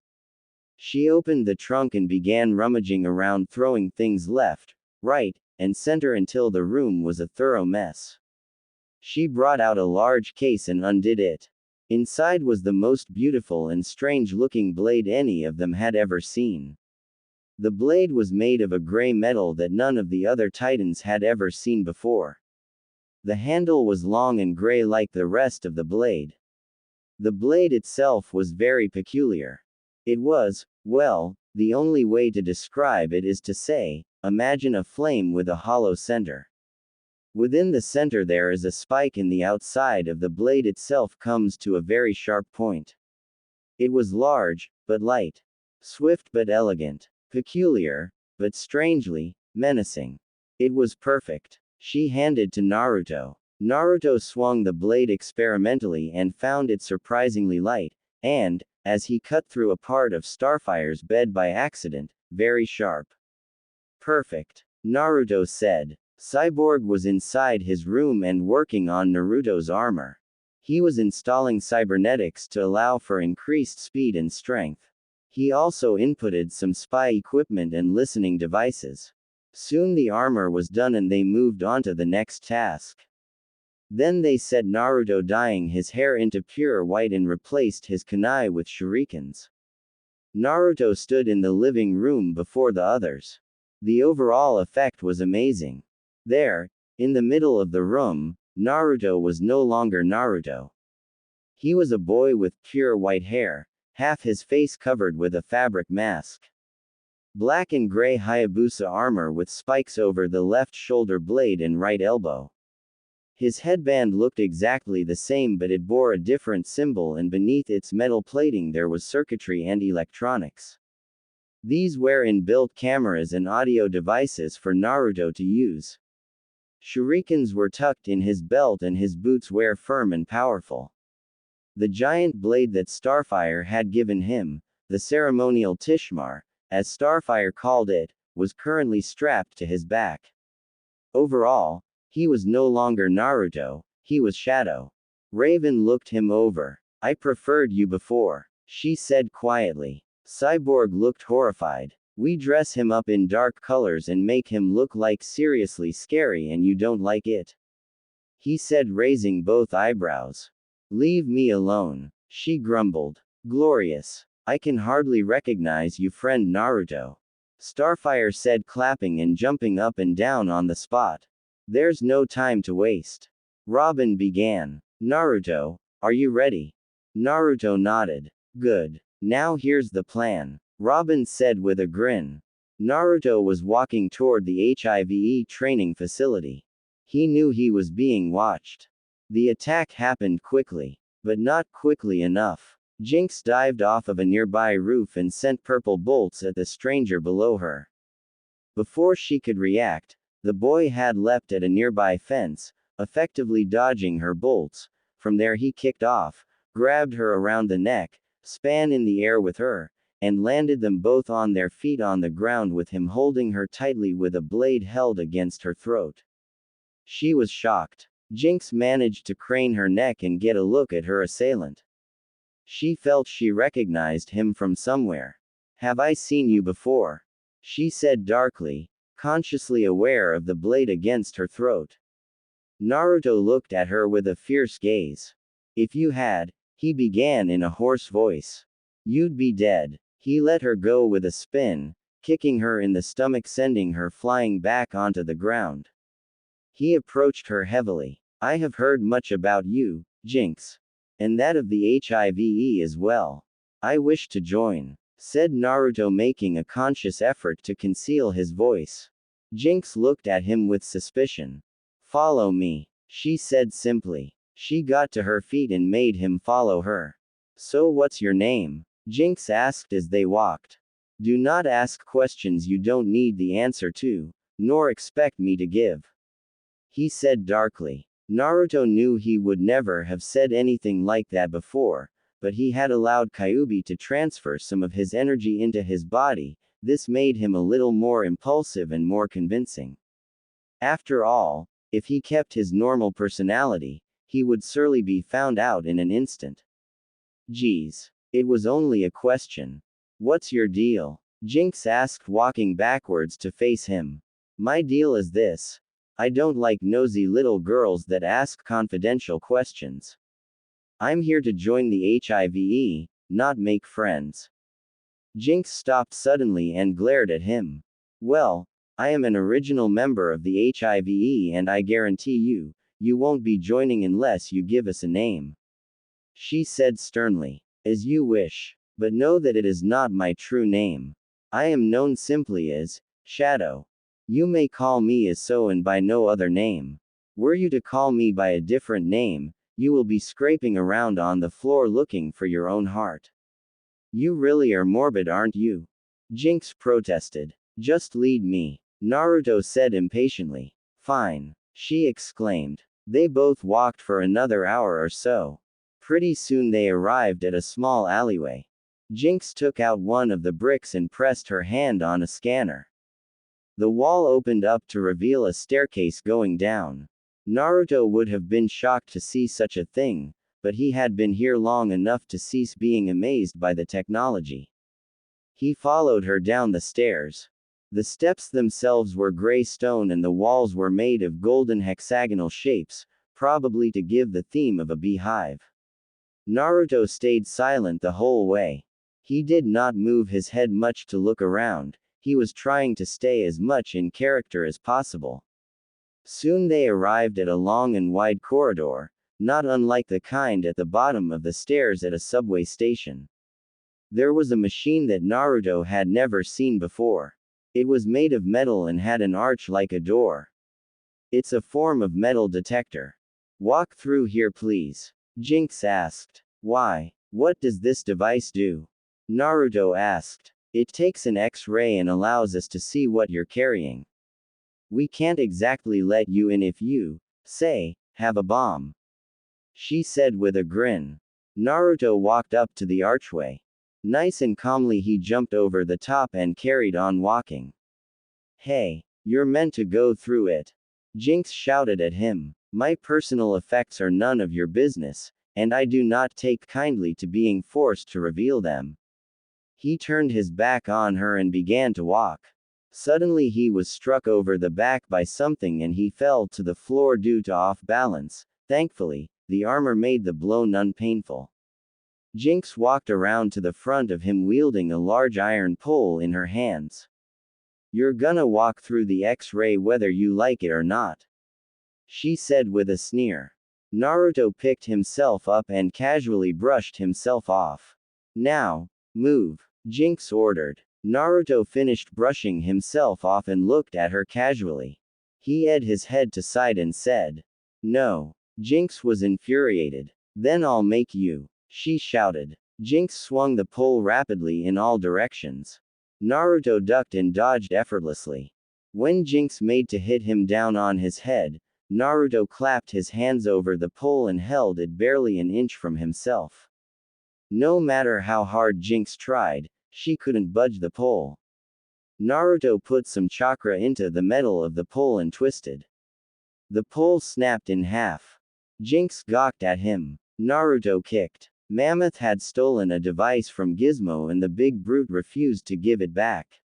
She opened the trunk and began rummaging around, throwing things left, right, and center until the room was a thorough mess. She brought out a large case and undid it. Inside was the most beautiful and strange-looking blade any of them had ever seen. The blade was made of a gray metal that none of the other titans had ever seen before. The handle was long and gray like the rest of the blade. The blade itself was very peculiar. It was, well, the only way to describe it is to say, imagine a flame with a hollow center. Within the center there is a spike and the outside of the blade itself comes to a very sharp point. It was large, but light. Swift but elegant. Peculiar, but strangely menacing. It was perfect. She handed to Naruto. Naruto swung the blade experimentally and found it surprisingly light, and, as he cut through a part of Starfire's bed by accident, very sharp. Perfect, Naruto said. Cyborg was inside his room and working on Naruto's armor. He was installing cybernetics to allow for increased speed and strength. He also inputted some spy equipment and listening devices. Soon the armor was done and they moved on to the next task. Then they set Naruto dyeing his hair into pure white and replaced his kunai with shurikens. Naruto stood in the living room before the others. The overall effect was amazing. There, in the middle of the room, Naruto was no longer Naruto. He was a boy with pure white hair, half his face covered with a fabric mask. Black and gray Hayabusa armor with spikes over the left shoulder blade and right elbow. His headband looked exactly the same, but it bore a different symbol, and beneath its metal plating there was circuitry and electronics. These were inbuilt cameras and audio devices for Naruto to use. Shurikens were tucked in his belt and his boots were firm and powerful. The giant blade that Starfire had given him, the ceremonial Tishmar, as Starfire called it, was currently strapped to his back. Overall, he was no longer Naruto, he was Shadow. Raven looked him over. I preferred you before, she said quietly. Cyborg looked horrified. We dress him up in dark colors and make him look like seriously scary and you don't like it? He said, raising both eyebrows. Leave me alone, she grumbled. Glorious. I can hardly recognize you, friend Naruto. Starfire said, clapping and jumping up and down on the spot. There's no time to waste. Robin began. Naruto, are you ready? Naruto nodded. Good. Now here's the plan, Robin said with a grin. Naruto was walking toward the HIVE training facility. He knew he was being watched. The attack happened quickly, but not quickly enough. Jinx dived off of a nearby roof and sent purple bolts at the stranger below her. Before she could react, the boy had leapt at a nearby fence, effectively dodging her bolts. From there he kicked off, grabbed her around the neck, span in the air with her, and landed them both on their feet on the ground with him holding her tightly with a blade held against her throat. She was shocked. Jinx managed to crane her neck and get a look at her assailant. She felt she recognized him from somewhere. Have I seen you before? She said darkly, consciously aware of the blade against her throat. Naruto looked at her with a fierce gaze. If you had, he began in a hoarse voice. You'd be dead. He let her go with a spin, kicking her in the stomach, sending her flying back onto the ground. He approached her heavily. I have heard much about you, Jinx. And that of the HIVE as well. I wish to join, said Naruto, making a conscious effort to conceal his voice. Jinx looked at him with suspicion. Follow me, she said simply. She got to her feet and made him follow her. So what's your name? Jinx asked as they walked. Do not ask questions you don't need the answer to, nor expect me to give. He said darkly. Naruto knew he would never have said anything like that before, but he had allowed Kyuubi to transfer some of his energy into his body. This made him a little more impulsive and more convincing. After all, if he kept his normal personality, he would surely be found out in an instant. Geez. It was only a question. What's your deal? Jinx asked, walking backwards to face him. My deal is this. I don't like nosy little girls that ask confidential questions. I'm here to join the HIVE, not make friends. Jinx stopped suddenly and glared at him. Well, I am an original member of the HIVE and I guarantee you, you won't be joining unless you give us a name. She said sternly. As you wish. But know that it is not my true name. I am known simply as Shadow. You may call me as so and by no other name. Were you to call me by a different name, you will be scraping around on the floor looking for your own heart. You really are morbid, aren't you? Jinx protested. Just lead me, Naruto said impatiently. Fine, she exclaimed. They both walked for another hour or so. Pretty soon they arrived at a small alleyway. Jinx took out one of the bricks and pressed her hand on a scanner. The wall opened up to reveal a staircase going down. Naruto would have been shocked to see such a thing, but he had been here long enough to cease being amazed by the technology. He followed her down the stairs. The steps themselves were gray stone and the walls were made of golden hexagonal shapes, probably to give the theme of a beehive. Naruto stayed silent the whole way. He did not move his head much to look around, he was trying to stay as much in character as possible. Soon they arrived at a long and wide corridor, not unlike the kind at the bottom of the stairs at a subway station. There was a machine that Naruto had never seen before. It was made of metal and had an arch like a door. It's a form of metal detector. Walk through here please. Jinx asked. Why? What does this device do? Naruto asked. It takes an X-ray and allows us to see what you're carrying. We can't exactly let you in if you, say, have a bomb. She said with a grin. Naruto walked up to the archway. Nice and calmly he jumped over the top and carried on walking. Hey, you're meant to go through it. Jinx shouted at him. My personal effects are none of your business, and I do not take kindly to being forced to reveal them. He turned his back on her and began to walk. Suddenly he was struck over the back by something and he fell to the floor due to off balance. Thankfully, the armor made the blow none painful. Jinx walked around to the front of him wielding a large iron pole in her hands. You're gonna walk through the X-ray whether you like it or not, she said with a sneer. Naruto picked himself up and casually brushed himself off. Now, move, Jinx ordered. Naruto finished brushing himself off and looked at her casually. He edged his head to side and said, No. Jinx was infuriated. Then I'll make you, she shouted. Jinx swung the pole rapidly in all directions. Naruto ducked and dodged effortlessly. When Jinx made to hit him down on his head, Naruto clapped his hands over the pole and held it barely an inch from himself. No matter how hard Jinx tried, she couldn't budge the pole. Naruto put some chakra into the metal of the pole and twisted. The pole snapped in half. Jinx gawked at him. Naruto kicked. Mammoth had stolen a device from Gizmo and the big brute refused to give it back.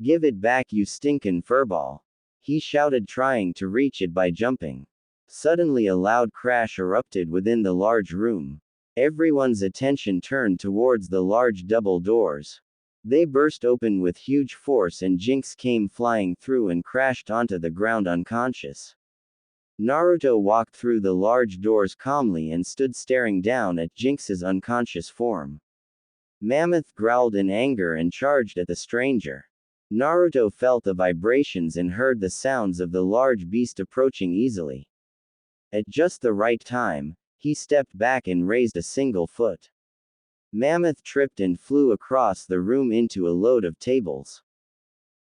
Give it back, you stinkin' furball, he shouted, trying to reach it by jumping. Suddenly a loud crash erupted within the large room. Everyone's attention turned towards the large double doors. They burst open with huge force and Jinx came flying through and crashed onto the ground unconscious. Naruto walked through the large doors calmly and stood staring down at Jinx's unconscious form. Mammoth growled in anger and charged at the stranger. Naruto felt the vibrations and heard the sounds of the large beast approaching easily. At just the right time, he stepped back and raised a single foot. Mammoth tripped and flew across the room into a load of tables.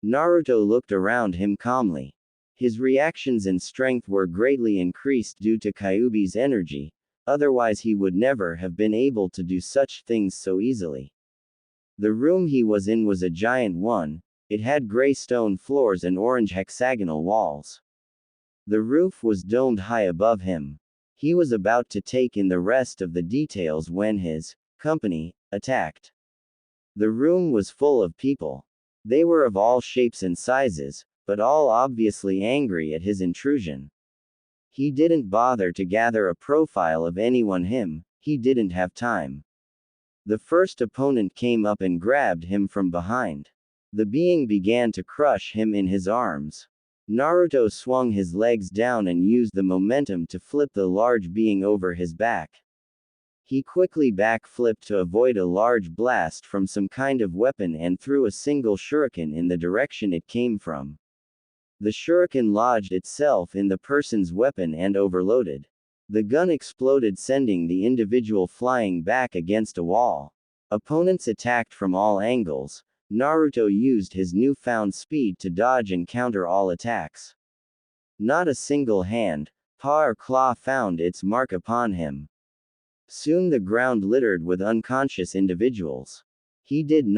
Naruto looked around him calmly. His reactions and strength were greatly increased due to Kyuubi's energy, otherwise he would never have been able to do such things so easily. The room he was in was a giant one. It had gray stone floors and orange hexagonal walls. The roof was domed high above him. He was about to take in the rest of the details when his company attacked. The room was full of people. They were of all shapes and sizes, but all obviously angry at his intrusion. He didn't bother to gather a profile of anyone he didn't have time. The first opponent came up and grabbed him from behind. The being began to crush him in his arms. Naruto swung his legs down and used the momentum to flip the large being over his back. He quickly backflipped to avoid a large blast from some kind of weapon and threw a single shuriken in the direction it came from. The shuriken lodged itself in the person's weapon and overloaded. The gun exploded, sending the individual flying back against a wall. Opponents attacked from all angles. Naruto used his newfound speed to dodge and counter all attacks. Not a single hand, paw or claw found its mark upon him. Soon the ground littered with unconscious individuals. He didn't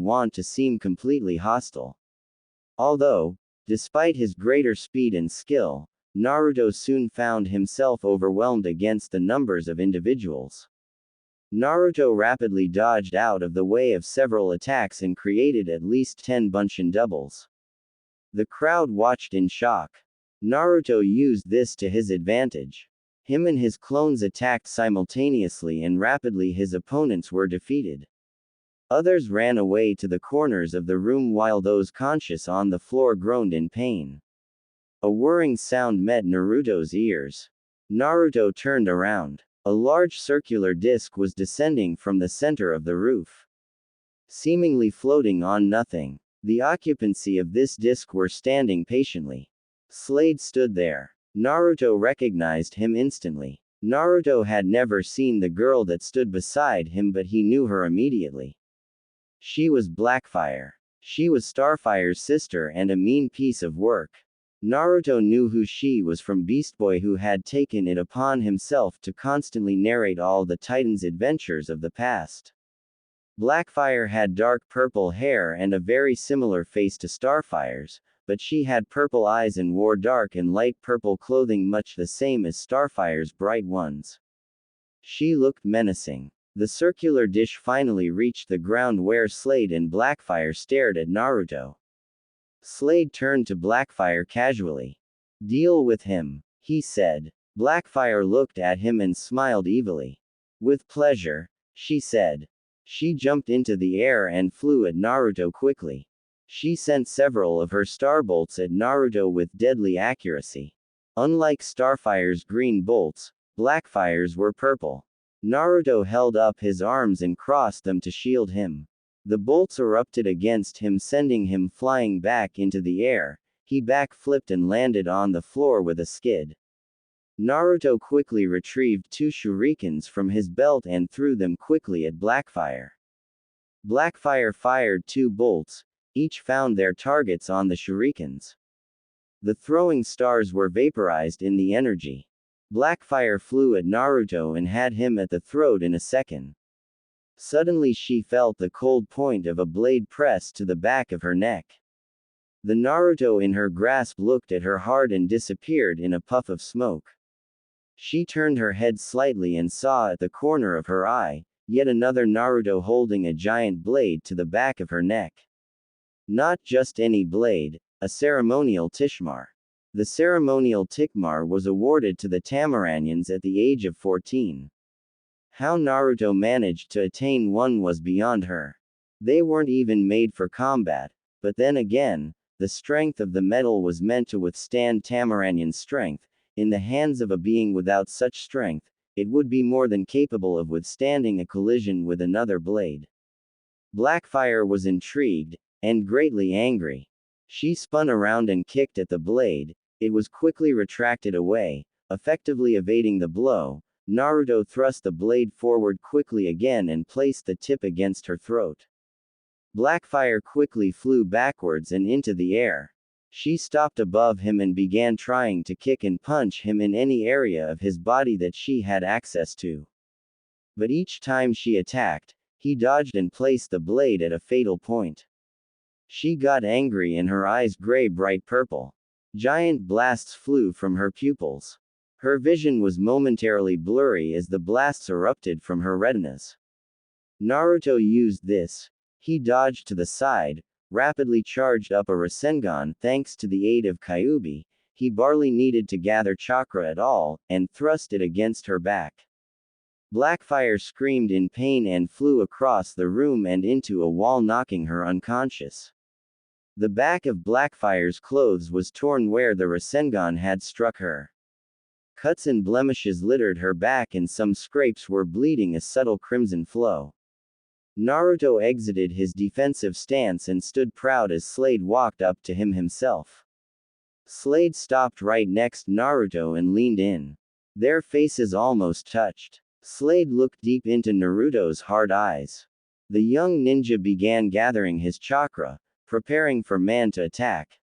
want to seem completely hostile. Although, despite his greater speed and skill, Naruto soon found himself overwhelmed against the numbers of individuals. Naruto rapidly dodged out of the way of several attacks and created at least 10 Bunshin doubles. The crowd watched in shock. Naruto used this to his advantage. Him and his clones attacked simultaneously and rapidly his opponents were defeated. Others ran away to the corners of the room while those conscious on the floor groaned in pain. A whirring sound met Naruto's ears. Naruto turned around. A large circular disc was descending from the center of the roof. Seemingly floating on nothing. The occupancy of this disc were standing patiently. Slade stood there. Naruto recognized him instantly. Naruto had never seen the girl that stood beside him, but he knew her immediately. She was Blackfire. She was Starfire's sister and a mean piece of work. Naruto knew who she was from Beast Boy, who had taken it upon himself to constantly narrate all the Titans' adventures of the past. Blackfire had dark purple hair and a very similar face to Starfire's, but she had purple eyes and wore dark and light purple clothing much the same as Starfire's bright ones. She looked menacing. The circular dish finally reached the ground where Slade and Blackfire stared at Naruto. Slade turned to Blackfire casually. "Deal with him," he said. Blackfire looked at him and smiled evilly. "With pleasure," she said. She jumped into the air and flew at Naruto quickly. She sent several of her star bolts at Naruto with deadly accuracy. Unlike Starfire's green bolts, Blackfire's were purple. Naruto held up his arms and crossed them to shield him. The bolts erupted against him, sending him flying back into the air. He backflipped and landed on the floor with a skid. Naruto quickly retrieved 2 shurikens from his belt and threw them quickly at Blackfire. Blackfire fired 2 bolts. Each found their targets on the shurikens. The throwing stars were vaporized in the energy. Blackfire flew at Naruto and had him at the throat in a second. Suddenly she felt the cold point of a blade pressed to the back of her neck. The Naruto in her grasp looked at her hard and disappeared in a puff of smoke. She turned her head slightly and saw at the corner of her eye, yet another Naruto holding a giant blade to the back of her neck. Not just any blade, a ceremonial Tishmar. The ceremonial Tikmar was awarded to the Tamaranians at the age of 14. How Naruto managed to attain one was beyond her. They weren't even made for combat, but then again, the strength of the metal was meant to withstand Tamaranian's strength. In the hands of a being without such strength, it would be more than capable of withstanding a collision with another blade. Blackfire was intrigued, and greatly angry. She spun around and kicked at the blade. It was quickly retracted away, effectively evading the blow. Naruto thrust the blade forward quickly again and placed the tip against her throat. Blackfire quickly flew backwards and into the air. She stopped above him and began trying to kick and punch him in any area of his body that she had access to. But each time she attacked, he dodged and placed the blade at a fatal point. She got angry and her eyes gray bright purple. Giant blasts flew from her pupils. Her vision was momentarily blurry as the blasts erupted from her retinas. Naruto used this. He dodged to the side, rapidly charged up a Rasengan thanks to the aid of Kyuubi. He barely needed to gather chakra at all, and thrust it against her back. Blackfire screamed in pain and flew across the room and into a wall, knocking her unconscious. The back of Blackfire's clothes was torn where the Rasengan had struck her. Cuts and blemishes littered her back and some scrapes were bleeding a subtle crimson flow. Naruto exited his defensive stance and stood proud as Slade walked up to him himself. Slade stopped right next to Naruto and leaned in. Their faces almost touched. Slade looked deep into Naruto's hard eyes. The young ninja began gathering his chakra, preparing for man to attack.